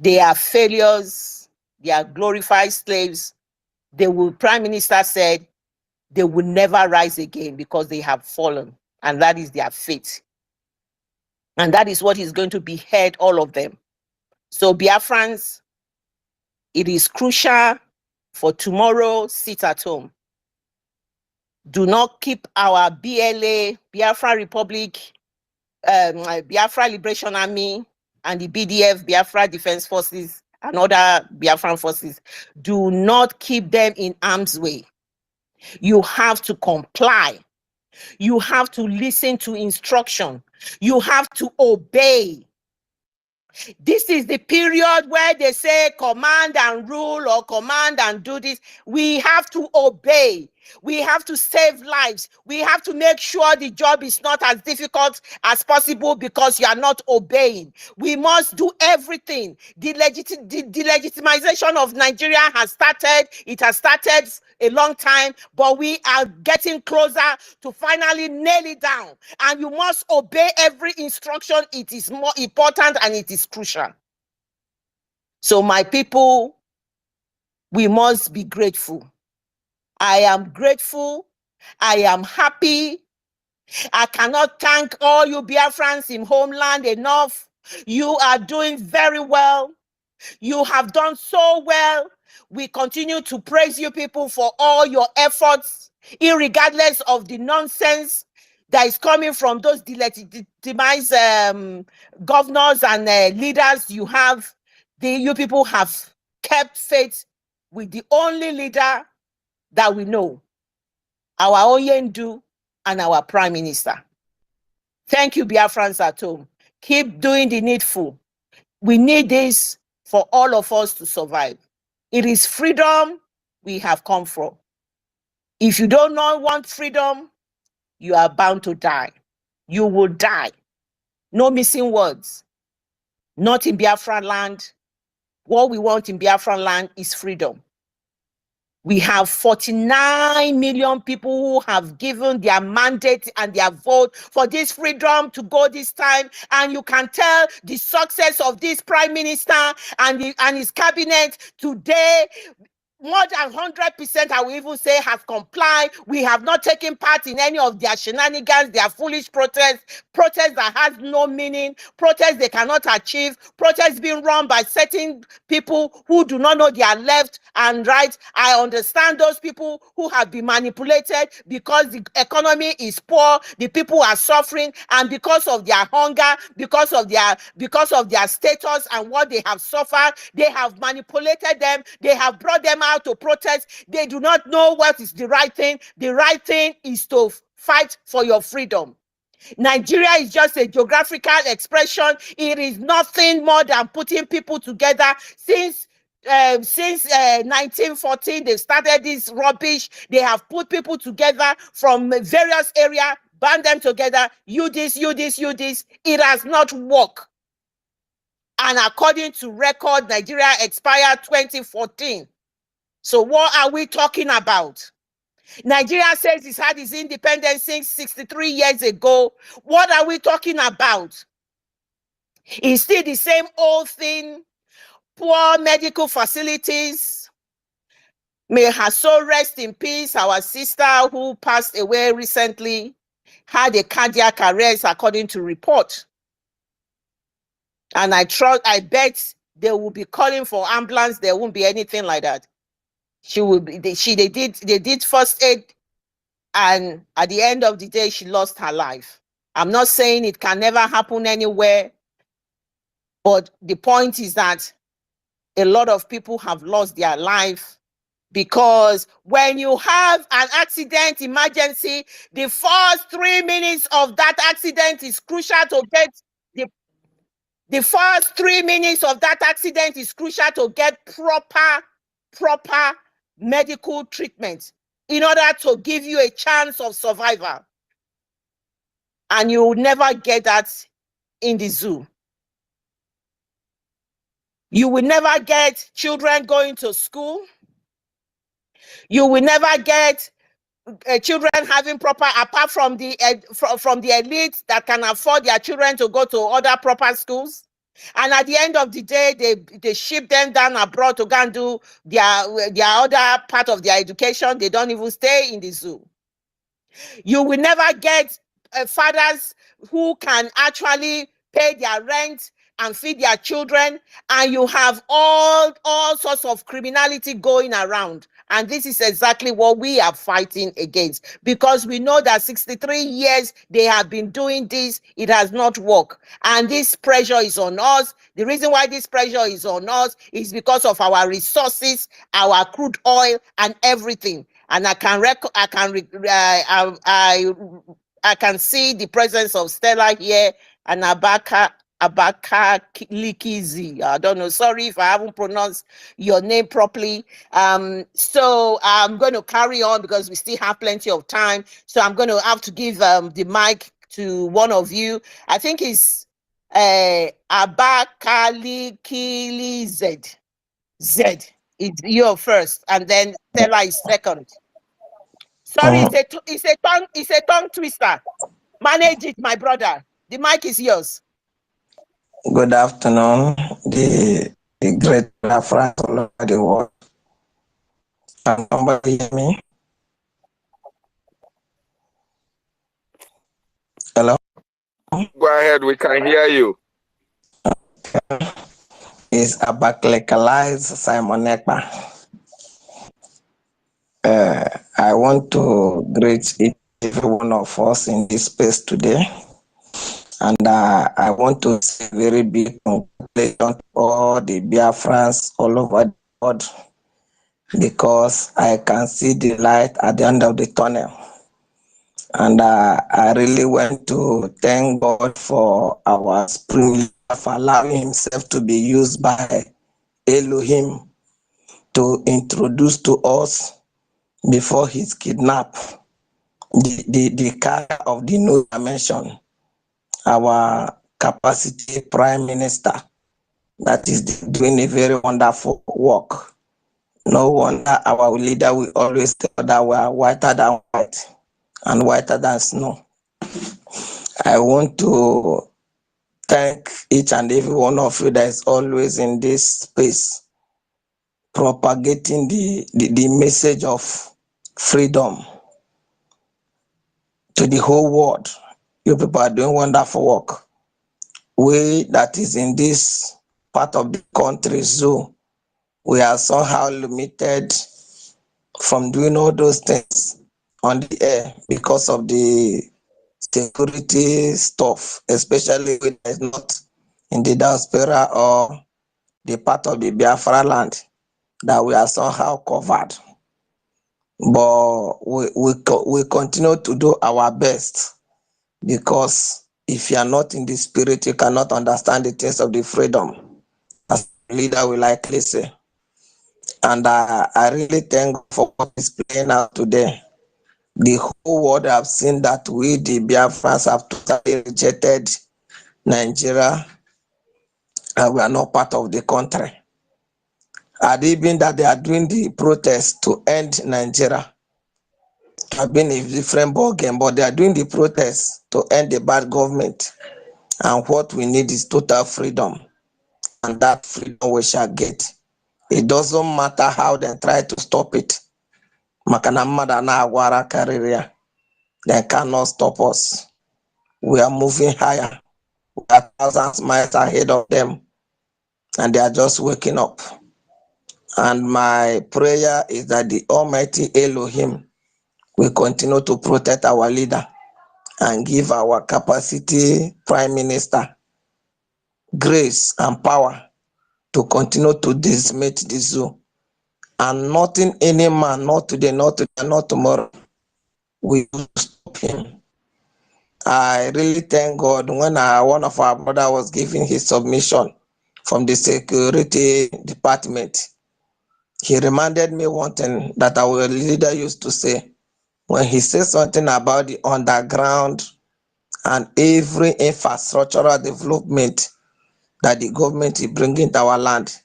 They are failures. They are glorified slaves. Prime Minister said, they will never rise again because they have fallen. And that is their fate. And that is what is going to behead all of them. So Biafrans, it is crucial for tomorrow, sit at home. Do not keep our BLA, Biafra Republic, Biafra Liberation Army, and the BDF, Biafra Defense Forces, and other Biafran forces. Do not keep them in harm's way. You have to comply. You have to listen to instruction. You have to obey. This is the period where they say command and rule or command and do this. We have to obey. We have to save lives. We have to make sure the job is not as difficult as possible because you are not obeying. We must do everything. The legitimization of Nigeria has started. It has started a long time, but we are getting closer to finally nail it down. And you must obey every instruction. It is more important and it is crucial. So my people, we must be grateful. I am grateful. I am happy. I cannot thank all you Biafrans in homeland enough. You are doing very well. You have done so well. We continue to praise you people for all your efforts, irregardless of the nonsense that is coming from those delegitimized governors and leaders you have. You people have kept faith with the only leader that we know, our Oyendu and our Prime Minister. Thank you, Biafrans at home. Keep doing the needful. We need this for all of us to survive. It is freedom we have come for. If you do not want freedom, you are bound to die. You will die. No missing words. Not in Biafran land. What we want in Biafran land is freedom. We have 49 million people who have given their mandate and their vote for this freedom to go this time. And you can tell the success of this Prime Minister and his cabinet today. More than 100%, I will even say, have complied. We have not taken part in any of their shenanigans, their foolish protests that has no meaning, protests they cannot achieve, protests being run by certain people who do not know their left and right. I understand those people who have been manipulated because the economy is poor, the people are suffering, and because of their hunger, because of their status and what they have suffered, they have manipulated them, they have brought them out to protest. They do not know what is the right thing. The right thing is to fight for your freedom. Nigeria is just a geographical expression. It is nothing more than putting people together. Since 1914, they started this rubbish. They have put people together from various areas, band them together. You this, you this, you this. It has not worked. And according to record, Nigeria expired 2014. So what are we talking about? Nigeria says it's had its independence since 63 years ago. What are we talking about? It's still the same old thing. Poor medical facilities. May her soul rest in peace, our sister who passed away recently. had a cardiac arrest according to report. And I bet they will be calling for ambulance. There won't be anything like that. They did first aid, and at the end of the day, she lost her life. I'm not saying it can never happen anywhere, but the point is that a lot of people have lost their life because when you have an accident emergency, the first 3 minutes of that accident is crucial to get the first 3 minutes of that accident is crucial to get proper medical treatment in order to give you a chance of survival. And you will never get that in the zoo. You will never get children going to school. You will never get children having proper, apart from the elite that can afford their children to go to other proper schools. And at the end of the day, they ship them down abroad to go and do their other part of their education. They don't even stay in the zoo. You will never get fathers who can actually pay their rent and feed their children, and you have all sorts of criminality going around. And this is exactly what we are fighting against, because we know that 63 years they have been doing this, it has not worked. And this pressure is on us. The reason why this pressure is on us is because of our resources, our crude oil, and everything. And I can see the presence of Stella here and Abaka Likizi. I don't know. Sorry if I haven't pronounced your name properly. So I'm going to carry on because we still have plenty of time. So I'm going to have to give the mic to one of you. I think it's Abakaliki Z. It's you first, and then Stella is second. Sorry, it's a tongue twister. Manage it, my brother. The mic is yours. Good afternoon, the great Biafra all over the world. Can somebody hear me? Hello? Go ahead, we can hear you. It's Abakalekalize Simon Ekpa. I want to greet each and every one of us in this space today. And I want to say very big congratulations to all the Biafrans all over the world, because I can see the light at the end of the tunnel. And I really want to thank God for our spring leader for allowing himself to be used by Elohim to introduce to us, before his kidnap, the carrier of the new dimension, our capacity prime minister, that is doing a very wonderful work. No wonder our leader will always tell that we are whiter than white and whiter than snow. I want to thank each and every one of you that is always in this space, propagating the message of freedom to the whole world. You people are doing wonderful work. We that is in this part of the country, so we are somehow limited from doing all those things on the air because of the security stuff, especially when it's not in the diaspora or the part of the Biafra land that we are somehow covered. But we continue to do our best, because if you are not in the spirit, you cannot understand the things of the freedom, as the leader will likely say. And I really thank God for what is playing out today. The whole world have seen that we, the Biafrans, have totally rejected Nigeria, and we are not part of the country. And even that they are doing the protest to end Nigeria, have been a different ball game, but they are doing the protest to end the bad government. And what we need is total freedom, and that freedom we shall get. It doesn't matter how they try to stop it. Makana mada na agwara kariria. They cannot stop us. We are moving higher. We are thousands miles ahead of them, and they are just waking up. And my prayer is that the Almighty Elohim will continue to protect our leader and give our capacity Prime Minister grace and power to continue to decimate the zoo. And nothing any man, not today, not today, not tomorrow, will stop him. I really thank God when one of our brother was giving his submission from the security department. He reminded me one thing that our leader used to say. When he says something about the underground and every infrastructural development that the government is bringing to our land,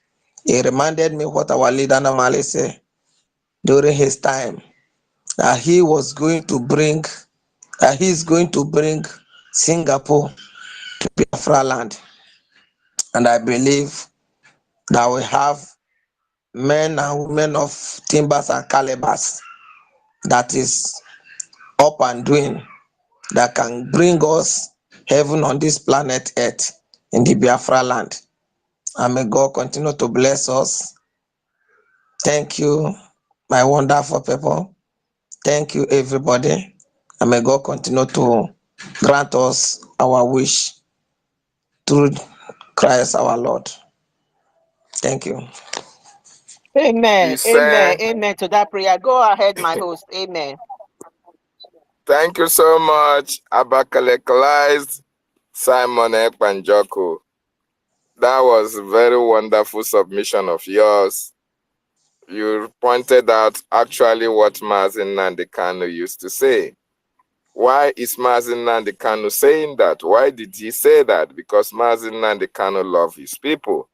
he reminded me what our leader normally say during his time, that he was going to bring, that he is going to bring Singapore to Biafra land. And I believe that we have men and women of timbers and calibers that is up and doing, that can bring us heaven on this planet Earth in the Biafra land. And may God continue to bless us. Thank you, my wonderful people. Thank you, everybody. And may God continue to grant us our wish through Christ our Lord. Thank you. Amen. We Amen. say Amen to that prayer. Go ahead, my host. Amen. thank you so much, Abakalekalized Simon Ekpanjoko. That was a very wonderful submission of yours. You pointed out actually what Mazi Nnamdi Kanu used to say. Why is Mazi Nnamdi Kanu saying that? Why did he say that? Because Mazi Nnamdi Kanu loves his people.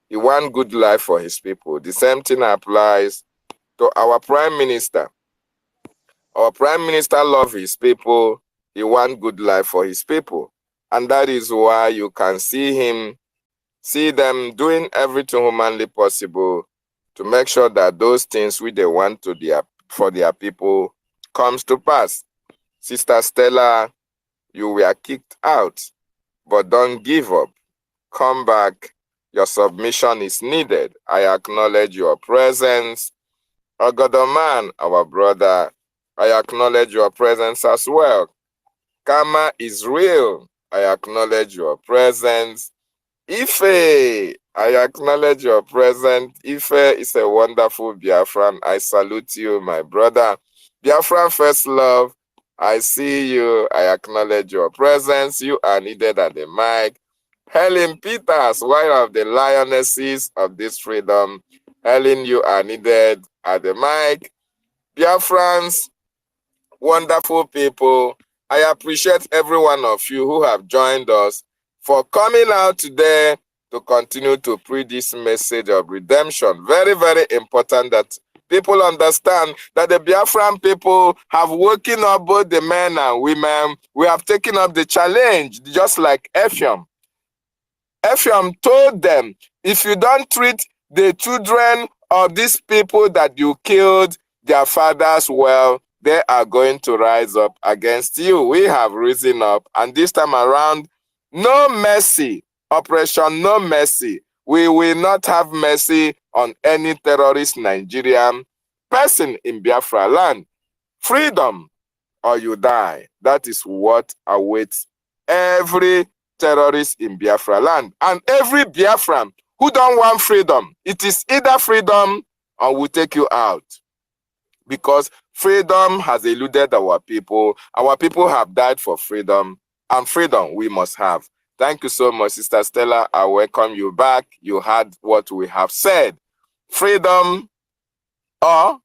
He wants good life for his people. The same thing applies to our Prime Minister. Our Prime Minister loves his people. He wants good life for his people. And that is why you can see them doing everything humanly possible to make sure that those things which they want for their people comes to pass. Sister Stella, you were kicked out, but don't give up. Come back. Your submission is needed. I acknowledge your presence. Ogodoman, our brother, I acknowledge your presence as well. Karma is real. I acknowledge your presence. Ife, I acknowledge your presence. Ife is a wonderful Biafran. I salute you, my brother. Biafran first love. I see you. I acknowledge your presence. You are needed at the mic. Helen Peters, one of the lionesses of this freedom. Helen, you are needed at the mic. Biafrans, wonderful people. I appreciate every one of you who have joined us for coming out today to continue to preach this message of redemption. Very, very important that people understand that the Biafran people have woken up, both the men and women. We have taken up the challenge, just like Ephraim. Ephraim told them, if you don't treat the children of these people that you killed their fathers well, they are going to rise up against you. We have risen up, and this time around, no mercy, Operation No Mercy. We will not have mercy on any terrorist Nigerian person in Biafra land. Freedom or you die. That is what awaits every terrorist in Biafra land. And every Biafran who don't want freedom, it is either freedom or we'll take you out. Because freedom has eluded our people. Our people have died for freedom, and freedom we must have. Thank you so much, Sister Stella. I welcome you back. You heard what we have said. Freedom or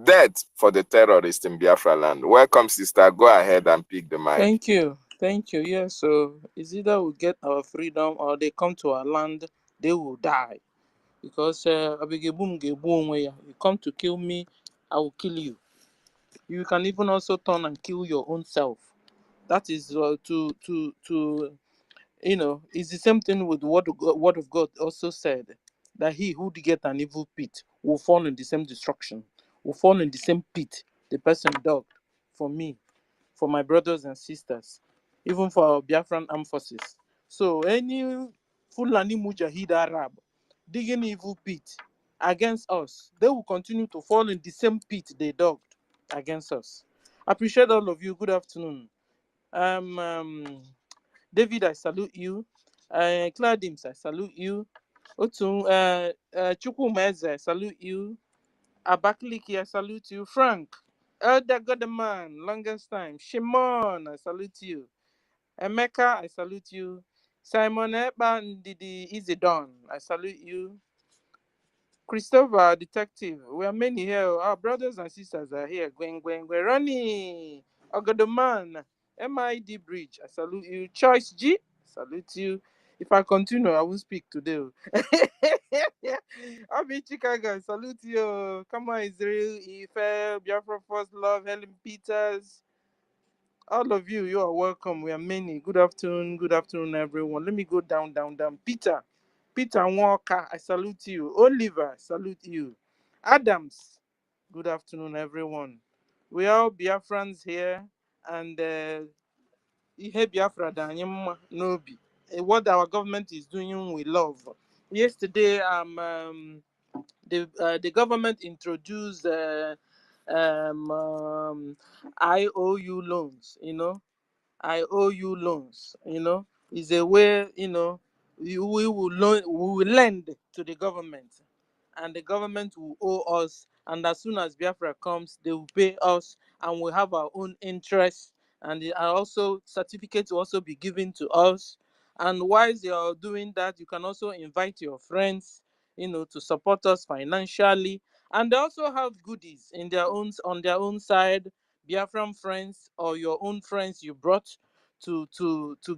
death for the terrorists in Biafra land. Welcome, sister. Go ahead and pick the mic. Thank you. Thank you. Yeah, so it's either we get our freedom or they come to our land, they will die. Because you come to kill me, I will kill you. You can even also turn and kill your own self. That is it's the same thing with what the word of God also said, that he who get an evil pit will fall in the same destruction, will fall in the same pit the person dug for me. for my brothers and sisters, even for our Biafran armed forces. So any Fulani Mujahid Arab digging evil pit against us, they will continue to fall in the same pit they dug against us. I appreciate all of you. Good afternoon. David, I salute you. Claudims, I salute you. Chukwumeze, I salute you. Abakliki, I salute you. Frank, Elder Godeman, longest time. Shimon, I salute you. Emeka, I salute you. Simon Eba Ndidi Izidon, I salute you. Christopher, detective, we are many here. Our brothers and sisters are here. Gwen, Ronnie, Ogodoman, MID Bridge, I salute you. Choice G, salute you. If I continue, I will speak today. I'll be Chicago, salute you. Come on, Israel, Ife, Biafra First Love, Helen Peters. All of you, you are welcome. We are many. Good afternoon, everyone. Let me go down. Peter Walker, I salute you. Oliver, I salute you. Adams, good afternoon, everyone. We are all Biafrans here, and Ihe Biafra Danyema Nobi. What our government is doing, we love. Yesterday, the government introduced IOU loans, IOU loans, is a way, we will lend to the government, and the government will owe us, and as soon as Biafra comes, they will pay us, and we have our own interests, and also certificates will also be given to us. And while they are doing that, you can also invite your friends, to support us financially, and they also have goodies on their own side. Biafran friends or your own friends you brought to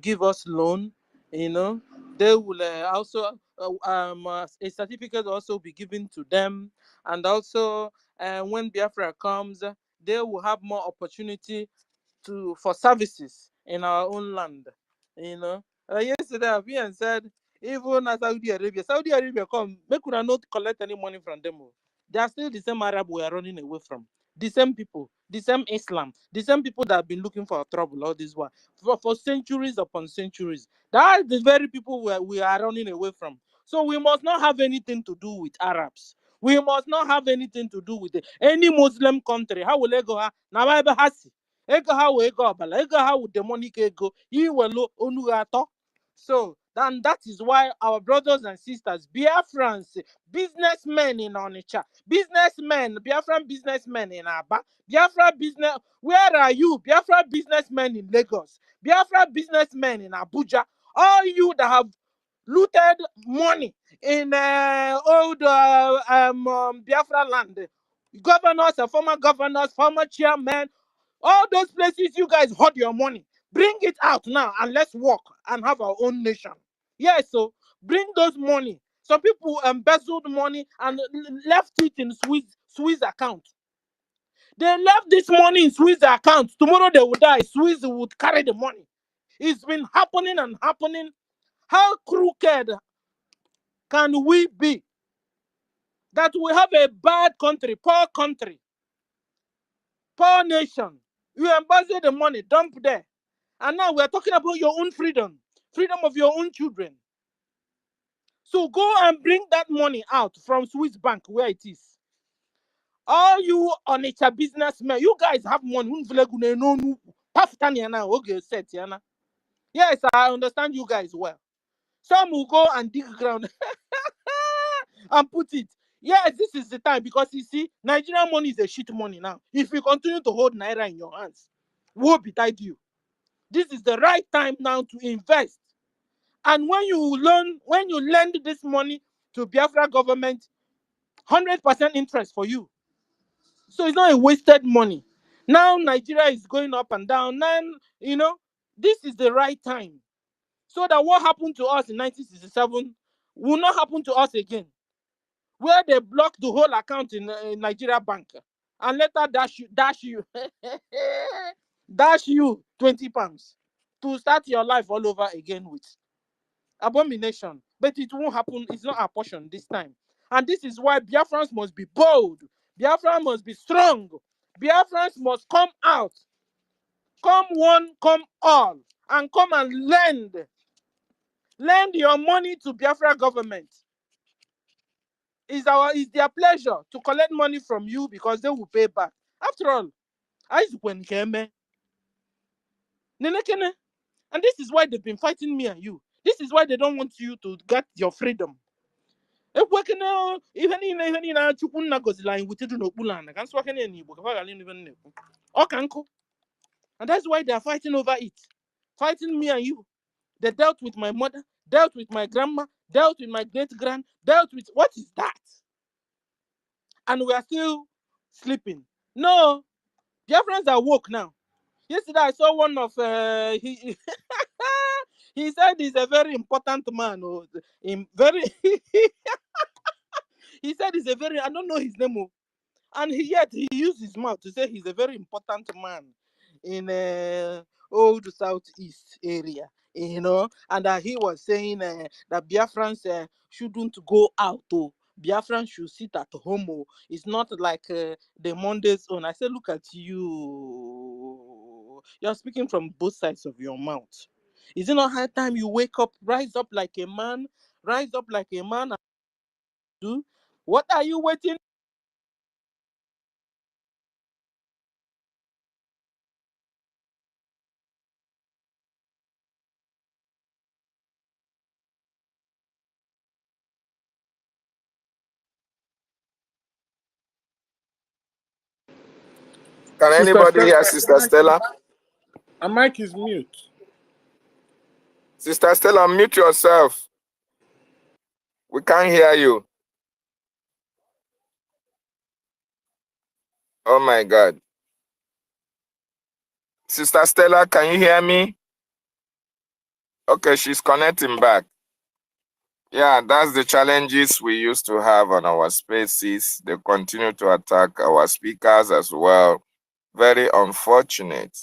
give us loan, they will also a certificate will also be given to them, and also when Biafra comes, they will have more opportunity for services in our own land. Yesterday Abian said, even as Saudi Arabia come, they could not collect any money from them. They are still the same Arab we are running away from. The same people, the same Islam, the same people that have been looking for trouble all this while for centuries upon centuries. That is the very people we are running away from. So we must not have anything to do with Arabs. We must not have anything to do with any Muslim country. How will they go? Now I hasi. Ego ha we go abala. Ego ha with demonic ego. Iwelo onugato. So then that is why our brothers and sisters, Biafrans, businessmen in Onitsha, Biafran businessmen in Aba, Biafra business, where are you? Biafra businessmen in Lagos, Biafra businessmen in Abuja, all you that have looted money in old Biafra land, governors, former governors, former chairmen, all those places you guys hoard your money. Bring it out now and let's work and have our own nation. Yes, so bring those money. Some people embezzled money and left it in Swiss account. They left this money in Swiss account. Tomorrow they will die. Swiss would carry the money. It's been happening and happening. How crooked can we be that we have a bad country, poor nation? You embezzle the money, dump there. And now we're talking about your own freedom of your own children. So go and bring that money out from Swiss bank where it is. All you Onitsha businessmen, you guys have money. Yes, I understand you guys well. Some will go and dig ground and put it. Yes, this is the time, because you see, Nigerian money is a shit money now. If you continue to hold Naira in your hands, woe betide you. This is the right time now to invest. And when you lend this money to Biafra government, 100% interest for you. So it's not a wasted money. Now Nigeria is going up and down. Now, this is the right time. So that what happened to us in 1967 will not happen to us again. Where they blocked the whole account in Nigeria bank and later dash you 20 pounds to start your life all over again with. Abomination. But it won't happen. It's not our portion this time. And this is why Biafrans must be bold. Biafrans must be strong. Biafrans must come out Come one, come all, and come and lend your money to Biafra government. It's their pleasure to collect money from you because they will pay back. After all, and this is why they've been fighting me and you. This is why they don't want you to get your freedom. And that's why they are fighting over it. Fighting me and you. They dealt with my mother, dealt with my grandma, dealt with my great-grand, dealt with... What is that? And we are still sleeping. No. Biafrans are woke now. Yesterday I saw one of... he he said he's a very important man. He said he's a very... I don't know his name. And yet he used his mouth to say he's a very important man in old southeast area, and he was saying that Biafrans shouldn't go out. Biafrans should sit at home. It's not like the Monday's own. I said, look at you. You're speaking from both sides of your mouth. Is it not high time you wake up, rise up like a man, rise up like a man and do? What are you waiting? Can anybody hear Sister Stella? Her mic is mute. Sister Stella, mute yourself. We can't hear you. Oh my God. Sister Stella, can you hear me? Okay, she's connecting back. Yeah, that's the challenges we used to have on our spaces. They continue to attack our speakers as well. Very unfortunate.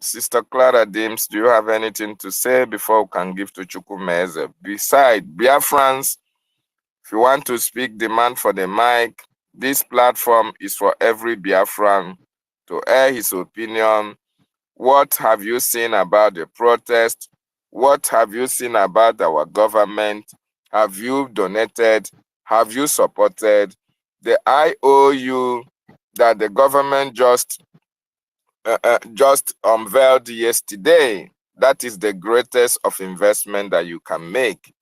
Sister Clara Dims, do you have anything to say before we can give to Chukwumeze? Besides Biafrans, if you want to speak, demand for the mic. This platform is for every Biafran to air his opinion. What have you seen about the protest? What have you seen about our government? Have you donated? Have you supported? The IOU that the government just unveiled yesterday, that is the greatest of investment that you can make.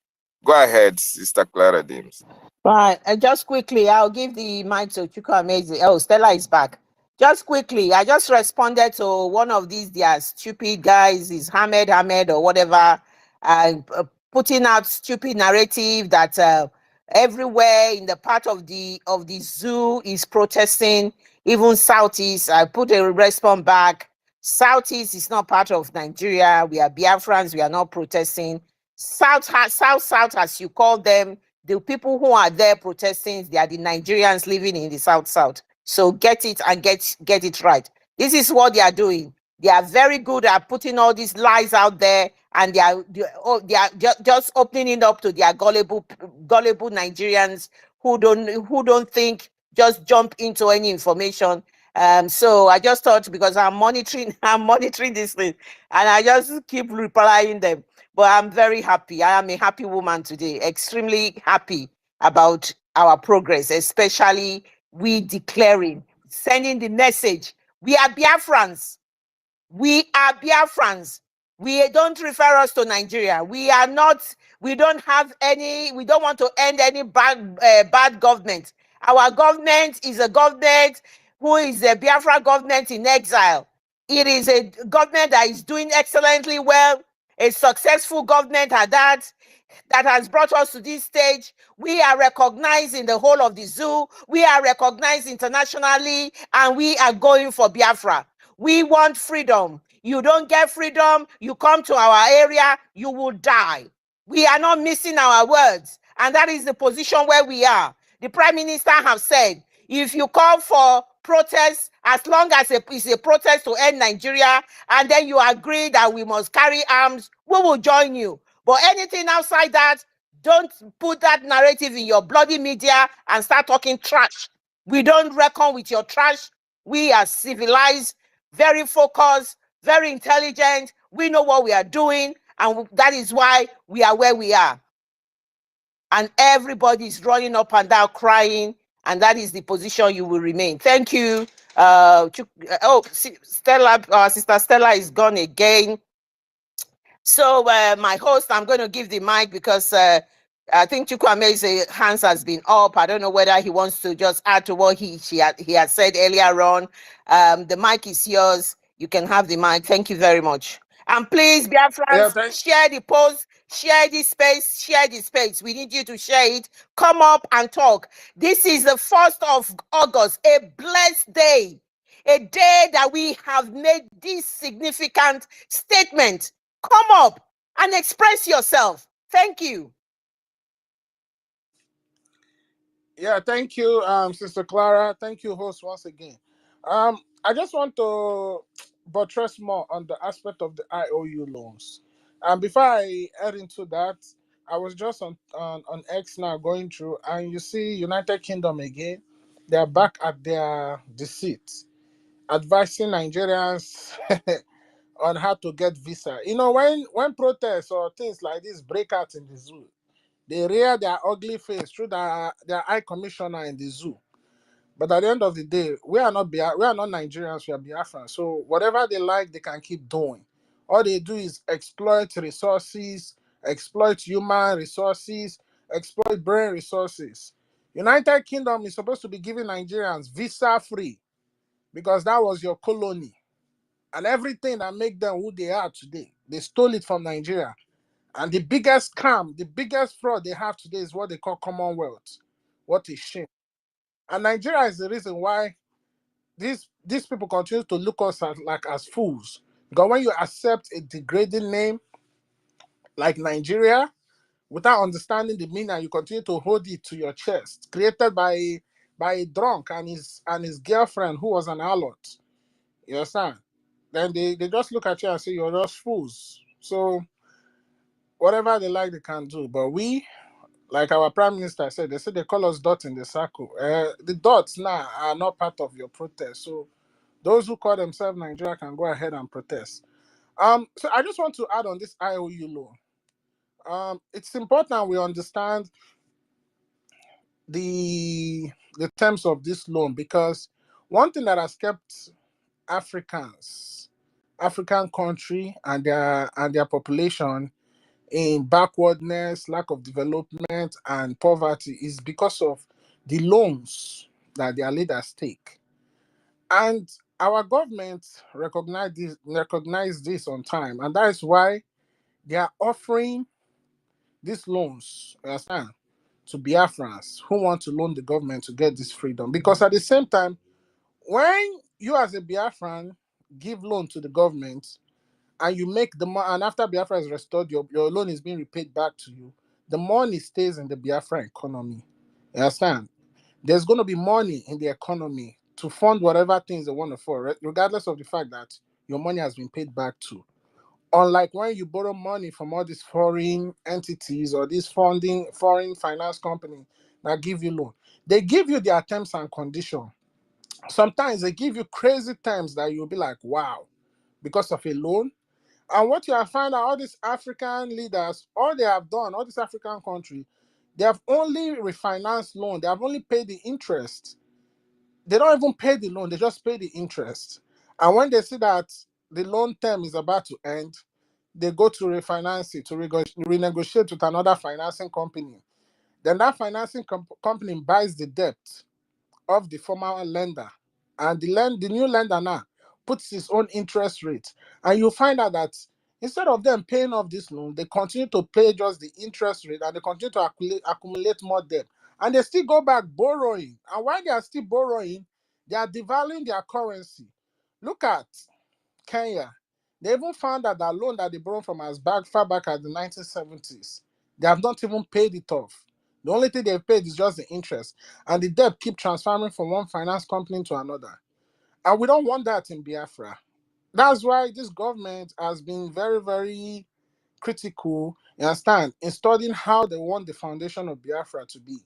Go ahead, Sister Clara Dims. Right, and just quickly, I'll give the mic to Chukwumeze. Oh, Stella is back. Just quickly, I just responded to one of their stupid guys, is Ahmed or whatever, putting out stupid narrative that everywhere in the part of the zoo is protesting, even Southeast. I put a response back. Southeast is not part of Nigeria. We are Biafrans. We are not protesting. South, as you call them, the people who are there protesting, they are the Nigerians living in the South. So get it and get it right. This is what they are doing. They are very good at putting all these lies out there, and they are just opening it up to their gullible Nigerians who don't think, just jump into any information. So I just thought, because I'm monitoring this thing, and I just keep replying them. But I'm very happy. I am a happy woman today, extremely happy about our progress, especially we declaring, sending the message. We are Biafrans. We are Biafrans. We don't refer us to Nigeria. We are not, we don't want to end any bad government. Our government is a government who is a Biafra government in exile. It is a government that is doing excellently well, a successful government at that has brought us to this stage. We are recognized in the whole of the zoo. We are recognized internationally, and we are going for Biafra. We want freedom. You don't get freedom, you come to our area, you will die. We are not missing our words, and that is the position where we are. The Prime Minister has said, if you call for protests, as long as it's a protest to end Nigeria, and then you agree that we must carry arms, we will join you. But anything outside that, don't put that narrative in your bloody media and start talking trash. We don't reckon with your trash. We are civilized. very focused, very intelligent. We know what we are doing, and that is why we are where we are. And everybody is running up and down crying, and that is the position you will remain. Thank you. Stella, Sister Stella is gone again. So my host, I'm going to give the mic because I think Chukwueme's hands has been up. I don't know whether he wants to just add to what he had said earlier on. The mic is yours. You can have the mic. Thank you very much. And please, Biafrans, share the post, share this space, share the space. We need you to share it. Come up and talk. This is the 1st of August, a blessed day, a day that we have made this significant statement. Come up and express yourself. Thank you. Yeah, thank you, Sister Clara. Thank you, host, once again. I just want to buttress more on the aspect of the IOU loans. And before I head into that, I was just on X now going through, and you see United Kingdom again. They're back at their deceit, advising Nigerians on how to get visa. You know, when protests or things like this break out in the zoo, they rear their ugly face through their high commissioner in the zoo. But at the end of the day, we are not Nigerians, we are Biafrans. So whatever they like, they can keep doing. All they do is exploit resources, exploit human resources, exploit brain resources. United Kingdom is supposed to be giving Nigerians visa free because that was your colony. And everything that make them who they are today, they stole it from Nigeria. And the biggest scam, the biggest fraud they have today is what they call Commonwealth. What a shame. And Nigeria is the reason why these people continue to look us as fools. Because when you accept a degrading name like Nigeria, without understanding the meaning, you continue to hold it to your chest, created by a drunk and his girlfriend who was an harlot. You understand? Then they just look at you and say you're just fools. So whatever they like, they can do. But we, like our prime minister said, they call us dots in the circle. The dots now are not part of your protest. So those who call themselves Nigeria can go ahead and protest. So I just want to add on this IOU loan. It's important we understand the terms of this loan, because one thing that has kept African country and their population in backwardness, lack of development, and poverty is because of the loans that their leaders take. And our government recognize this on time, and that is why they are offering these loans, understand, to Biafrans who want to loan the government to get this freedom. Because at the same time, when you as a Biafran give loan to the government and you make the money, and after Biafra is restored, your loan is being repaid back to you, the money stays in the Biafra economy. You understand? There's going to be money in the economy to fund whatever things they want to fund, regardless of the fact that your money has been paid back to. Unlike when you borrow money from all these foreign entities or these foreign finance companies that give you loan, they give you their terms and conditions. Sometimes they give you crazy terms that you'll be like, wow, because of a loan. And what you have found out, all these African leaders, all they have done, all these African countries, they have only refinanced loan. They have only paid the interest. They don't even pay the loan. They just pay the interest. And when they see that the loan term is about to end, they go to refinance it, to renegotiate with another financing company. Then that financing company buys the debt of the former lender. And the new lender now puts his own interest rate. And you find out that instead of them paying off this loan, they continue to pay just the interest rate, and they continue to accumulate more debt. And they still go back borrowing. And while they are still borrowing, they are devaluing their currency. Look at Kenya. They even found that that loan that they borrowed from us far back at the 1970s, they have not even paid it off. The only thing they've paid is just the interest. And the debt keep transferring from one finance company to another. And we don't want that in Biafra. That's why this government has been very, very critical, you understand, in studying how they want the foundation of Biafra to be.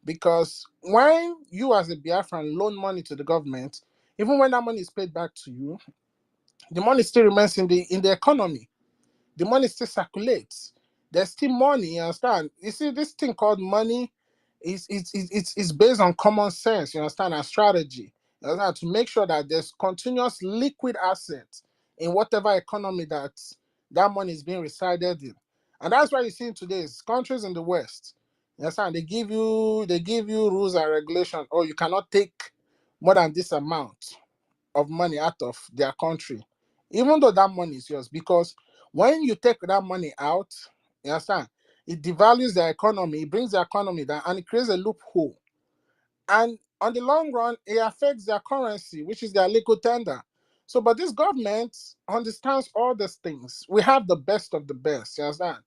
Because when you as a Biafran loan money to the government, even when that money is paid back to you, The money still remains in the economy. The money still circulates. There's still money, you understand? You see, this thing called money is based on common sense, you understand, and strategy. You understand? To make sure that there's continuous liquid assets in whatever economy that money is being resided in. And that's why you see in today's countries in the West. You understand? They give you rules and regulation. Oh, you cannot take more than this amount of money out of their country, even though that money is yours. Because when you take that money out, you understand, it devalues the economy, it brings the economy down, and it creates a loophole. And on the long run, it affects their currency, which is their legal tender. So, but this government understands all these things. We have the best of the best, you understand?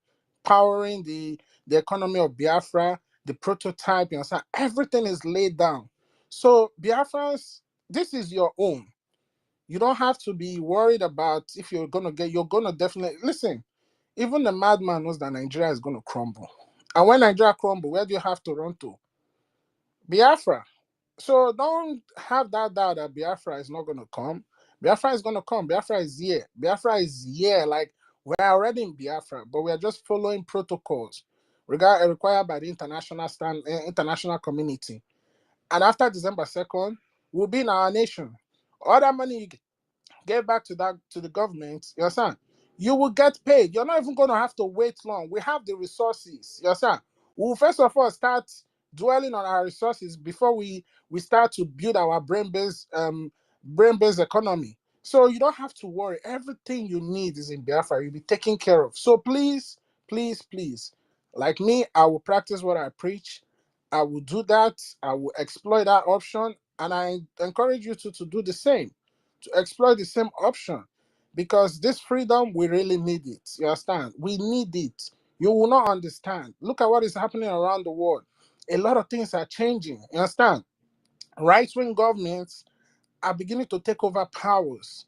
Powering the economy of Biafra, the prototype, you understand? Everything is laid down. So, Biafrans, this is your own. You don't have to be worried about if you're gonna definitely listen. Even the madman knows that Nigeria is gonna crumble. And when Nigeria crumble, where do you have to run to? Biafra. So don't have that doubt that Biafra is not gonna come. Biafra is gonna come. Biafra is here. Biafra is here. Like, we're already in Biafra, but we are just following protocols required by the international community. And after December 2nd, we'll be in our nation. All that money you get back to the government, you understand? You will get paid. You're not even going to have to wait long. We have the resources, you understand? We'll first of all start dwelling on our resources before we start to build our brain-based economy. So you don't have to worry. Everything you need is in Biafra. You'll be taken care of. So please, please, please, like me, I will practice what I preach. I will do that. I will exploit that option. And I encourage you to do the same, to explore the same option, because this freedom, we really need it. You understand? We need it. You will not understand. Look at what is happening around the world. A lot of things are changing. You understand? Right-wing governments are beginning to take over powers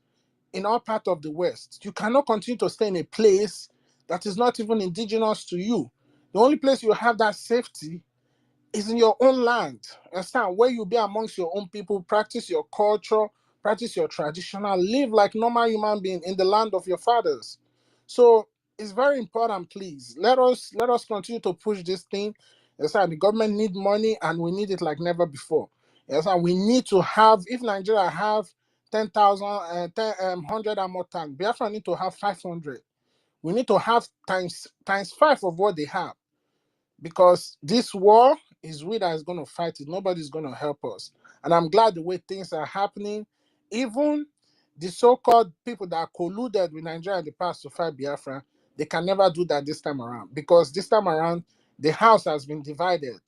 in all parts of the West. You cannot continue to stay in a place that is not even indigenous to you. The only place you have that safety is in your own land. Understand? Where you be amongst your own people, practice your culture, practice your traditional, live like normal human being in the land of your fathers. So it's very important, please. Let us continue to push this thing. Understand? The government need money, and we need it like never before. Understand? We need to have, if Nigeria have 10,000 100 and more tanks, Biafra need to have 500. We need to have times 5 of what they have. Because this war is we that is going to fight it. Nobody's going to help us. And I'm glad the way things are happening. Even the so-called people that colluded with Nigeria in the past to fight Biafra, they can never do that this time around. Because this time around, the house has been divided.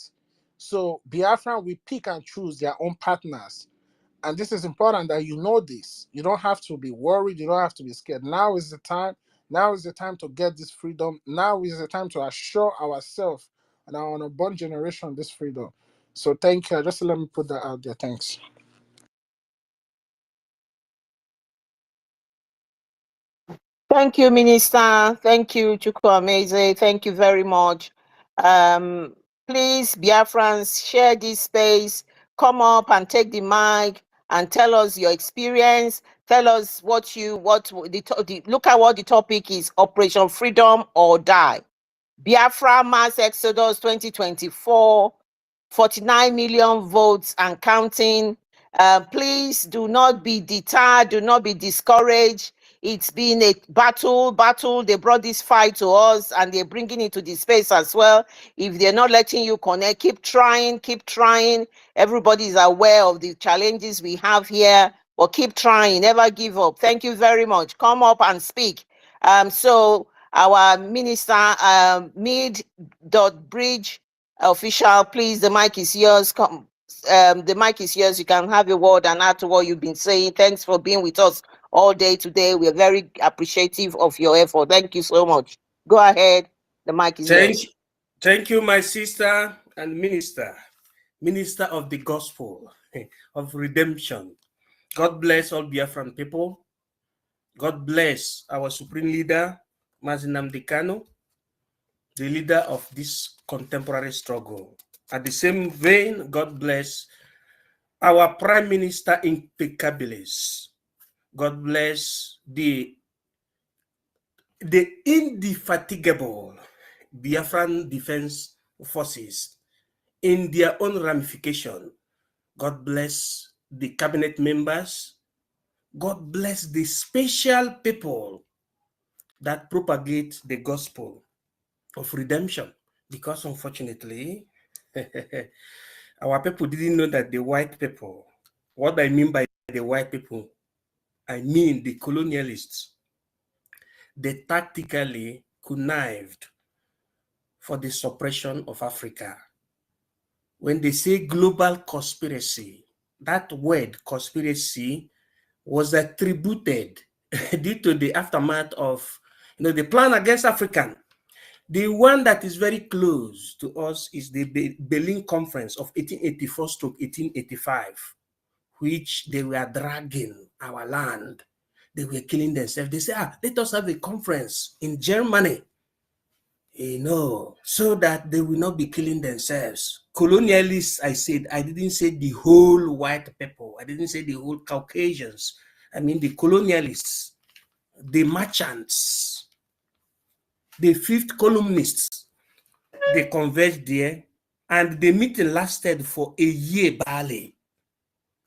So Biafra will pick and choose their own partners. And this is important that you know this. You don't have to be worried. You don't have to be scared. Now is the time. Now is the time to get this freedom. Now is the time to assure ourselves and our unborn generation this freedom. So thank you. Just let me put that out there. Thanks. Thank you, Minister. Thank you, Chukwuemeze. Thank you very much. Please, Biafrans, share this space. Come up and take the mic and tell us your experience. Tell us look at what the topic is: Operation Freedom or Die. Biafra Mass Exodus 2024, 49 million votes and counting. Please do not be deterred, do not be discouraged. It's been a battle. They brought this fight to us, and they're bringing it to the space as well. If they're not letting you connect, keep trying. Everybody is aware of the challenges we have here, but keep trying, never give up. Thank you very much. Come up and speak. So our minister, mid.bridge official, please, the mic is yours. The mic is yours. You can have a word and add to what you've been saying. Thanks for being with us all day today. We are very appreciative of your effort. Thank you so much. Go ahead. The mic is yours. Thank you, my sister and minister of the gospel of redemption. God bless all Biafran people. God bless our supreme leader, Mazinam Dekano, the leader of this contemporary struggle. At the same vein, God bless our Prime Minister Impeccabilis, God bless the indefatigable Biafran Defense Forces in their own ramification. God bless the cabinet members. God bless the special people that propagate the gospel of redemption. Because unfortunately, our people didn't know that the white people, what I mean by the white people, I mean the colonialists, they tactically connived for the suppression of Africa. When they say global conspiracy, that word conspiracy was attributed due to the aftermath of the plan against African. The one that is very close to us is the Berlin Conference of 1884-1885, which they were dragging our land. They were killing themselves. They say, let us have a conference in Germany, so that they will not be killing themselves. Colonialists, I said, I didn't say the whole white people. I didn't say the whole Caucasians. I mean the colonialists, the merchants, the fifth columnists. They converged there, and the meeting lasted for a year barely,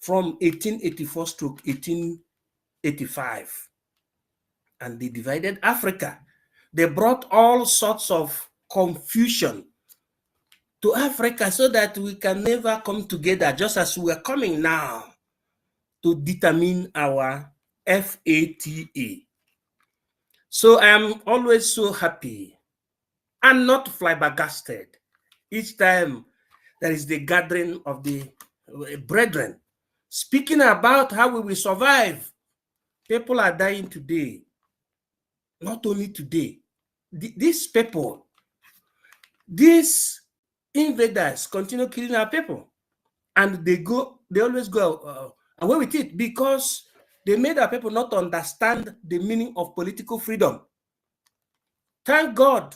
from 1884 to 1885. And they divided Africa. They brought all sorts of confusion to Africa so that we can never come together, just as we are coming now to determine our FATA. So I am always so happy and not flabbergasted each time there is the gathering of the brethren, speaking about how we will survive. People are dying today. Not only today. These people, these invaders continue killing our people. And they always go away with it because they made our people not understand the meaning of political freedom. Thank God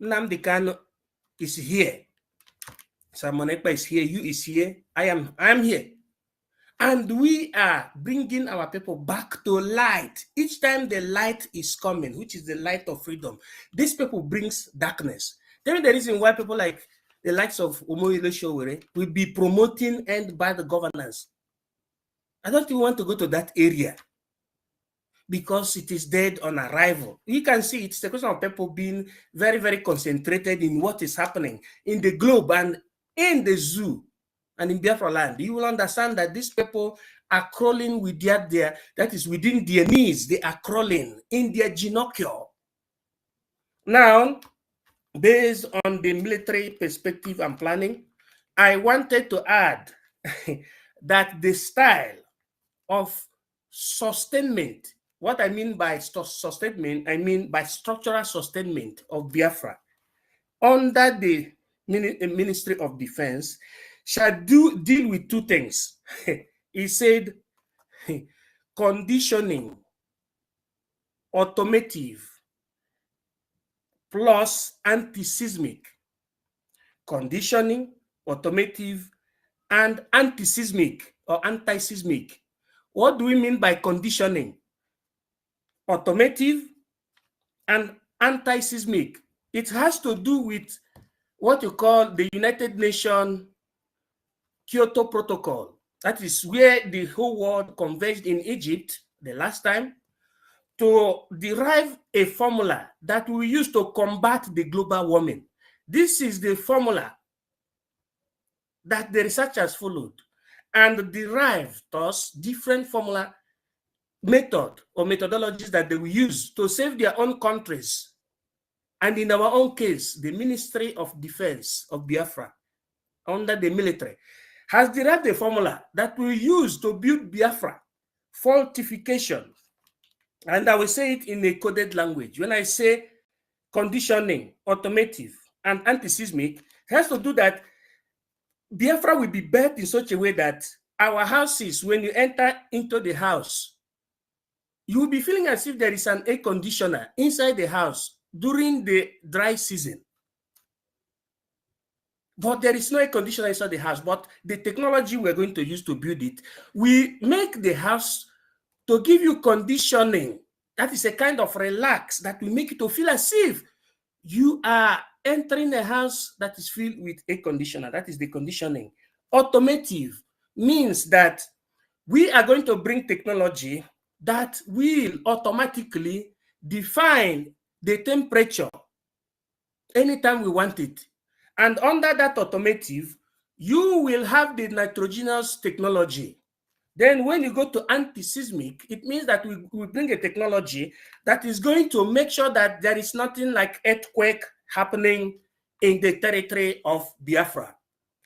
Nnamdi Kanu is here. Simon Ekpa is here. You is here. I am here. And we are bringing our people back to light. Each time the light is coming, which is the light of freedom, this people brings darkness. Tell me the reason why people like the likes of Omoyele Sowore will be promoting end bad governance. I don't even want to go to that area because it is dead on arrival. You can see it's a question of people being very, very concentrated in what is happening in the globe and in the zoo and in Biafra land. You will understand that these people are crawling with their that is within their knees. They are crawling in their genocule. Now, based on the military perspective and planning, I wanted to add that the style of sustainment, what I mean by sustainment, I mean by structural sustainment of Biafra under the Ministry of Defense shall deal with two things. He said conditioning, automotive, plus anti-seismic. Conditioning, automotive, and anti-seismic or anti-seismic. What do we mean by conditioning? Automotive and anti-seismic. It has to do with what you call the United Nations Kyoto Protocol. That is where the whole world converged in Egypt the last time to derive a formula that we use to combat the global warming. This is the formula that the researchers followed and derived thus different formula method or methodologies that they will use to save their own countries. And in our own case, the Ministry of Defense of Biafra under the military has derived a formula that we use to build Biafra fortification. And I will say it in a coded language. When I say conditioning, automotive, and anti-seismic, it has to do that Biafra will be built in such a way that our houses, when you enter into the house, you will be feeling as if there is an air conditioner inside the house during the dry season. But there is no air conditioner inside the house. But the technology we're going to use to build it, we make the house to give you conditioning. That is a kind of relax that will make you to feel as if you are entering a house that is filled with air conditioner. That is the conditioning. Automotive means that we are going to bring technology that will automatically define the temperature anytime we want it. And under that automotive, you will have the nitrogenous technology. Then when you go to anti-seismic, it means that we bring a technology that is going to make sure that there is nothing like earthquake happening in the territory of Biafra.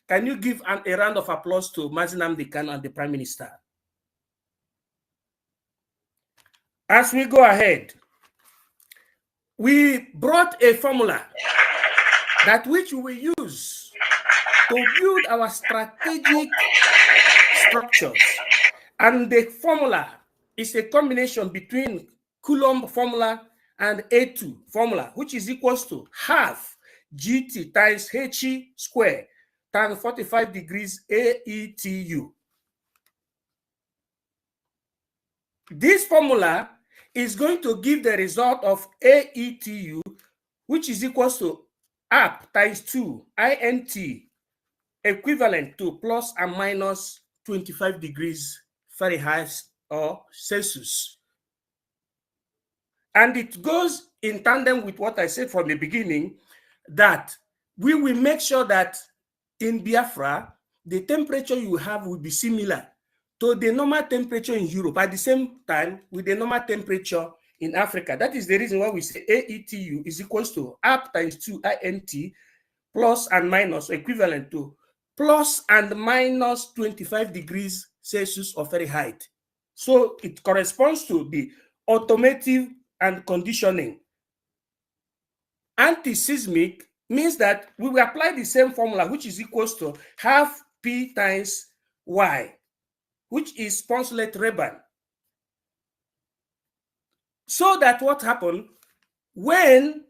Can you give a round of applause to Mazinam Dekan and the Prime Minister? As we go ahead, we brought a formula that which we will use to build our strategic structures. And the formula is a combination between Coulomb formula and A2 formula, which is equals to half GT times HE square times 45 degrees AETU. This formula is going to give the result of AETU, which is equals to up times 2 INT, equivalent to plus and minus 25 degrees Fahrenheit or Celsius. And it goes in tandem with what I said from the beginning, that we will make sure that in Biafra, the temperature you have will be similar to the normal temperature in Europe at the same time with the normal temperature in Africa. That is the reason why we say AETU is equals to up times 2 INT plus and minus, equivalent to plus and minus 25 degrees Celsius or Fahrenheit. So it corresponds to the automotive and conditioning. Anti-seismic means that we will apply the same formula, which is equals to half P times Y, which is Poncelet-Reban. So that what happened when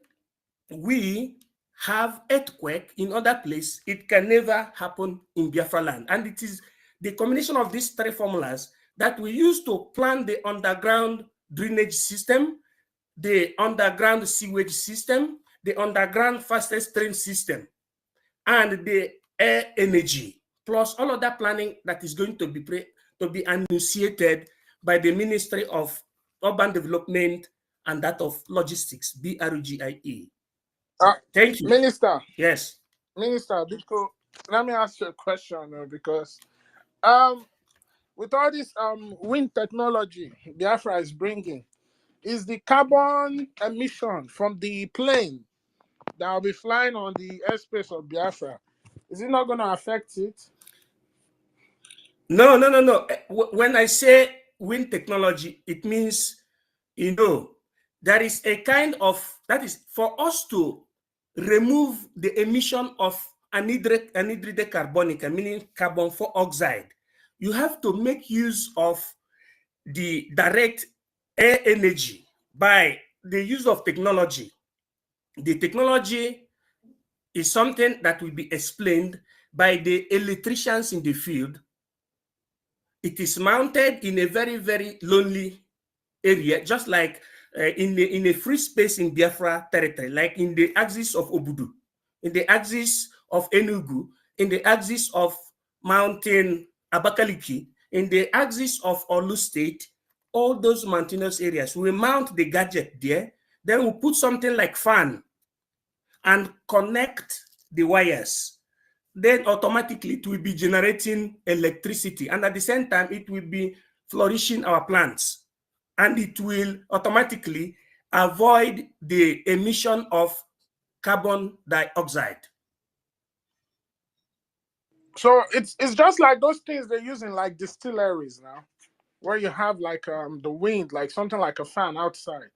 we have earthquake in other place, it can never happen in Biafra land. And it is the combination of these three formulas that we use to plan the underground drainage system, the underground sewage system, the underground fastest train system, and the air energy, plus all of that planning that is going to be initiated by the Ministry of Urban Development and that of Logistics, BRGIE. Thank you. Minister. Yes. Minister, because, let me ask you a question, because with all this wind technology Biafra is bringing, is the carbon emission from the plane that will be flying on the airspace of Biafra, is it not going to affect it? No. When I say wind technology, it means, you know, there is a kind of, that is for us to remove the emission of anhydride carbonic, meaning carbon dioxide. You have to make use of the direct air energy by the use of technology. The technology is something that will be explained by the electricians in the field. It is mounted in a very, very lonely area, just like in a free space in Biafra territory, like in the axis of Obudu, in the axis of Enugu, in the axis of Mountain Abakaliki, in the axis of Olu State, all those mountainous areas. We mount the gadget there, then we put something like fan and connect the wires. Then automatically it will be generating electricity, and at the same time it will be flourishing our plants, and it will automatically avoid the emission of carbon dioxide. So it's just like those things they're using like distilleries now, where you have like the wind, like something like a fan outside.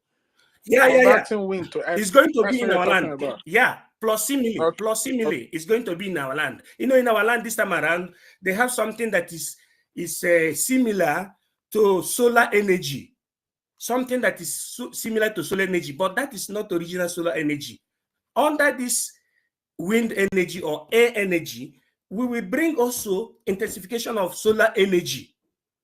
Yeah. Wind to air. It's going to be in our land. Yeah, plus simile is going to be in our land. You know, in our land this time around, they have something that is similar to solar energy. Something that is similar to solar energy, but that is not original solar energy. Under this wind energy or air energy, we will bring also intensification of solar energy.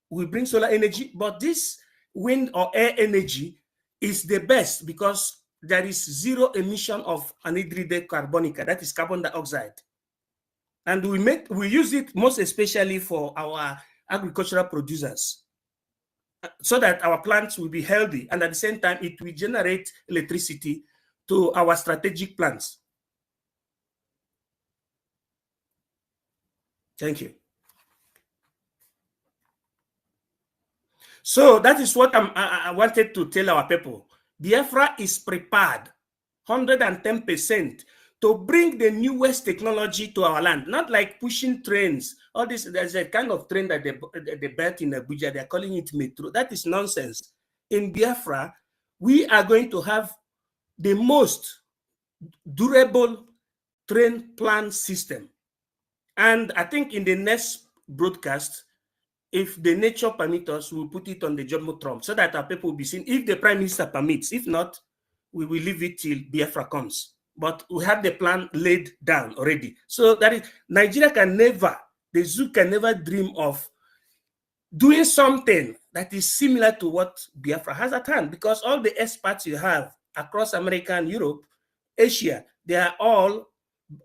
We bring solar energy, but this wind or air energy is the best because there is zero emission of anhydride carbonica, that is carbon dioxide. And we use it most especially for our agricultural producers, so that our plants will be healthy, and at the same time it will generate electricity to our strategic plants. Thank you. So that is what I wanted to tell our people. Biafra is prepared 110% to bring the newest technology to our land, not like pushing trains. All this, there's a kind of train that they built in Abuja, they're calling it metro. That is nonsense. In Biafra, we are going to have the most durable train plan system. And I think in the next broadcast, if the nature permits us, we'll put it on the Jumbotron so that our people will be seen. If the Prime Minister permits, if not, we will leave it till Biafra comes. But we have the plan laid down already. So that is, Nigeria can never, the zoo can never dream of doing something that is similar to what Biafra has at hand, because all the experts you have across America and Europe, Asia, they are all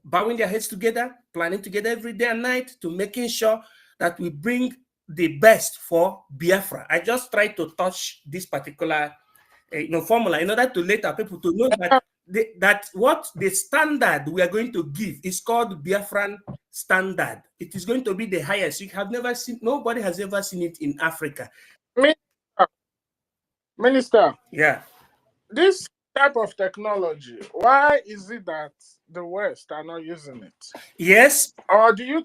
bowing their heads together, planning together every day and night to making sure that we bring the best for Biafra. I just try to touch this particular formula in order to let our people to know that what the standard we are going to give is called Biafran standard. It is going to be the highest. You have never seen, nobody has ever seen it in Africa. Minister, yeah, this type of technology, why is it that the West are not using it? Yes. Or do you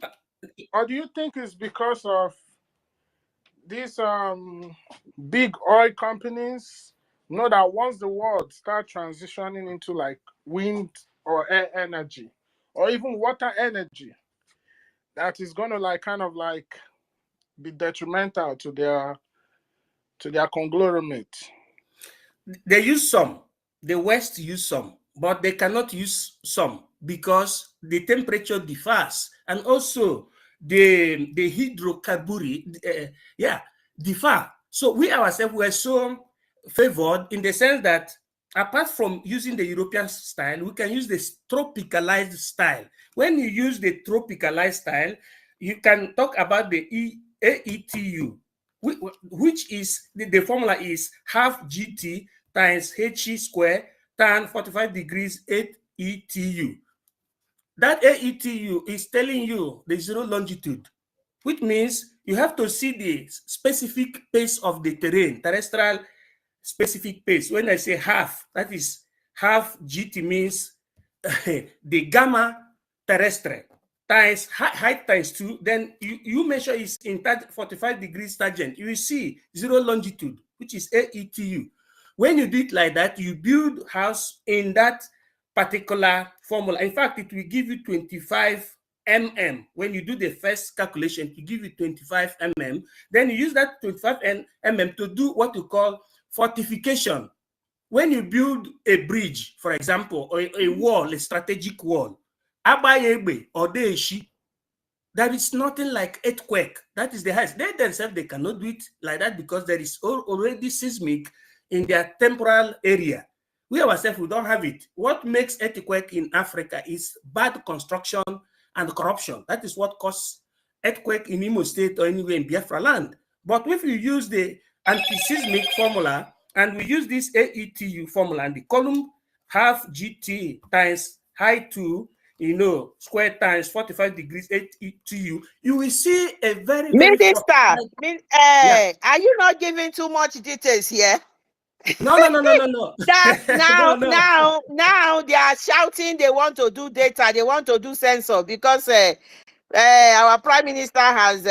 think it's because of these big oil companies know that once the world start transitioning into like wind or air energy or even water energy, that is going to like kind of like be detrimental to their conglomerate? They use some. The West use some, but they cannot use some because the temperature differs, and also the hydrocarbon, differ. So we ourselves were so favored in the sense that apart from using the European style, we can use the tropicalized style. When you use the tropicalized style, you can talk about the AETU, which is the formula is half GT times HE square tan 45 degrees 8 ETU. That AETU is telling you the zero longitude, which means you have to see the specific pace of the terrain, terrestrial specific pace. When I say half, that is half GT means the gamma terrestre times height times 2, then you measure is in 45 degrees tangent. You will see zero longitude, which is AETU. When you do it like that, you build house in that particular formula. In fact, it will give you 25 mm. When you do the first calculation, to give you 25 mm. Then you use that 25 mm to do what you call fortification. When you build a bridge, for example, or a wall, a strategic wall, Abayebe or Deshi, there is nothing like earthquake. That is the highest. They themselves, they cannot do it like that because there is already seismic in their temporal area. We ourselves, we don't have it. What makes earthquake in Africa is bad construction and corruption. That is what causes earthquake in Imo State or anywhere in Biafra land. But if you use the anti-seismic formula and we use this AETU formula and the column half GT times height 2, square times 45 degrees 8 ETU, you will see a very, very... Minister, are you not giving too much details here? No. Now they are shouting they want to do data, they want to do sensor because our Prime Minister has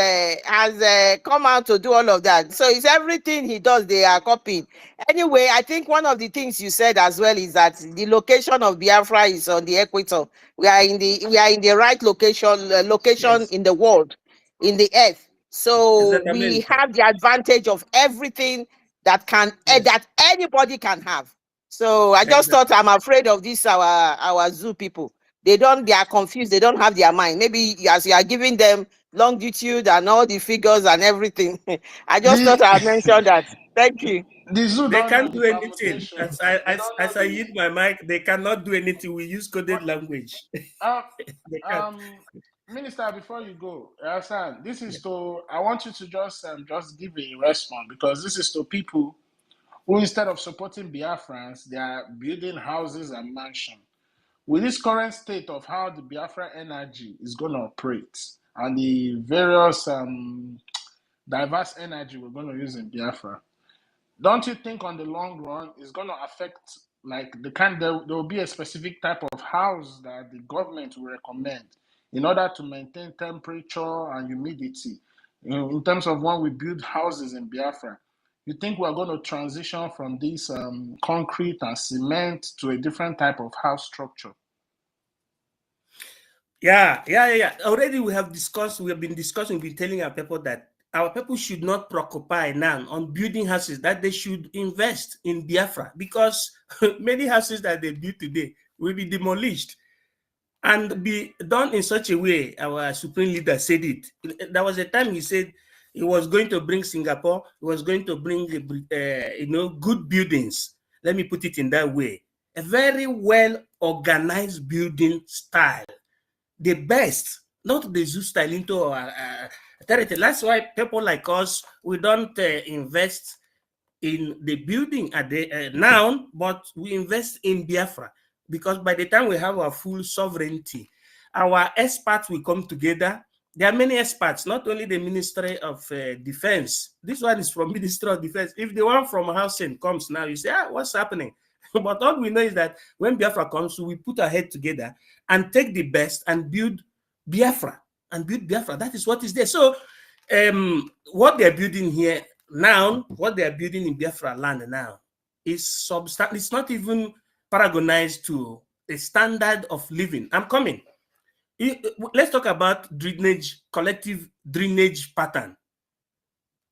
come out to do all of that. So it's everything he does, they are copying. Anyway, I think one of the things you said as well is that the location of Biafra is on the equator. We are in the right location Yes. in the world, in the earth. So we Exactamente. have the advantage of everything that that anybody can have. So I just thought, I'm afraid of this our zoo people. They are confused, they don't have their mind. Maybe as you are giving them longitude and all the figures and everything. I just thought I mentioned that. Thank you. The zoo They don't know can't the do anything. permutation. As I use my mic, they cannot do anything. We use coded language. They can't. Minister, before you go, Hassan, this is to, I want you to just give a response, because this is to people who, instead of supporting Biafrans, they are building houses and mansions. With this current state of how the Biafra energy is going to operate and the various diverse energy we're going to use in Biafra, don't you think on the long run it's going to affect, like, there will be a specific type of house that the government will recommend in order to maintain temperature and humidity, in terms of when we build houses in Biafra? You think we're going to transition from this concrete and cement to a different type of house structure? Yeah. Already we have been discussing, we've been telling our people that our people should not preoccupy now on building houses, that they should invest in Biafra, because many houses that they build today will be demolished and be done in such a way. Our supreme leader said it. There was a time he said he was going to bring Singapore, he was going to bring good buildings. Let me put it in that way. A very well organized building style. The best, not the zoo style into our territory. That's why people like us, we don't invest in the building at the now, but we invest in Biafra, because by the time we have our full sovereignty, our experts will come together. There are many experts, not only the Ministry of Defense. This one is from Ministry of Defense. If the one from Housing comes now, you say, what's happening? But all we know is that when Biafra comes, we put our head together and take the best and build Biafra. That is what is there. So what they're building here now, what they're building in Biafra land now is substantial. It's not even paragonized to the standard of living. I'm coming. Let's talk about drainage, collective drainage pattern.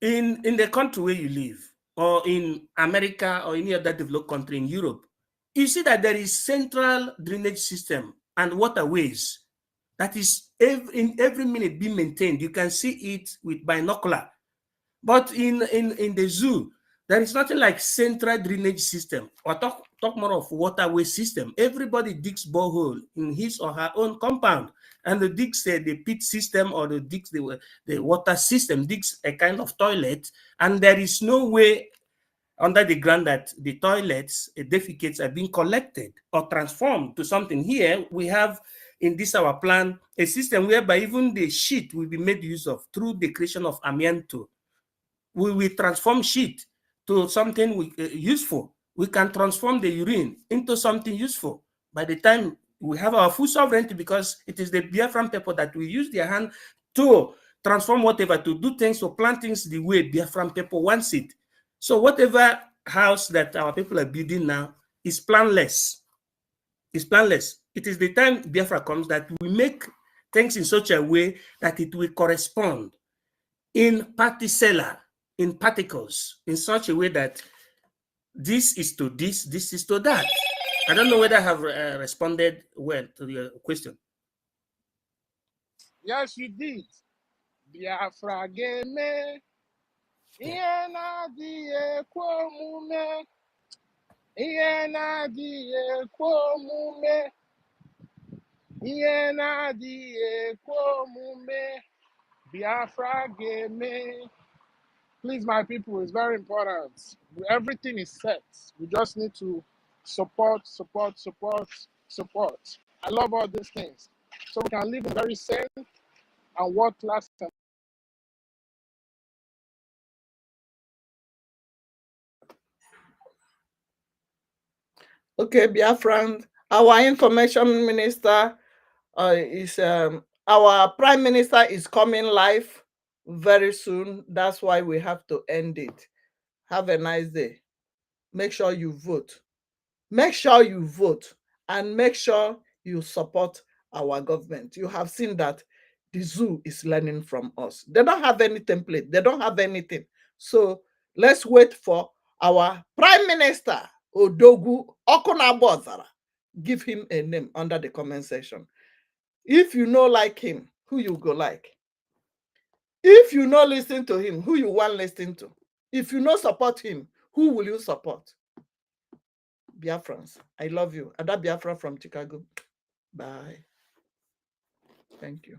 In the country where you live, or in America or any other developed country in Europe, you see that there is central drainage system and waterways that is in every minute being maintained. You can see it with binocular. But in the zoo, there is nothing like central drainage system, or talk more of waterway system. Everybody digs borehole in his or her own compound, and the digs the pit system, or the digs the water system, digs a kind of toilet, and there is no way under the ground that the toilets, defecates are being collected or transformed to something. Here we have in this our plan a system whereby even the shit will be made use of through the creation of amianto. We will transform shit to something useful. We can transform the urine into something useful by the time we have our full sovereignty, because it is the Biafran people that will use their hand to transform whatever, to do things, to plan things the way Biafran people wants it. So whatever house that our people are building now is planless. It's planless. It is the time Biafra comes that we make things in such a way that it will correspond in particular, in particles, in such a way that this is to this, this is to that. I don't know whether I have responded well to your question. Yes, you did. Biafra game. Iena die kwomume. Iena die kwomume. Iena die kwomume. Biafra game. Please, my people, it's very important. Everything is set. We just need to support. I love all these things. So we can live in very safe and world-class. Okay, Biafran, our information minister is our prime minister is coming live very soon. That's why we have to end it. Have a nice day. Make sure you vote. Make sure you vote, and make sure you support our government. You have seen that the zoo is learning from us. They don't have any template. They don't have anything. So let's wait for our prime minister, Odogu Okunabozara. Give him a name under the comment section. If you no like him, who you go like? If you no listen to him, who you want listen to? If you not support him, who will you support? Biafrans, I love you. Ada Biafra from Chicago. Bye. Thank you.